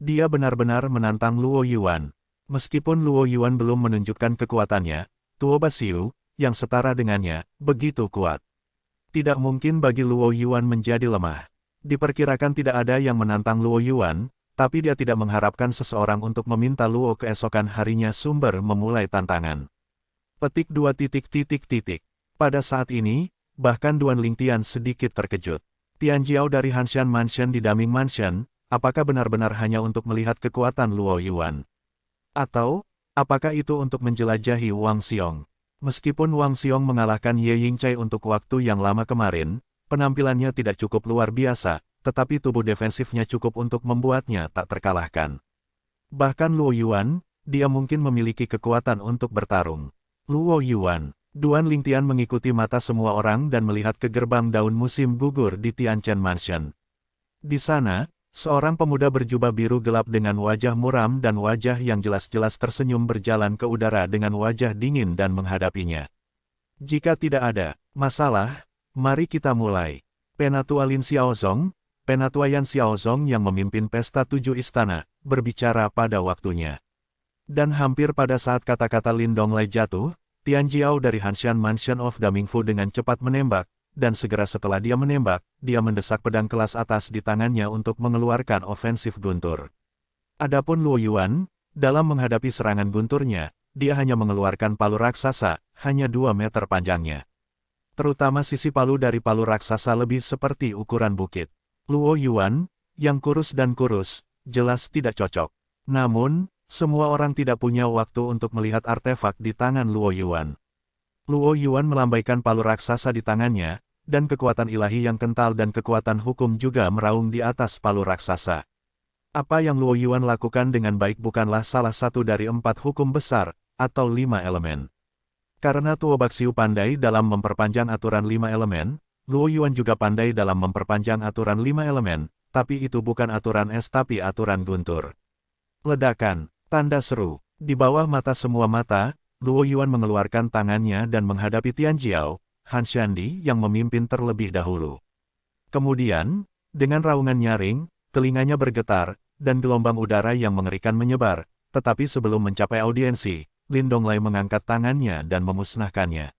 Dia benar-benar menantang Luo Yuan. Meskipun Luo Yuan belum menunjukkan kekuatannya, Tuo Basiu, yang setara dengannya, begitu kuat. Tidak mungkin bagi Luo Yuan menjadi lemah. Diperkirakan tidak ada yang menantang Luo Yuan, tapi dia tidak mengharapkan seseorang untuk meminta Luo keesokan harinya sumber memulai tantangan. Petik 2. Pada saat ini, bahkan Duan Lingtian sedikit terkejut. Tian Jiao dari Hanshan Mansion di Daming Mansion, apakah benar-benar hanya untuk melihat kekuatan Luo Yuan? Atau, apakah itu untuk menjelajahi Wang Xiong? Meskipun Wang Xiong mengalahkan Ye Yingchai untuk waktu yang lama kemarin, penampilannya tidak cukup luar biasa, tetapi tubuh defensifnya cukup untuk membuatnya tak terkalahkan. Bahkan Luo Yuan, dia mungkin memiliki kekuatan untuk bertarung. Luo Yuan, Duan Lingtian mengikuti mata semua orang dan melihat ke gerbang daun musim gugur di Tianchen Mansion. Di sana, seorang pemuda berjubah biru gelap dengan wajah muram dan wajah yang jelas-jelas tersenyum berjalan ke udara dengan wajah dingin dan menghadapinya. Jika tidak ada masalah, mari kita mulai. Penatua Lin Xiaozong, Penatua Yan Xiaozong yang memimpin pesta 7 istana, berbicara pada waktunya. Dan hampir pada saat kata-kata Lin Donglai jatuh, Tian Jiao dari Hanshan Mansion of Damingfu dengan cepat menembak, dan segera setelah dia menembak, dia mendesak pedang kelas atas di tangannya untuk mengeluarkan ofensif guntur. Adapun Luo Yuan, dalam menghadapi serangan gunturnya, dia hanya mengeluarkan palu raksasa, hanya 2 meter panjangnya. Terutama sisi palu dari palu raksasa lebih seperti ukuran bukit. Luo Yuan, yang kurus dan kurus, jelas tidak cocok. Namun, semua orang tidak punya waktu untuk melihat artefak di tangan Luo Yuan. Luo Yuan melambaikan palu raksasa di tangannya, dan kekuatan ilahi yang kental dan kekuatan hukum juga meraung di atas palu raksasa. Apa yang Luo Yuan lakukan dengan baik bukanlah salah satu dari 4 hukum besar, atau 5 elemen. Karena Tuo Baxiu pandai dalam memperpanjang aturan 5 elemen, Luo Yuan juga pandai dalam memperpanjang aturan 5 elemen, tapi itu bukan aturan es tapi aturan guntur. Ledakan, tanda seru, di bawah mata semua mata, Luo Yuan mengeluarkan tangannya dan menghadapi Tian Jiao, Han Shandy yang memimpin terlebih dahulu. Kemudian, dengan raungan nyaring, telinganya bergetar, dan gelombang udara yang mengerikan menyebar, tetapi sebelum mencapai audiensi, Lin Donglai mengangkat tangannya dan memusnahkannya.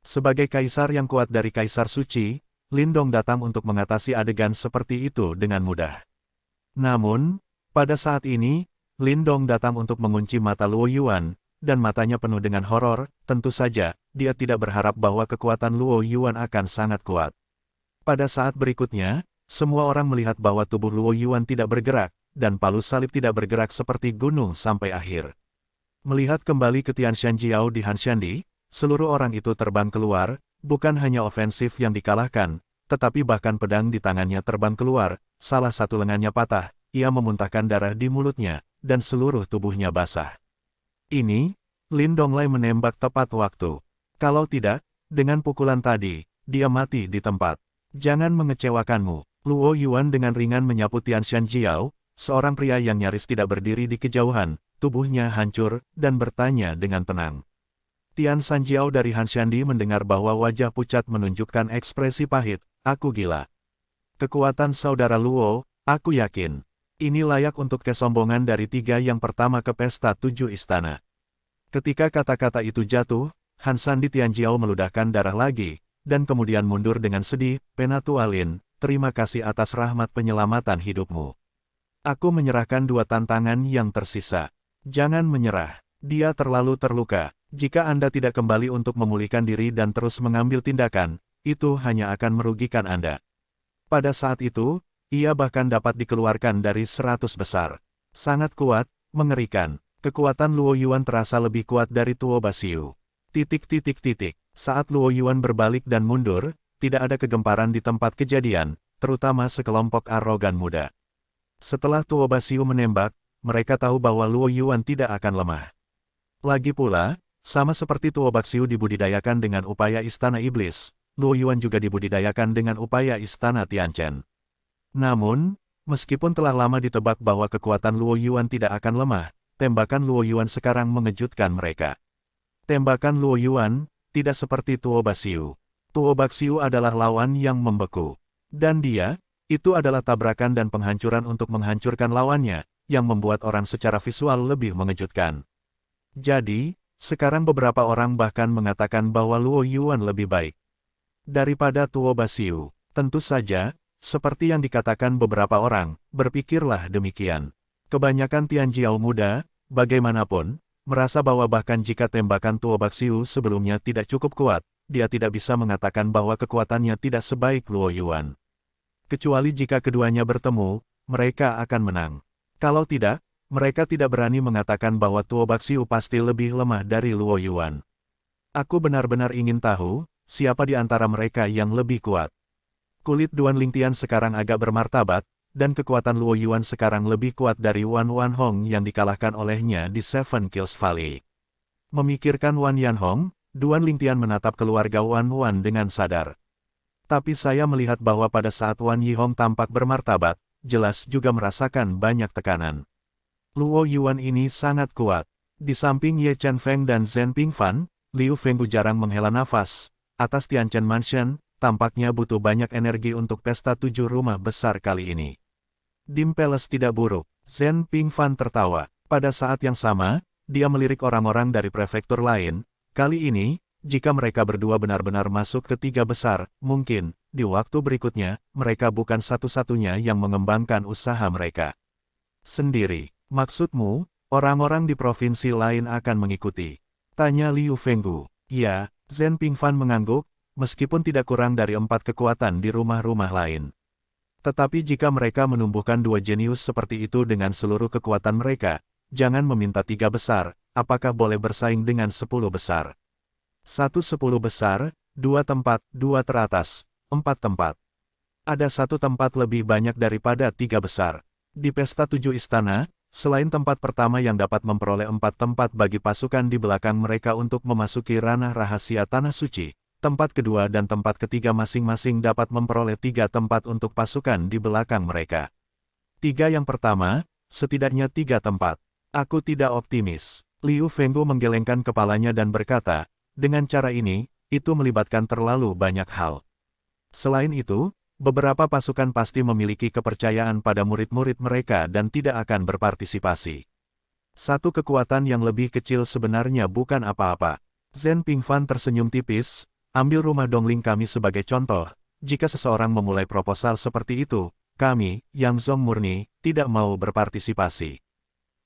Sebagai kaisar yang kuat dari Kaisar Suci, Lin Dong datang untuk mengatasi adegan seperti itu dengan mudah. Namun, pada saat ini, Lin Dong datang untuk mengunci mata Luo Yuan, dan matanya penuh dengan horor. Tentu saja, dia tidak berharap bahwa kekuatan Luo Yuan akan sangat kuat. Pada saat berikutnya, semua orang melihat bahwa tubuh Luo Yuan tidak bergerak, dan palu salib tidak bergerak seperti gunung sampai akhir. Melihat kembali ke Tianshan Jiao di Han Shandy, seluruh orang itu terbang keluar, bukan hanya ofensif yang dikalahkan, tetapi bahkan pedang di tangannya terbang keluar, salah satu lengannya patah, ia memuntahkan darah di mulutnya, dan seluruh tubuhnya basah. Ini, Lin Donglai menembak tepat waktu. Kalau tidak, dengan pukulan tadi, dia mati di tempat. Jangan mengecewakanmu. Luo Yuan dengan ringan menyapu Tianshan Jiao, seorang pria yang nyaris tidak berdiri di kejauhan, tubuhnya hancur, dan bertanya dengan tenang. Tianshan Jiao dari Han Shandy mendengar bahwa wajah pucat menunjukkan ekspresi pahit, aku gila. Kekuatan saudara Luo, aku yakin. Ini layak untuk kesombongan dari 3 yang pertama ke pesta 7 istana. Ketika kata-kata itu jatuh, Han Shandy Tian Jiao meludahkan darah lagi, dan kemudian mundur dengan sedih, Penatua Lin, terima kasih atas rahmat penyelamatan hidupmu. Aku menyerahkan 2 tantangan yang tersisa. Jangan menyerah, dia terlalu terluka. Jika Anda tidak kembali untuk memulihkan diri dan terus mengambil tindakan, itu hanya akan merugikan Anda. Pada saat itu, ia bahkan dapat dikeluarkan dari 100 besar. Sangat kuat, mengerikan. Kekuatan Luo Yuan terasa lebih kuat dari Tuo Baxiu. Saat Luo Yuan berbalik dan mundur, tidak ada kegemparan di tempat kejadian, terutama sekelompok arogan muda. Setelah Tuo Baxiu menembak, mereka tahu bahwa Luo Yuan tidak akan lemah. Lagi pula, sama seperti Tuo Baxiu dibudidayakan dengan upaya Istana Iblis, Luo Yuan juga dibudidayakan dengan upaya Istana Tianchen. Namun, meskipun telah lama ditebak bahwa kekuatan Luo Yuan tidak akan lemah, tembakan Luo Yuan sekarang mengejutkan mereka. Tembakan Luo Yuan tidak seperti Tuo Baxiu. Tuo Baxiu adalah lawan yang membeku. Dan dia, itu adalah tabrakan dan penghancuran untuk menghancurkan lawannya, yang membuat orang secara visual lebih mengejutkan. Jadi, sekarang beberapa orang bahkan mengatakan bahwa Luo Yuan lebih baik daripada Tuo Baxiu. Tentu saja, seperti yang dikatakan beberapa orang, berpikirlah demikian. Kebanyakan Tian Jiao muda, bagaimanapun, merasa bahwa bahkan jika tembakan Tuo Baxiu sebelumnya tidak cukup kuat, dia tidak bisa mengatakan bahwa kekuatannya tidak sebaik Luo Yuan. Kecuali jika keduanya bertemu, mereka akan menang. Kalau tidak, mereka tidak berani mengatakan bahwa Tuo Baxiu pasti lebih lemah dari Luo Yuan. Aku benar-benar ingin tahu, siapa di antara mereka yang lebih kuat. Kulit Duan Lingtian sekarang agak bermartabat, dan kekuatan Luo Yuan sekarang lebih kuat dari Wan Wanhong yang dikalahkan olehnya di Seven Kills Valley. Memikirkan Wan Yanhong, Duan Lingtian menatap keluarga Wan Wan dengan sadar. Tapi saya melihat bahwa pada saat Wan Yihong tampak bermartabat, jelas juga merasakan banyak tekanan. Luo Yuan ini sangat kuat. Di samping Ye Chen Feng dan Zhen Pingfan, Liu Fenggu jarang menghela nafas. Atas Tianchen Mansion, tampaknya butuh banyak energi untuk pesta 7 rumah besar kali ini. Dim Palace tidak buruk. Zhen Pingfan tertawa. Pada saat yang sama, dia melirik orang-orang dari prefektur lain, Kali ini, jika mereka berdua benar-benar masuk ke 3 besar, mungkin, di waktu berikutnya, mereka bukan satu-satunya yang mengembangkan usaha mereka sendiri. Maksudmu, orang-orang di provinsi lain akan mengikuti? Tanya Liu Fenggu. Ya, Zhen Pingfan mengangguk, meskipun tidak kurang dari 4 kekuatan di rumah-rumah lain. Tetapi jika mereka menumbuhkan 2 jenius seperti itu dengan seluruh kekuatan mereka, jangan meminta 3 besar, apakah boleh bersaing dengan 10 besar? 10 besar, 2 tempat, 2 teratas, 4 tempat. Ada 1 tempat lebih banyak daripada 3 besar. Di pesta 7 istana, selain tempat pertama yang dapat memperoleh 4 tempat bagi pasukan di belakang mereka untuk memasuki ranah rahasia Tanah Suci, tempat kedua dan tempat ketiga masing-masing dapat memperoleh 3 tempat untuk pasukan di belakang mereka. 3 yang pertama, setidaknya 3 tempat. Aku tidak optimis. Liu Fenggu menggelengkan kepalanya dan berkata, dengan cara ini, itu melibatkan terlalu banyak hal. Selain itu, beberapa pasukan pasti memiliki kepercayaan pada murid-murid mereka dan tidak akan berpartisipasi. 1 kekuatan yang lebih kecil sebenarnya bukan apa-apa. Zhen Pingfan tersenyum tipis, ambil rumah Dongling kami sebagai contoh. Jika seseorang memulai proposal seperti itu, kami, Yang Zong murni, tidak mau berpartisipasi.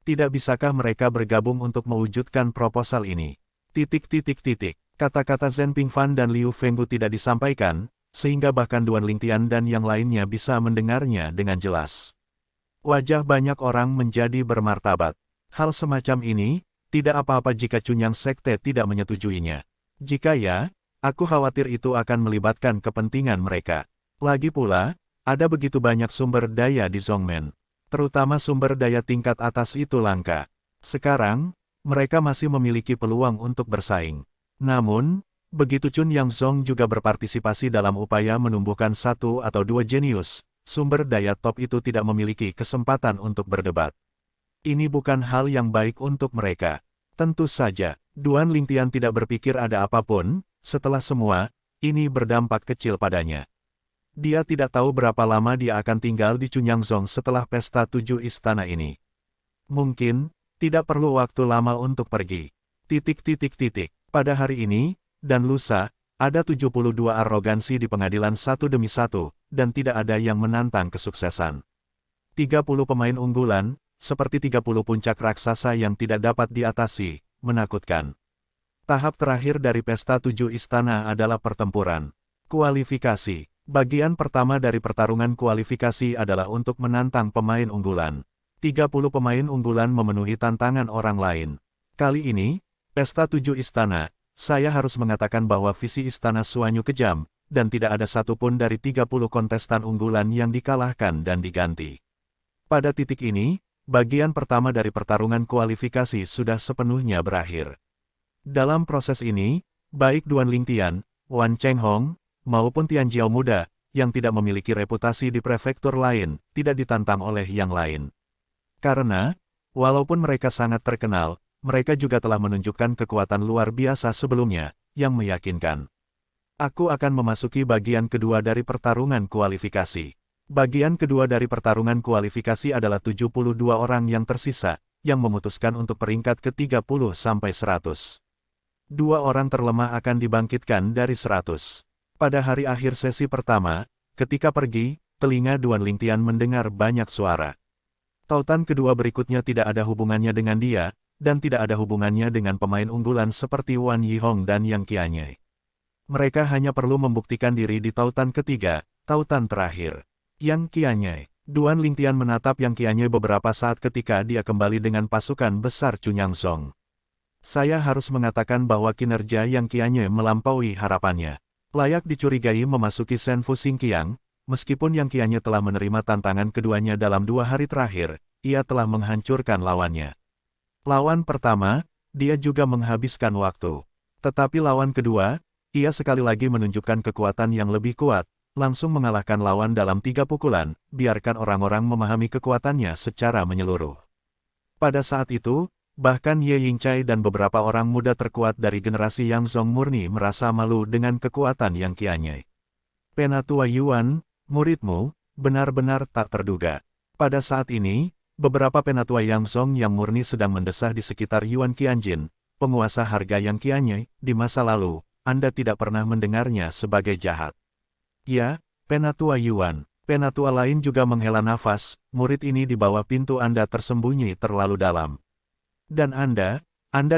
Tidak bisakah mereka bergabung untuk mewujudkan proposal ini? Kata-kata Zhen Pingfan dan Liu Fenggu tidak disampaikan, sehingga bahkan Duan Lingtian dan yang lainnya bisa mendengarnya dengan jelas. Wajah banyak orang menjadi bermartabat. Hal semacam ini, tidak apa-apa jika Cunyang Sekte tidak menyetujuinya. Jika ya, aku khawatir itu akan melibatkan kepentingan mereka. Lagi pula, ada begitu banyak sumber daya di Zhongmen. Terutama sumber daya tingkat atas itu langka. Sekarang, mereka masih memiliki peluang untuk bersaing. Namun, begitu Chun Yang Zong juga berpartisipasi dalam upaya menumbuhkan 1 atau 2 jenius, sumber daya top itu tidak memiliki kesempatan untuk berdebat. Ini bukan hal yang baik untuk mereka. Tentu saja, Duan Lingtian tidak berpikir ada apapun, setelah semua, ini berdampak kecil padanya. Dia tidak tahu berapa lama dia akan tinggal di Cunyang Zong setelah pesta 7 istana ini. Mungkin, tidak perlu waktu lama untuk pergi. Pada hari ini, dan lusa, ada 72 arogansi di pengadilan satu demi satu, dan tidak ada yang menantang kesuksesan. 30 pemain unggulan, seperti 30 puncak raksasa yang tidak dapat diatasi, menakutkan. Tahap terakhir dari pesta 7 istana adalah pertempuran. Kualifikasi. Bagian pertama dari pertarungan kualifikasi adalah untuk menantang pemain unggulan. 30 pemain unggulan memenuhi tantangan orang lain. Kali ini, pesta 7 istana, saya harus mengatakan bahwa visi istana Suanyu kejam, dan tidak ada satupun dari 30 kontestan unggulan yang dikalahkan dan diganti. Pada titik ini, bagian pertama dari pertarungan kualifikasi sudah sepenuhnya berakhir. Dalam proses ini, baik Duan Lingtian, Wan Chenghong, maupun Tian Jiao Muda, yang tidak memiliki reputasi di prefektur lain, tidak ditantang oleh yang lain. Karena, walaupun mereka sangat terkenal, mereka juga telah menunjukkan kekuatan luar biasa sebelumnya, yang meyakinkan. Aku akan memasuki bagian kedua dari pertarungan kualifikasi. Bagian kedua dari pertarungan kualifikasi adalah 72 orang yang tersisa, yang memutuskan untuk peringkat ke-30 sampai 100. 2 orang terlemah akan dibangkitkan dari 100. Pada hari akhir sesi pertama, ketika pergi, telinga Duan Lingtian mendengar banyak suara. Tautan kedua berikutnya tidak ada hubungannya dengan dia, dan tidak ada hubungannya dengan pemain unggulan seperti Wan Yihong dan Yang Qianye. Mereka hanya perlu membuktikan diri di tautan ketiga, tautan terakhir. Yang Qianye. Duan Lingtian menatap Yang Qianye beberapa saat ketika dia kembali dengan pasukan besar Cunyang Zong. Saya harus mengatakan bahwa kinerja Yang Qianye melampaui harapannya. Layak dicurigai memasuki Senfu Xingqiang, meskipun Yang Qianye telah menerima tantangan keduanya dalam 2 hari terakhir, ia telah menghancurkan lawannya. Lawan pertama, dia juga menghabiskan waktu. Tetapi lawan kedua, ia sekali lagi menunjukkan kekuatan yang lebih kuat, langsung mengalahkan lawan dalam 3 pukulan, biarkan orang-orang memahami kekuatannya secara menyeluruh. Pada saat itu, bahkan Ye Yingcai dan beberapa orang muda terkuat dari generasi Yang Zong murni merasa malu dengan kekuatan Yang Qianye. Penatua Yuan, muridmu, benar-benar tak terduga. Pada saat ini, beberapa penatua Yang Zong yang murni sedang mendesah di sekitar Yuan Qianjin, penguasa harga Yang Qianye, di masa lalu, Anda tidak pernah mendengarnya sebagai jahat. Ya, Penatua Yuan. Penatua lain juga menghela nafas, murid ini di bawah pintu Anda tersembunyi terlalu dalam. Dan Anda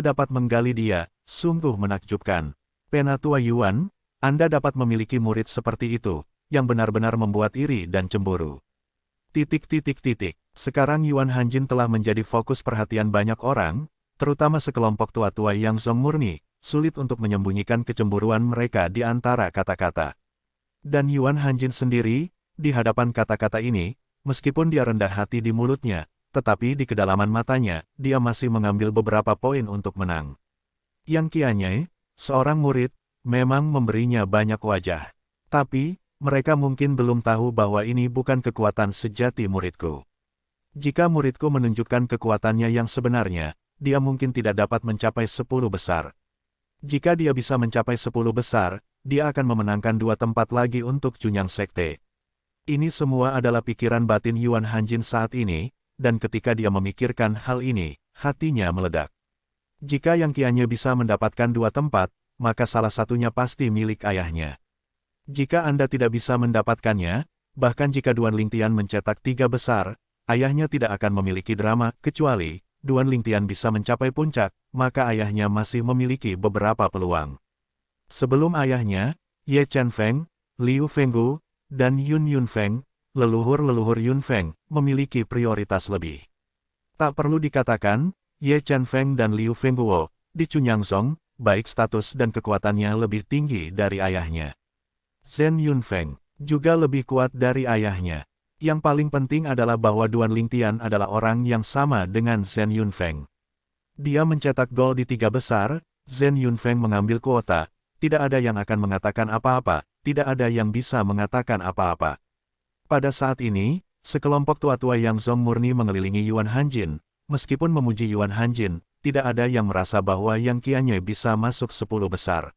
dapat menggali dia, sungguh menakjubkan. Penatua Yuan, Anda dapat memiliki murid seperti itu, yang benar-benar membuat iri dan cemburu. Sekarang Yuan Hanjin telah menjadi fokus perhatian banyak orang, terutama sekelompok tua-tua yang zong murni, sulit untuk menyembunyikan kecemburuan mereka di antara kata-kata. Dan Yuan Hanjin sendiri, di hadapan kata-kata ini, meskipun dia rendah hati di mulutnya, tetapi di kedalaman matanya, dia masih mengambil beberapa poin untuk menang. Yang Qianye, seorang murid, memang memberinya banyak wajah. Tapi, mereka mungkin belum tahu bahwa ini bukan kekuatan sejati muridku. Jika muridku menunjukkan kekuatannya yang sebenarnya, dia mungkin tidak dapat mencapai 10 besar. Jika dia bisa mencapai 10 besar, dia akan memenangkan 2 tempat lagi untuk Cunyang Sekte. Ini semua adalah pikiran batin Yuan Hanjin saat ini, dan ketika dia memikirkan hal ini, hatinya meledak. Jika Yang Qianye bisa mendapatkan 2 tempat, maka salah satunya pasti milik ayahnya. Jika Anda tidak bisa mendapatkannya, bahkan jika Duan Lingtian mencetak 3 besar, ayahnya tidak akan memiliki drama, kecuali Duan Lingtian bisa mencapai puncak, maka ayahnya masih memiliki beberapa peluang. Sebelum ayahnya, Ye Chen Feng, Liu Fenggu, dan Yun Yunfeng, leluhur-leluhur Yunfeng, memiliki prioritas lebih. Tak perlu dikatakan, Ye Chen Feng dan Liu Fengguo, di Cunyangsong, baik status dan kekuatannya lebih tinggi dari ayahnya. Zhen Yunfeng, juga lebih kuat dari ayahnya. Yang paling penting adalah bahwa Duan Lingtian adalah orang yang sama dengan Zhen Yunfeng. Dia mencetak gol di 3 besar, Zhen Yunfeng mengambil kuota, tidak ada yang akan mengatakan apa-apa, tidak ada yang bisa mengatakan apa-apa. Pada saat ini, sekelompok tua-tua yang zong murni mengelilingi Yuan Hanjin. Meskipun memuji Yuan Hanjin, tidak ada yang merasa bahwa Yang Qianye bisa masuk 10 besar.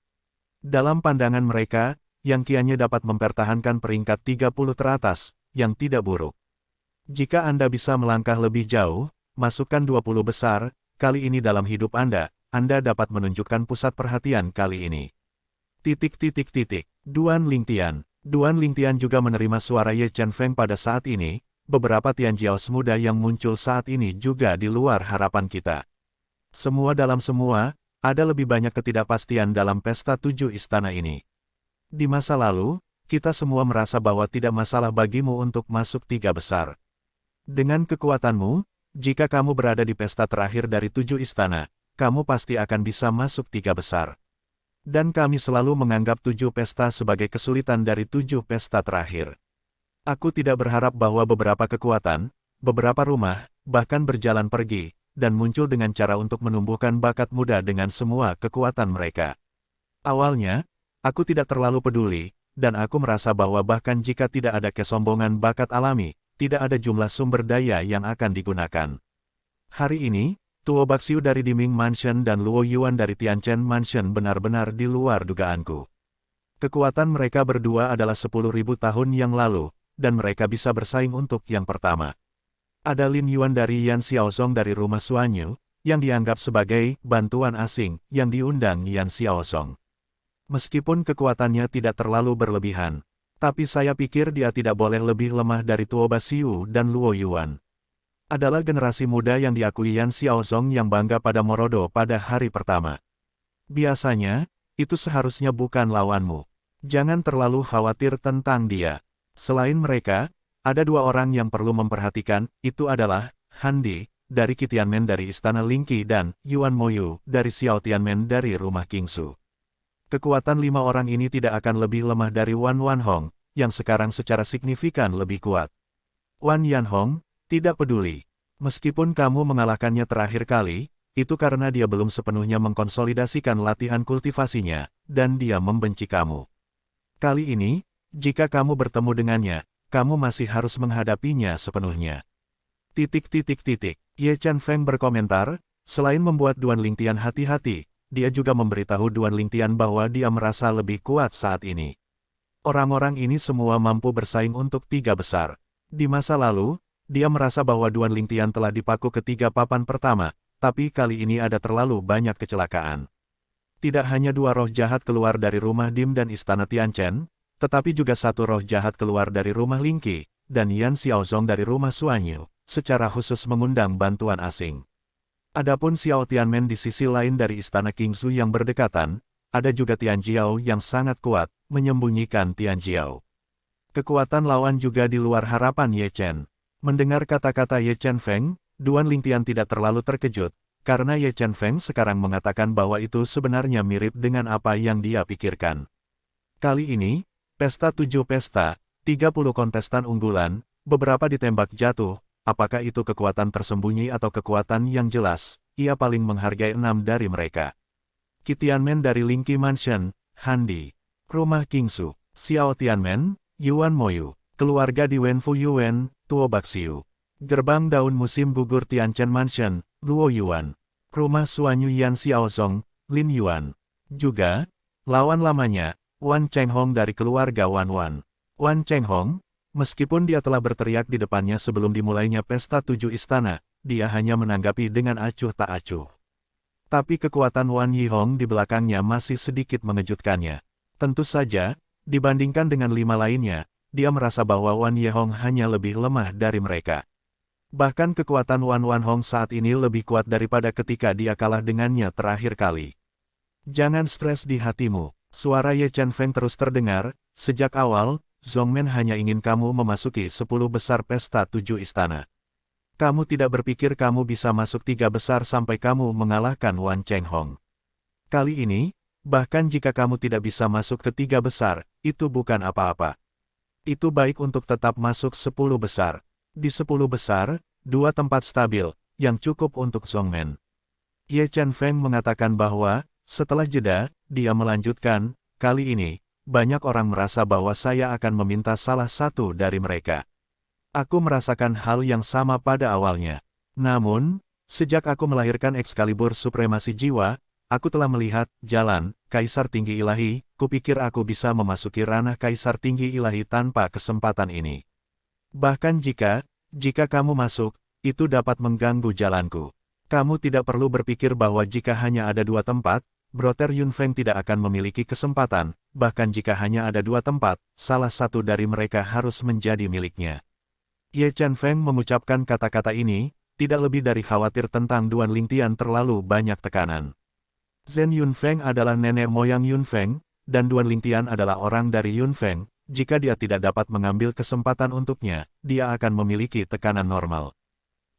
Dalam pandangan mereka, Yang Qianye dapat mempertahankan peringkat 30 teratas, yang tidak buruk. Jika Anda bisa melangkah lebih jauh, masukkan 20 besar, kali ini dalam hidup Anda dapat menunjukkan pusat perhatian kali ini. Duan Lingtian. Duan Lingtian juga menerima suara Ye Chen Feng pada saat ini, beberapa Tianjiaos muda yang muncul saat ini juga di luar harapan kita. Semua dalam semua, ada lebih banyak ketidakpastian dalam pesta 7 istana ini. Di masa lalu, kita semua merasa bahwa tidak masalah bagimu untuk masuk 3 besar. Dengan kekuatanmu, jika kamu berada di pesta terakhir dari 7 istana, kamu pasti akan bisa masuk 3 besar. Dan kami selalu menganggap 7 pesta sebagai kesulitan dari 7 pesta terakhir. Aku tidak berharap bahwa beberapa kekuatan, beberapa rumah, bahkan berjalan pergi, dan muncul dengan cara untuk menumbuhkan bakat muda dengan semua kekuatan mereka. Awalnya, aku tidak terlalu peduli, dan aku merasa bahwa bahkan jika tidak ada kesombongan bakat alami, tidak ada jumlah sumber daya yang akan digunakan. Hari ini, Tuo Baxiu dari Diming Mansion dan Luo Yuan dari Tianchen Mansion benar-benar di luar dugaanku. Kekuatan mereka berdua adalah 10.000 tahun yang lalu, dan mereka bisa bersaing untuk yang pertama. Ada Lin Yuan dari Yan Xiaozong dari rumah Suanyu, yang dianggap sebagai bantuan asing yang diundang Yan Xiaozong. Meskipun kekuatannya tidak terlalu berlebihan, tapi saya pikir dia tidak boleh lebih lemah dari Tuo Baxiu dan Luo Yuan. Adalah generasi muda yang diakui Yan Xiaozong yang bangga pada Morodo pada hari pertama. Biasanya, itu seharusnya bukan lawanmu. Jangan terlalu khawatir tentang dia. Selain mereka, ada 2 orang yang perlu memperhatikan, itu adalah Han Di, dari Qi Tianmen dari Istana Lingqi dan Yuan Moyu dari Xiao Tianmen dari Rumah Qingsu. Kekuatan 5 orang ini tidak akan lebih lemah dari Wan Wanhong, yang sekarang secara signifikan lebih kuat. Wan Yanhong, tidak peduli. Meskipun kamu mengalahkannya terakhir kali, itu karena dia belum sepenuhnya mengkonsolidasikan latihan kultivasinya, dan dia membenci kamu. Kali ini, jika kamu bertemu dengannya, kamu masih harus menghadapinya sepenuhnya. Ye Chen Feng berkomentar, selain membuat Duan Lingtian hati-hati, dia juga memberitahu Duan Lingtian bahwa dia merasa lebih kuat saat ini. Orang-orang ini semua mampu bersaing untuk 3 besar. Di masa lalu, dia merasa bahwa Duan Lingtian telah dipaku ke 3 papan pertama, tapi kali ini ada terlalu banyak kecelakaan. Tidak hanya dua roh jahat keluar dari rumah Dim dan Istana Tianchen, tetapi juga satu roh jahat keluar dari rumah Lingqi, dan Yan Xiaozong dari rumah Suanyu, secara khusus mengundang bantuan asing. Adapun Xiao Tianmen di sisi lain dari Istana Qingzu yang berdekatan, ada juga Tian Jiao yang sangat kuat, menyembunyikan Tian Jiao. Kekuatan lawan juga di luar harapan Ye Chen. Mendengar kata-kata Ye Chen Feng, Duan Lingtian tidak terlalu terkejut, karena Ye Chen Feng sekarang mengatakan bahwa itu sebenarnya mirip dengan apa yang dia pikirkan. Kali ini, pesta 7 pesta, 30 kontestan unggulan, beberapa ditembak jatuh, apakah itu kekuatan tersembunyi atau kekuatan yang jelas, ia paling menghargai 6 dari mereka. Qi Tianmen dari Lingqi Mansion, Handi, Rumah Qingzu, Xiao Tianmen, Yuan Moyu, keluarga di Wenfu Yuan, Tuo Baxiu, Gerbang Daun Musim Gugur Tianchen Mansion, Luo Yuan, Rumah Suanyu Yan Xiaozong, Lin Yuan. Juga, lawan lamanya, Wan Chenghong dari keluarga Wan Wan. Wan Chenghong, meskipun dia telah berteriak di depannya sebelum dimulainya pesta 7 istana, dia hanya menanggapi dengan acuh tak acuh. Tapi kekuatan Wan Yihong di belakangnya masih sedikit mengejutkannya. Tentu saja, dibandingkan dengan 5 lainnya, dia merasa bahwa Wan Yihong hanya lebih lemah dari mereka. Bahkan kekuatan Wan Wanhong saat ini lebih kuat daripada ketika dia kalah dengannya terakhir kali. Jangan stres di hatimu, suara Ye Chen Feng terus terdengar, sejak awal, Zhongmen hanya ingin kamu memasuki 10 besar pesta 7 istana. Kamu tidak berpikir kamu bisa masuk 3 besar sampai kamu mengalahkan Wan Chenghong. Kali ini, bahkan jika kamu tidak bisa masuk ke 3 besar, itu bukan apa-apa. Itu baik untuk tetap masuk 10 besar. Di 10 besar, 2 tempat stabil, yang cukup untuk Zhongmen. Ye Chen Feng mengatakan bahwa, setelah jeda, dia melanjutkan, kali ini, banyak orang merasa bahwa saya akan meminta salah satu dari mereka. Aku merasakan hal yang sama pada awalnya. Namun, sejak aku melahirkan Excalibur Supremasi Jiwa, aku telah melihat jalan Kaisar Tinggi Ilahi, kupikir aku bisa memasuki ranah Kaisar Tinggi Ilahi tanpa kesempatan ini. Bahkan jika kamu masuk, itu dapat mengganggu jalanku. Kamu tidak perlu berpikir bahwa jika hanya ada 2 tempat, Brother Yun Feng tidak akan memiliki kesempatan, bahkan jika hanya ada 2 tempat, salah satu dari mereka harus menjadi miliknya. Ye Chen Feng mengucapkan kata-kata ini, tidak lebih dari khawatir tentang Duan Lingtian terlalu banyak tekanan. Zhen Yun Feng adalah nenek moyang Yun Feng, dan Duan Lingtian adalah orang dari Yun Feng. Jika dia tidak dapat mengambil kesempatan untuknya, dia akan memiliki tekanan normal.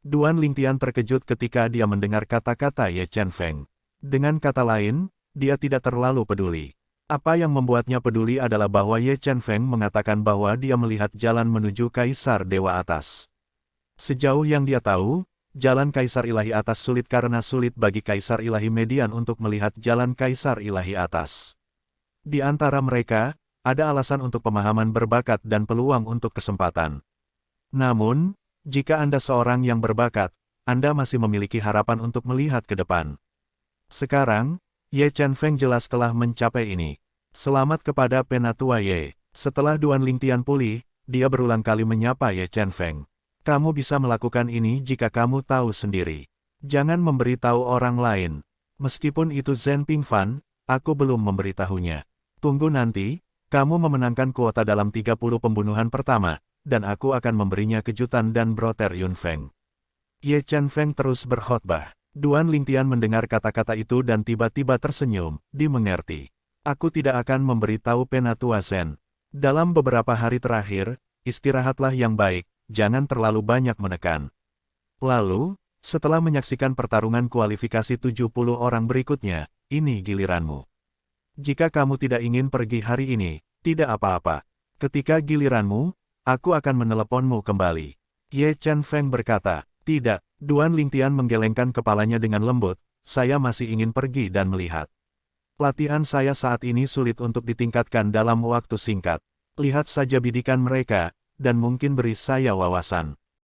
Duan Lingtian terkejut ketika dia mendengar kata-kata Ye Chen Feng. Dengan kata lain, dia tidak terlalu peduli. Apa yang membuatnya peduli adalah bahwa Ye Chen Feng mengatakan bahwa dia melihat jalan menuju Kaisar Dewa Atas. Sejauh yang dia tahu, jalan Kaisar Ilahi Atas sulit karena sulit bagi Kaisar Ilahi Median untuk melihat jalan Kaisar Ilahi Atas. Di antara mereka, ada alasan untuk pemahaman berbakat dan peluang untuk kesempatan. Namun, jika Anda seorang yang berbakat, Anda masih memiliki harapan untuk melihat ke depan. Sekarang, Ye Chen Feng jelas telah mencapai ini. Selamat kepada Penatua Ye. Setelah Duan Lingtian pulih, dia berulang kali menyapa Ye Chen Feng. Kamu bisa melakukan ini jika kamu tahu sendiri. Jangan memberitahu orang lain. Meskipun itu Zhen Pingfan, aku belum memberitahunya. Tunggu nanti, kamu memenangkan kuota dalam 30 pembunuhan pertama, dan aku akan memberinya kejutan dan Brother Yun Feng. Ye Chen Feng terus berkhotbah. Duan Lingtian mendengar kata-kata itu dan tiba-tiba tersenyum, dimengerti. Aku tidak akan memberitahu Penatua Zhen. Dalam beberapa hari terakhir, istirahatlah yang baik, jangan terlalu banyak menekan. Lalu, setelah menyaksikan pertarungan kualifikasi 70 orang berikutnya, ini giliranmu. Jika kamu tidak ingin pergi hari ini, tidak apa-apa. Ketika giliranmu, aku akan meneleponmu kembali. Ye Chen Feng berkata, tidak. Duan Lingtian menggelengkan kepalanya dengan lembut, saya masih ingin pergi dan melihat. Latihan saya saat ini sulit untuk ditingkatkan dalam waktu singkat. Lihat saja bidikan mereka, dan mungkin beri saya wawasan.